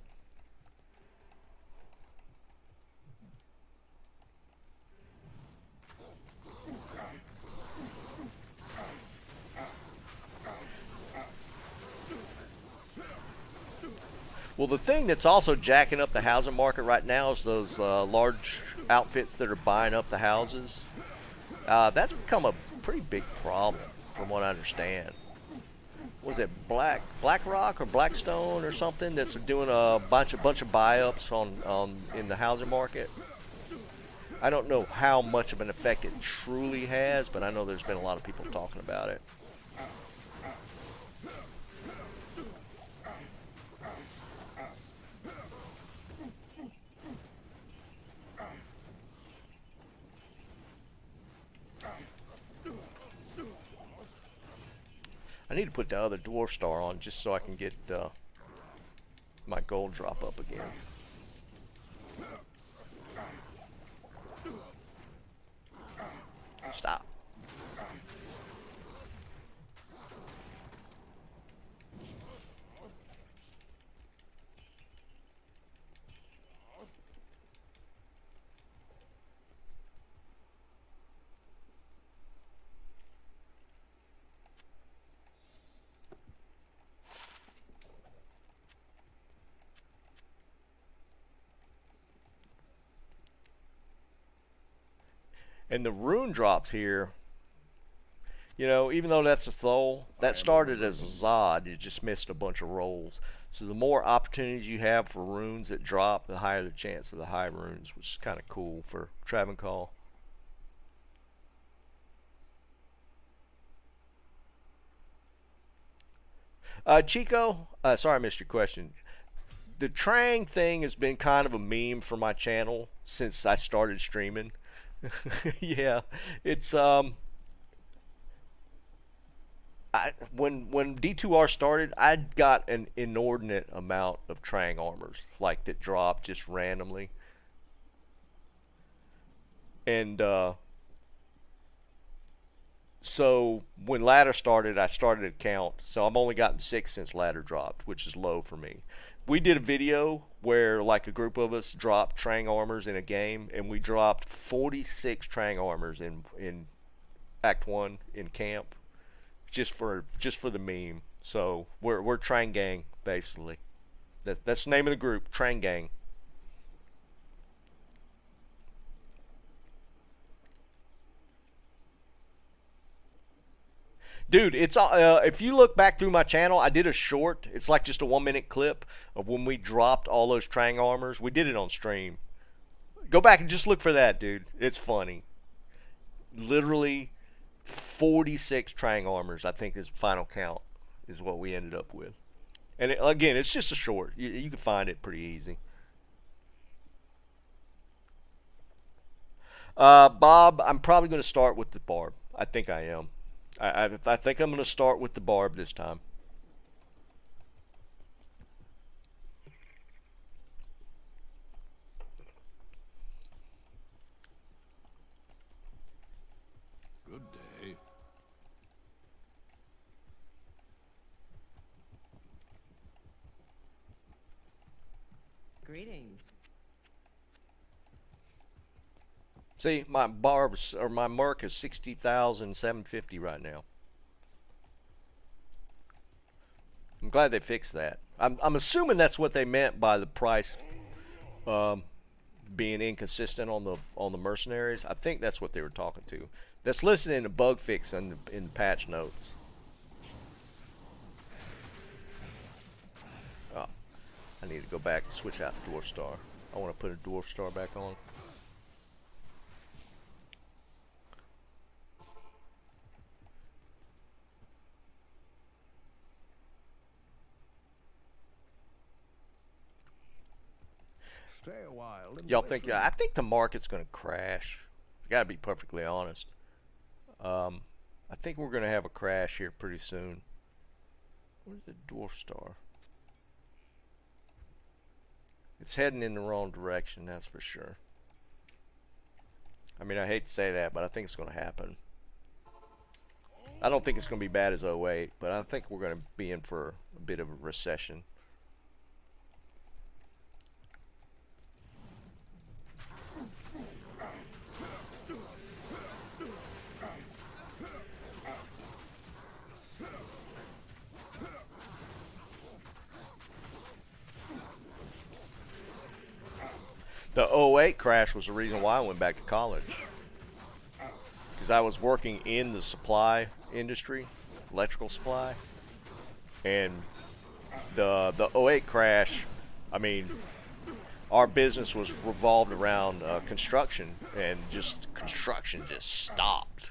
well, the thing that's also jacking up the housing market right now is those large outfits that are buying up the houses. That's become a pretty big problem, from what I understand. Was it BlackRock or Blackstone or something that's doing a bunch of buy-ups on in the housing market? I don't know how much of an effect it truly has, but I know there's been a lot of people talking about it. I need to put the other dwarf star on just so I can get my gold drop up again. Stop. And the rune drops here, even though that's a Thol, that started as a Zod. You just missed a bunch of rolls. So the more opportunities you have for runes that drop, the higher the chance of the high runes, which is kind of cool for Travancore. Chico, sorry I missed your question. The Trang thing has been kind of a meme for my channel since I started streaming. Yeah, it's when D2R started, I got an inordinate amount of Trang armors like that dropped just randomly, and so when ladder started, I started a count. So I've only gotten 6 since ladder dropped, which is low for me. We did a video where like a group of us dropped Trang armors in a game, and we dropped 46 Trang armors in Act 1 in camp, just for the meme. So we're Trang Gang basically. That's the name of the group, Trang Gang. Dude, it's if you look back through my channel, I did a short. It's like just a 1-minute clip of when we dropped all those Trang armors. We did it on stream. Go back and just look for that, dude. It's funny. Literally 46 Trang armors, I think is final count, is what we ended up with. And again, it's just a short. You can find it pretty easy. Bob, I'm probably going to start with the barb. I think I am. I think I'm going to start with the barb this time. Good day. Greetings. See, my barbs or my mark is 60,750 right now. I'm glad they fixed that. I'm assuming that's what they meant by the price being inconsistent on the mercenaries. I think that's what they were talking to. That's listed in the bug fix in the patch notes. Oh, I need to go back and switch out the Dwarf Star. I want to put a Dwarf Star back on. Stay a while. Y'all think? I think the market's going to crash. I got to be perfectly honest. I think we're going to have a crash here pretty soon. Where's the Dwarf Star? It's heading in the wrong direction, that's for sure. I mean, I hate to say that, but I think it's going to happen. I don't think it's going to be bad as '08, but I think we're going to be in for a bit of a recession. The '08 crash was the reason why I went back to college. Because I was working in the supply industry, electrical supply. And the '08 crash, I mean, our business was revolved around construction. And just construction just stopped.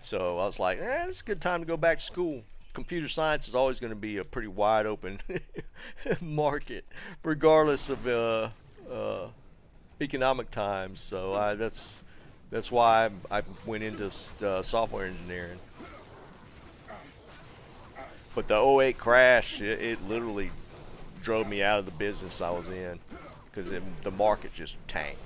So I was like, it's a good time to go back to school. Computer science is always going to be a pretty wide open market, regardless of economic times. So that's why I went into software engineering. But the '08 crash, it literally drove me out of the business I was in because the market just tanked.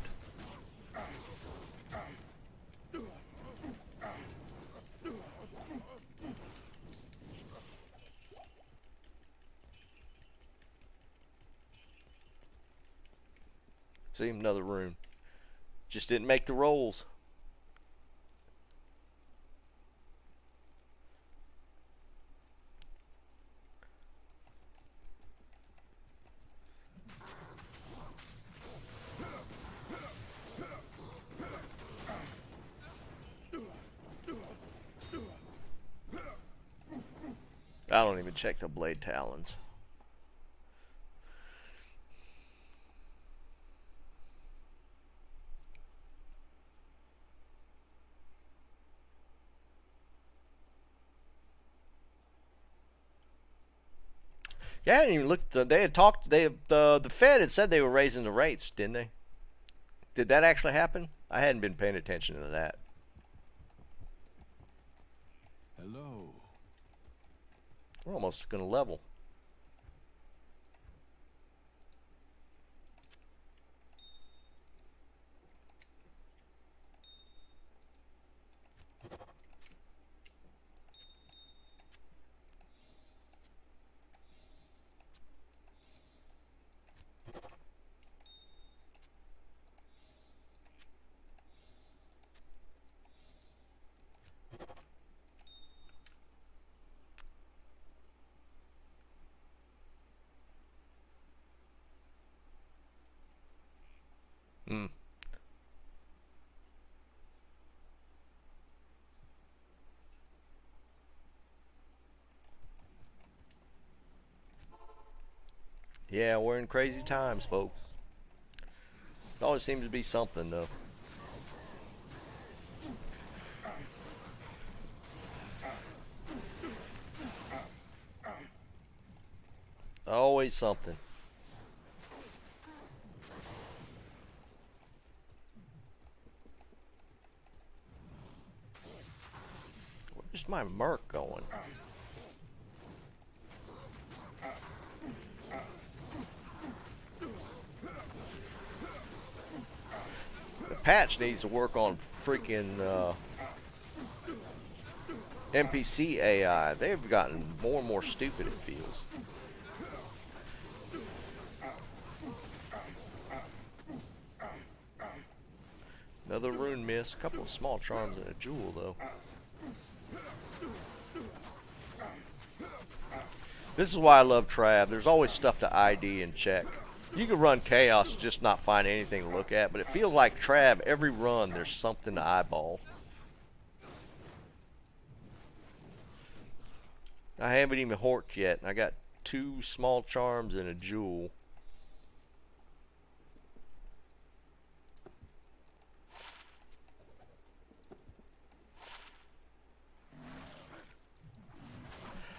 See, another rune. Just didn't make the rolls. I don't even check the blade talons. Yeah, I hadn't even looked. They had talked. The Fed had said they were raising the rates, didn't they? Did that actually happen? I hadn't been paying attention to that. Hello. We're almost going to level. Hmm. Yeah, we're in crazy times, folks. It always seems to be something, though. Always something. Where's my merc going? The patch needs to work on freaking NPC AI. They've gotten more and more stupid, it feels. Another rune miss. A couple of small charms and a jewel, though. This is why I love Trav. There's always stuff to ID and check. You can run Chaos and just not find anything to look at, but it feels like Trav, every run, there's something to eyeball. I haven't even horked yet, and I got 2 small charms and a jewel.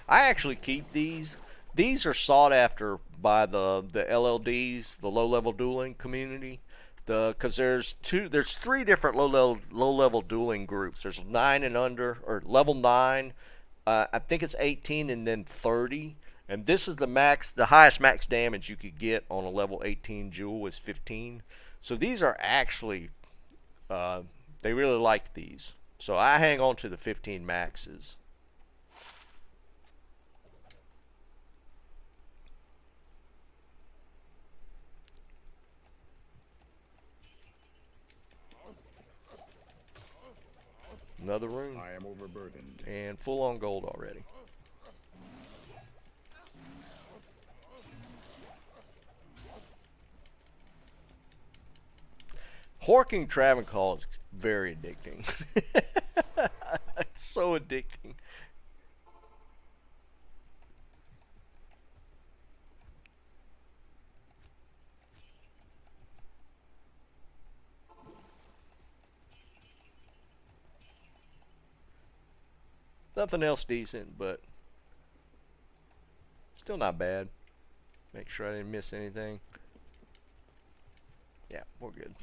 I actually keep these. These are sought after by the LLDs, the low-level dueling community. Because there's 3 different low-level dueling groups. There's 9 and under, or level 9. I think it's 18 and then 30. And this is the highest max damage you could get on a level 18 jewel is 15. So these are actually, they really like these. So I hang on to the 15 maxes. Another rune. I am overburdened. And full on gold already. Horking Travancore is very addicting. It's so addicting. Nothing else decent, but still not bad. Make sure I didn't miss anything. Yeah, we're good.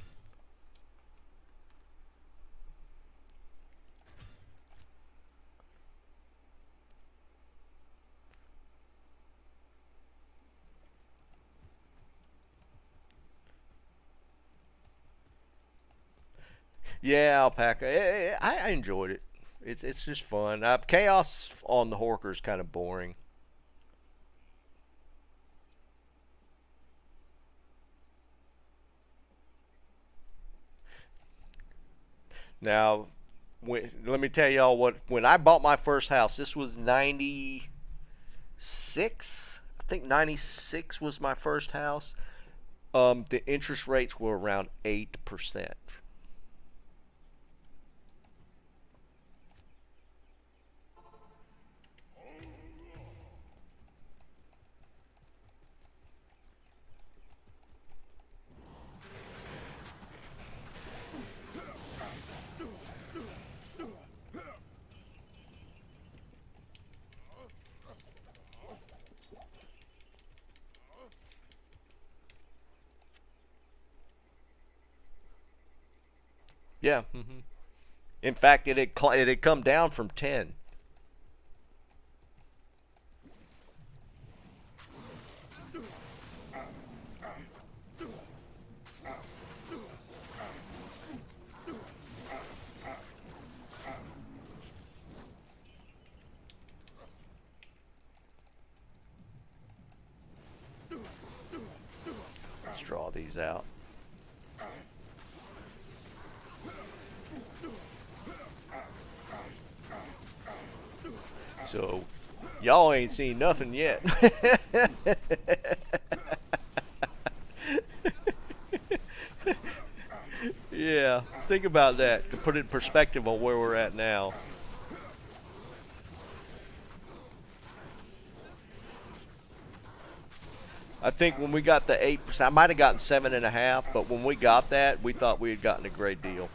Yeah, Alpaca. I enjoyed it. It's just fun. Chaos on the Horker is kind of boring. Now, let me tell y'all what. When I bought my first house, this was 96. I think 96 was my first house. The interest rates were around 8%. Yeah. In fact, it had come down from 10. Let's draw these out. So, y'all ain't seen nothing yet. Yeah, think about that to put it in perspective on where we're at now. I think when we got the 8%, I might have gotten 7.5, but when we got that, we thought we had gotten a great deal.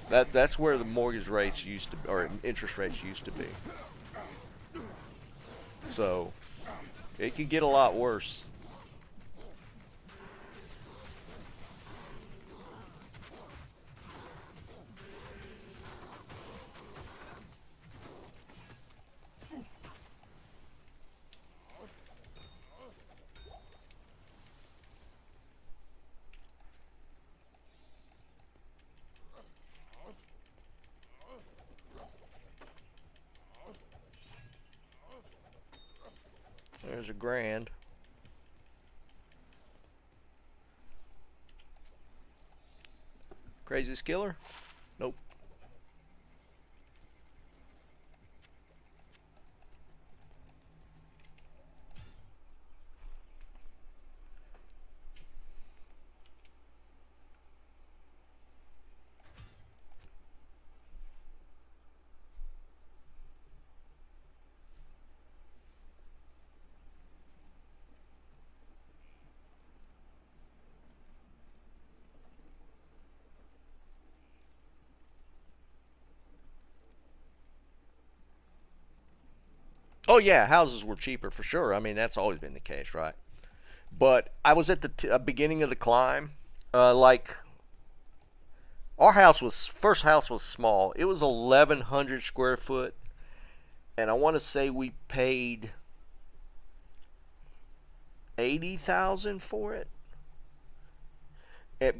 That's where the mortgage rates used to, or interest rates used to be. So it could get a lot worse. There's a grand. Crazy Skiller? Nope. Oh yeah, houses were cheaper for sure. I mean, that's always been the case, right? But I was at the beginning of the climb. Like our house was first house was small. It was 1,100 square foot, and I want to say we paid 80,000 for it.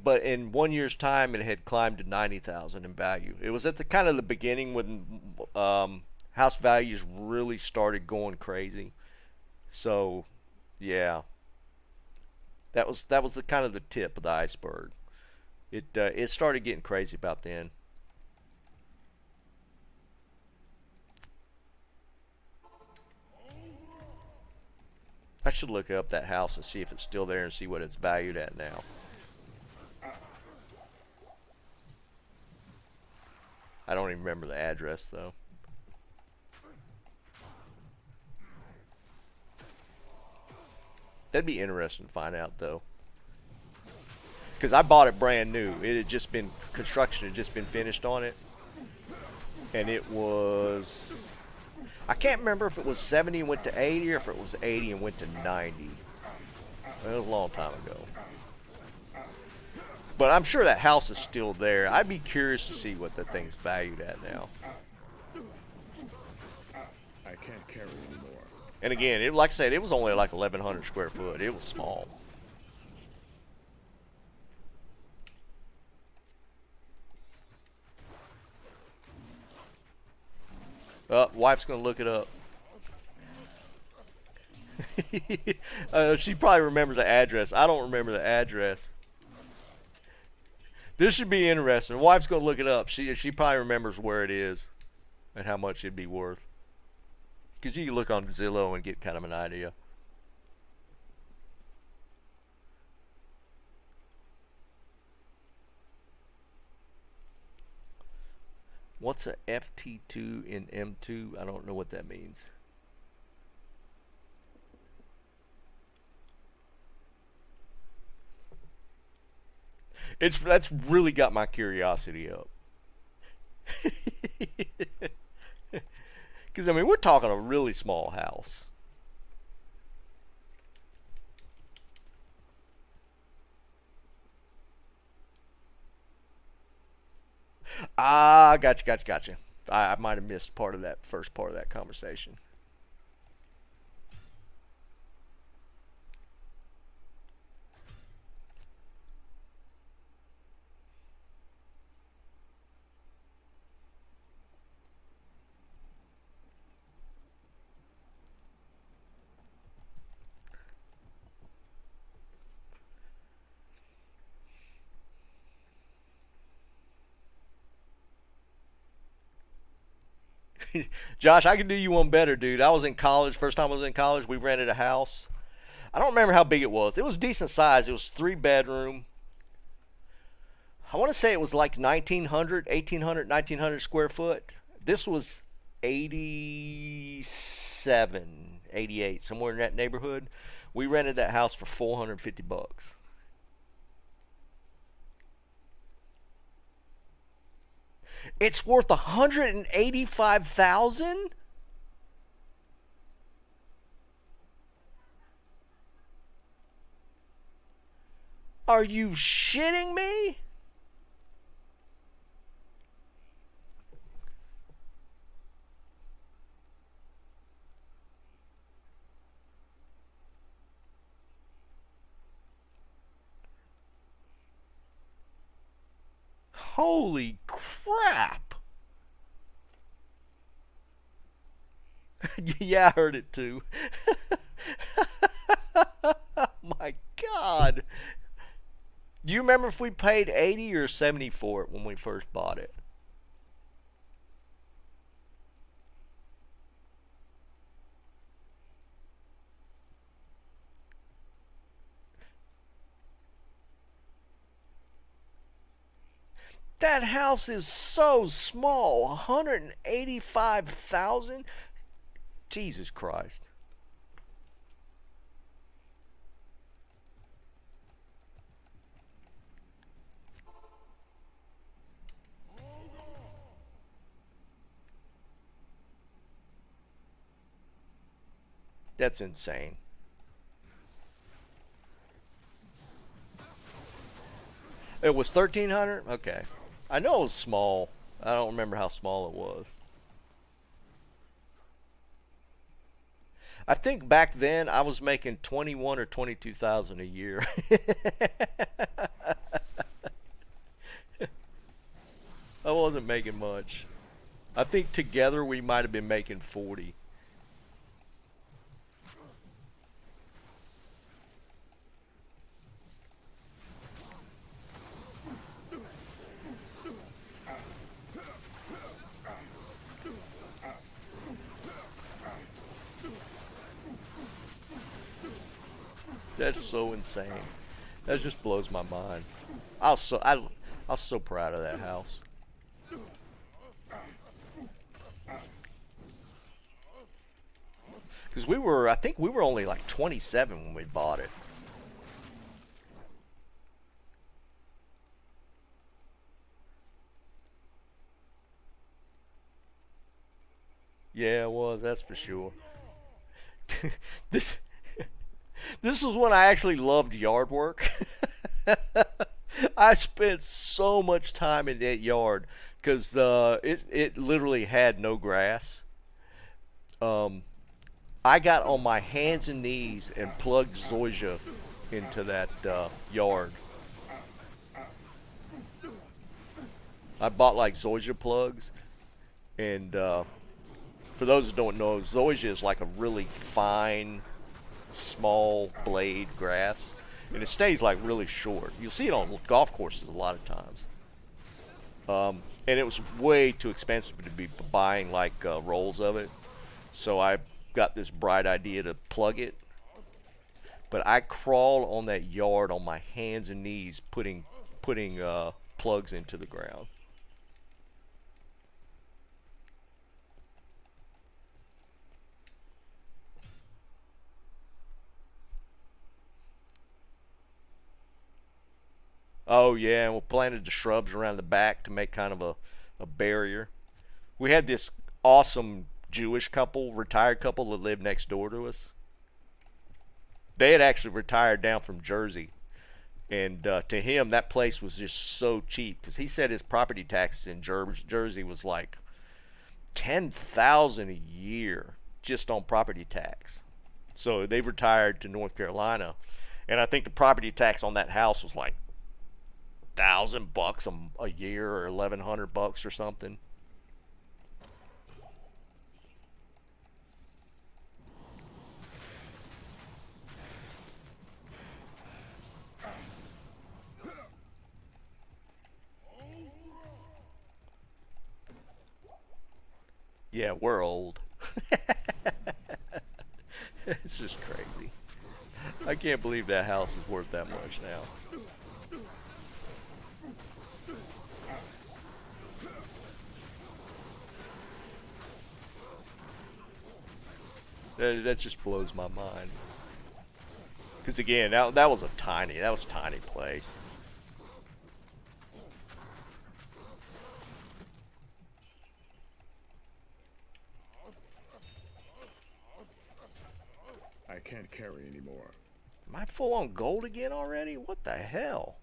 But in 1 year's time, it had climbed to 90,000 in value. It was at the kind of the beginning when house values really started going crazy. So, yeah, that was the kind of the tip of the iceberg. It started getting crazy about then. I should look up that house and see if it's still there and see what it's valued at now. I don't even remember the address though. That'd be interesting to find out though. Because I bought it brand new. It had just been, construction had just been finished on it. And it was, I can't remember if it was 70 and went to 80 or if it was 80 and went to 90. It was a long time ago. But I'm sure that house is still there. I'd be curious to see what that thing's valued at now. I can't carry anymore. And again, like I said, it was only like 1,100 square foot. It was small. Wife's gonna look it up. She probably remembers the address. I don't remember the address. This should be interesting. Wife's gonna look it up. She probably remembers where it is and how much it'd be worth. Because you can look on Zillow and get kind of an idea. What's a FT2 in M2? I don't know what that means. That's really got my curiosity up. Because I mean, we're talking a really small house. Ah, gotcha. I might have missed part of that first part of that conversation. Josh, I can do you one better, dude. I was in college. First time I was in college, we rented a house. I don't remember how big it was. It was decent size. It was 3 bedroom. I want to say it was like 1900, 1800, 1900 square foot. This was 87, 88, somewhere in that neighborhood. We rented that house for $450. It's worth 185,000. Are you shitting me? Holy crap. Yeah, I heard it too. My God. Do you remember if we paid 80 or 70 for it when we first bought it? That house is so small. 185,000. Jesus Christ. That's insane. It was 1,300? Okay. I know it was small. I don't remember how small it was. I think back then I was making 21 or 22,000 a year. I wasn't making much. I think together we might have been making 40. That's so insane. That just blows my mind. I was so proud of that house. Because I think we were only like 27 when we bought it. Yeah, it was, that's for sure. This This is when I actually loved yard work. I spent so much time in that yard because it literally had no grass. I got on my hands and knees and plugged zoysia into that yard. I bought like zoysia plugs, and for those who don't know, zoysia is like a really fine, small blade grass, and it stays like really short. You'll see it on golf courses a lot of times. And it was way too expensive to be buying like rolls of it, so I got this bright idea to plug it. But I crawled on that yard on my hands and knees putting plugs into the ground. Oh yeah, and we planted the shrubs around the back to make kind of a barrier. We had this awesome Jewish couple, retired couple that lived next door to us. They had actually retired down from Jersey, And to him, that place was just so cheap because he said his property taxes in Jersey was like 10,000 a year just on property tax. So they've retired to North Carolina, and I think the property tax on that house was like $1,000 a year or $1,100 or something. Yeah, we're old. It's just crazy. I can't believe that house is worth that much now. That just blows my mind. Because again, that was a tiny place. I can't carry anymore. Am I full on gold again already? What the hell?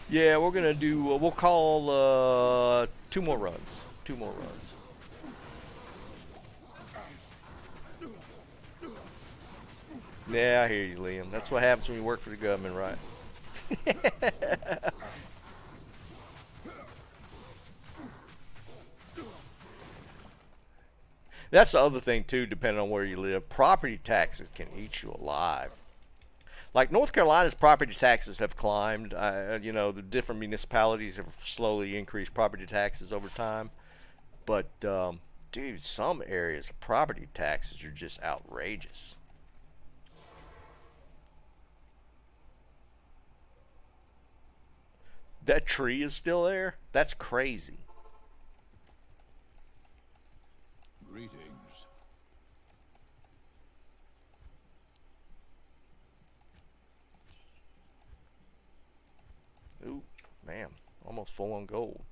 Yeah, we're gonna do. We'll call 2 more runs. 2 more runs. Yeah, I hear you, Liam. That's what happens when you work for the government, right? That's the other thing too, depending on where you live. Property taxes can eat you alive. Like North Carolina's property taxes have climbed. You know, the different municipalities have slowly increased property taxes over time. But, dude, some areas property taxes are just outrageous. That tree is still there? That's crazy. Greetings. Ooh, man, almost full on gold.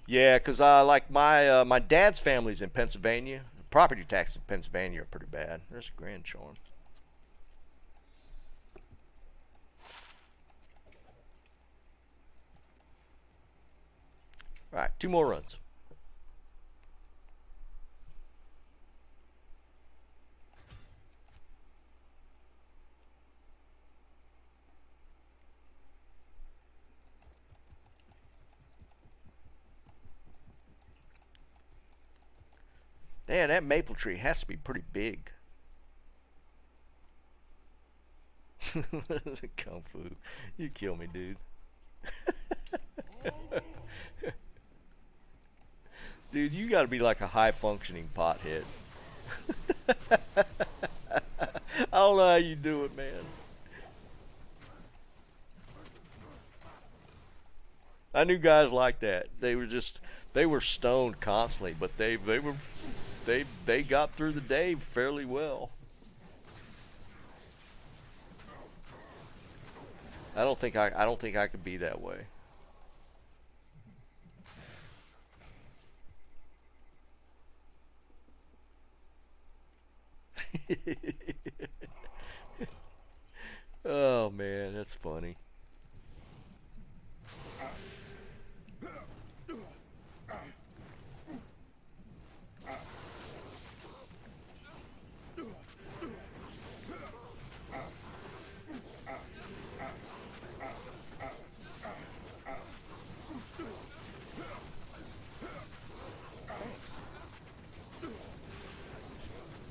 Yeah, cause like my dad's family's in Pennsylvania. Property taxes in Pennsylvania are pretty bad. There's a grand charm. All right, 2 more runs. Man, that maple tree has to be pretty big. Kung Fu. You kill me, dude. Dude, you gotta be like a high-functioning pothead. I don't know how you do it, man. I knew guys like that. They were stoned constantly, but they got through the day fairly well. I don't think I could be that way. Oh man, that's funny.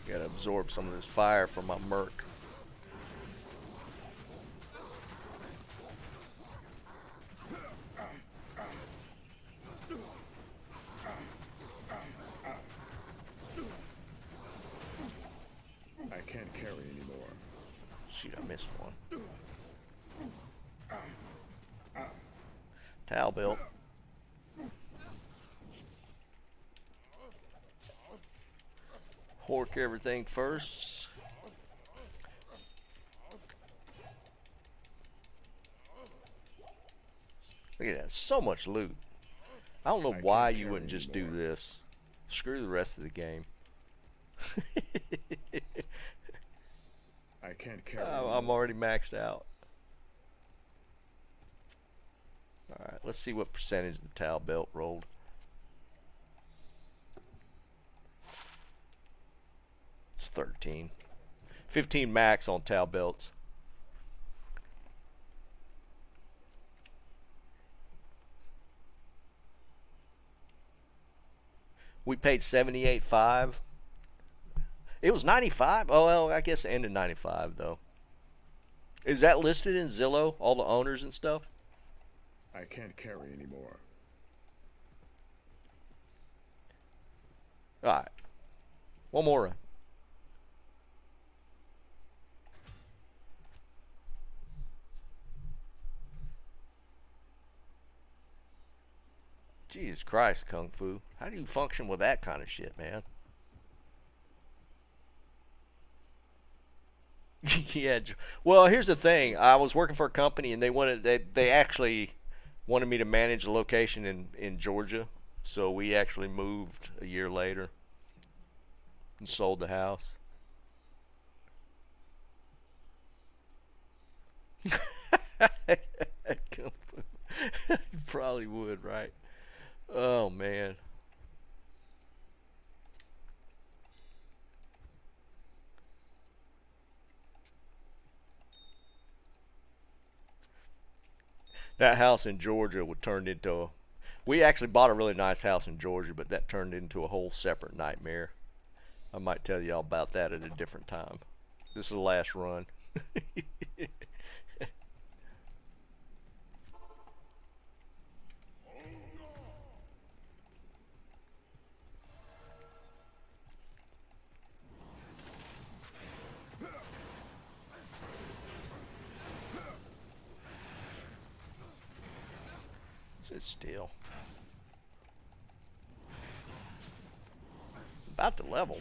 Gotta absorb some of this fire from my merc. I can't carry anymore. Shoot, I missed one. Towel belt. Hork everything first. Look at that. So much loot. I don't know I why can't you wouldn't carry just do anymore. this. Screw the rest of the game. I can't carry I'm anymore. already maxed out. Alright, let's see what percentage the towel belt rolled. It's 13. 15 max on towel belts. We paid 78.5. It was 95. Oh well, I guess it ended 95 though. Is that listed in Zillow? All the owners and stuff? I can't carry anymore. Alright. One more run. Jesus Christ, Kung Fu. How do you function with that kind of shit, man? Yeah. Well, here's the thing. I was working for a company, and they actually wanted me to manage a location in Georgia. So we actually moved a year later and sold the house. Kung Fu. You probably would, right? Oh man. That house in Georgia would turn into a. We actually bought a really nice house in Georgia, but that turned into a whole separate nightmare. I might tell you all about that at a different time. This is the last run. Sit still. About to level.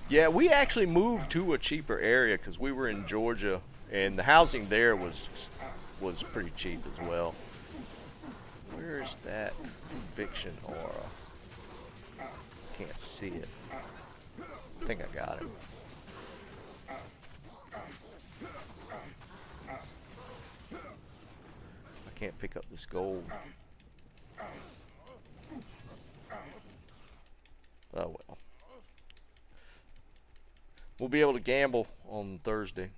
Yeah, we actually moved to a cheaper area because we were in Georgia, and the housing there was pretty cheap as well. Where's that eviction aura? Can't see it. I think I got it. I can't pick up this gold. Oh well. We'll be able to gamble on Thursday.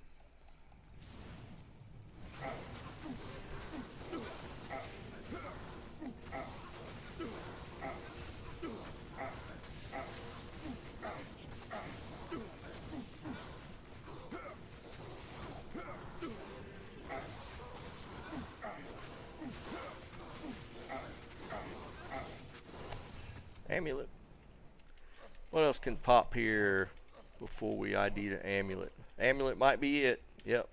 Amulet. What else can pop here before we ID the amulet? Amulet might be it. Yep.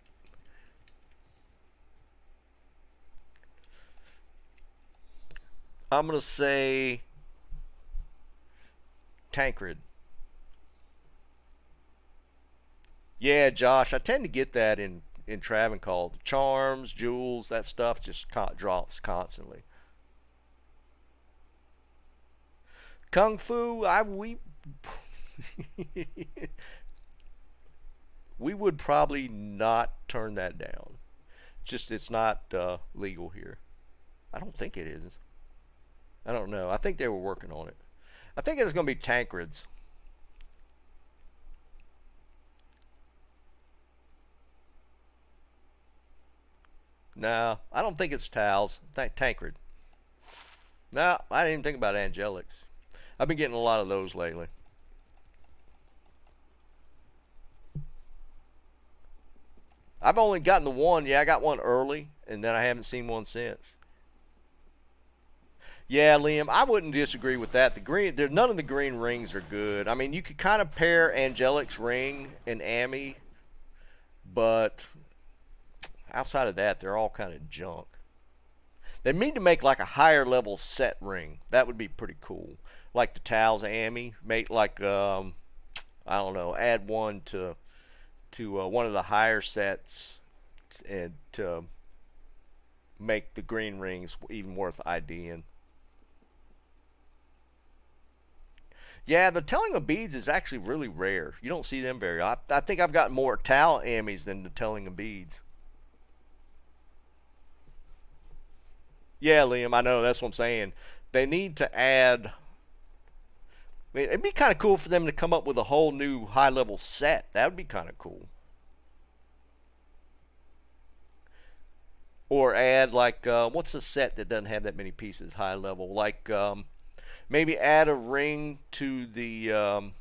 I'm going to say Tancred. Yeah, Josh, I tend to get that in Travancore. The charms, jewels, that stuff just drops constantly. Kung Fu, we would probably not turn that down. Just it's not legal here. I don't think it is. I don't know. I think they were working on it. I think it's going to be Tancreds. No, I don't think it's Towels. Tancred. No, I didn't even think about Angelics. I've been getting a lot of those lately. I've only gotten the one. Yeah, I got one early, and then I haven't seen one since. Yeah, Liam, I wouldn't disagree with that. The green, there's none of the green rings are good. I mean, you could kind of pair Angelic's ring and Amy, but outside of that, they're all kind of junk. They need to make like a higher level set ring. That would be pretty cool. like the Taos Ami, make like I don't know, add one to one of the higher sets and to make the green rings even worth IDing. Yeah, the telling of beads is actually really rare. You don't see them very often. I think I've got more Tau Amis than the telling of beads. Yeah, Liam, I know. That's what I'm saying. They need to add... I mean, it'd be kind of cool for them to come up with a whole new high-level set. That would be kind of cool. Or add, like, what's a set that doesn't have that many pieces high-level? Like, maybe add a ring to the...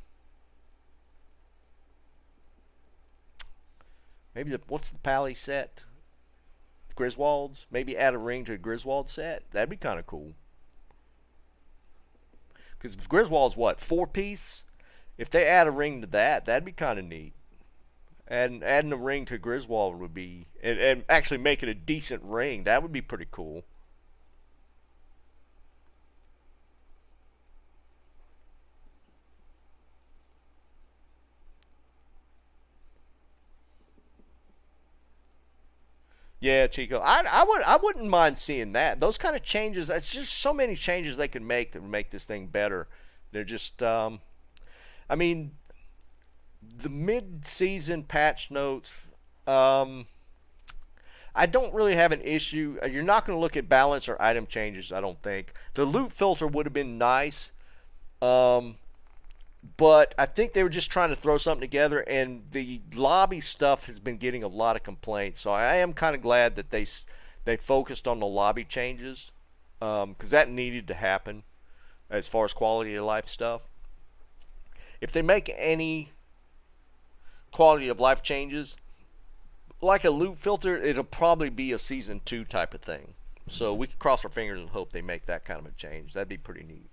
maybe the... What's the Pally set? Griswolds? Maybe add a ring to a Griswold set? That'd be kind of cool. Because Griswold's what, 4-piece? If they add a ring to that, that'd be kind of neat. Adding a ring to Griswold would be, and actually make it a decent ring, that would be pretty cool. Yeah, Chico. I wouldn't mind seeing that. Those kind of changes. That's just so many changes they can make that would make this thing better. They're just, I mean, the mid-season patch notes. I don't really have an issue. You're not going to look at balance or item changes, I don't think. The loot filter would have been nice. But I think they were just trying to throw something together, and the lobby stuff has been getting a lot of complaints. So I am kind of glad that they focused on the lobby changes, because that needed to happen as far as quality of life stuff. If they make any quality of life changes, like a loot filter, it'll probably be a season 2 type of thing. So we can cross our fingers and hope they make that kind of a change. That'd be pretty neat.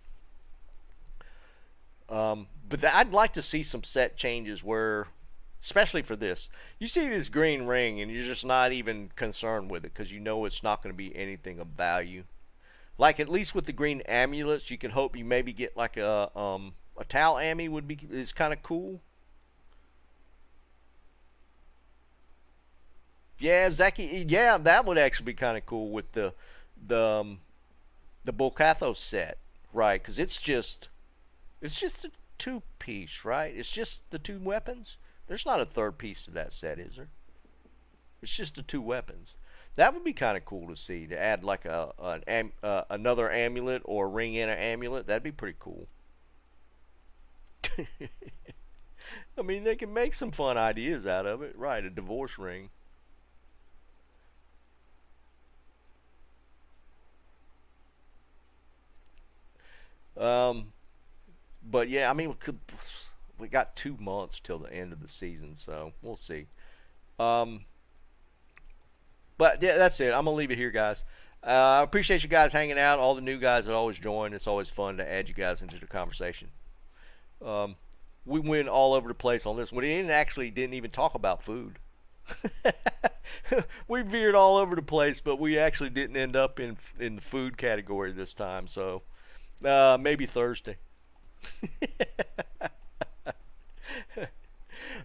But I'd like to see some set changes where, especially for this, you see this green ring and you're just not even concerned with it because you know it's not going to be anything of value. Like at least with the green amulets, you can hope you maybe get like a Tau Ami is kind of cool. Yeah, Zaki. Yeah, that would actually be kind of cool with the Bolcathos set, right? Because it's just a 2-piece, right? It's just the 2 weapons. There's not a third piece to that set, is there? It's just the 2 weapons. That would be kind of cool to see, to add like another amulet or ring in an amulet. That'd be pretty cool. I mean, they can make some fun ideas out of it, right? A divorce ring. But yeah, I mean, we got 2 months till the end of the season, so we'll see. But yeah, that's it. I'm gonna leave it here, guys. I appreciate you guys hanging out. All the new guys that always join. It's always fun to add you guys into the conversation. We went all over the place on this. We didn't even talk about food. We veered all over the place, but we actually didn't end up in the food category this time. So maybe Thursday.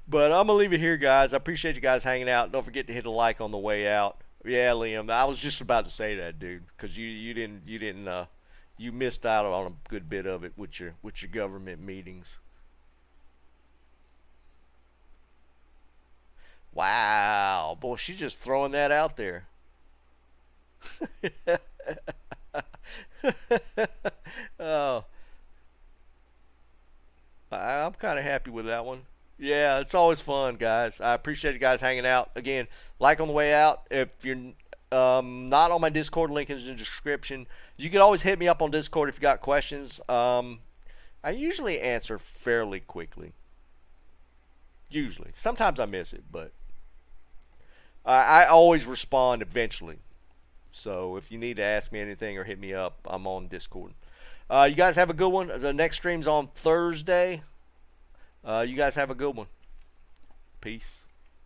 But I'm gonna leave it here, guys. I appreciate you guys hanging out. Don't forget to hit a like on the way out. Yeah, Liam, I was just about to say that, dude, because you missed out on a good bit of it with your government meetings. Wow, boy, she's just throwing that out there. Oh, I'm kind of happy with that one. Yeah, it's always fun, guys. I appreciate you guys hanging out. Again, like on the way out. If you're not on my Discord, link is in the description. You can always hit me up on Discord if you got questions. I usually answer fairly quickly. Usually. Sometimes I miss it, but I always respond eventually. So if you need to ask me anything or hit me up, I'm on Discord. You guys have a good one. The next stream's on Thursday. You guys have a good one. Peace.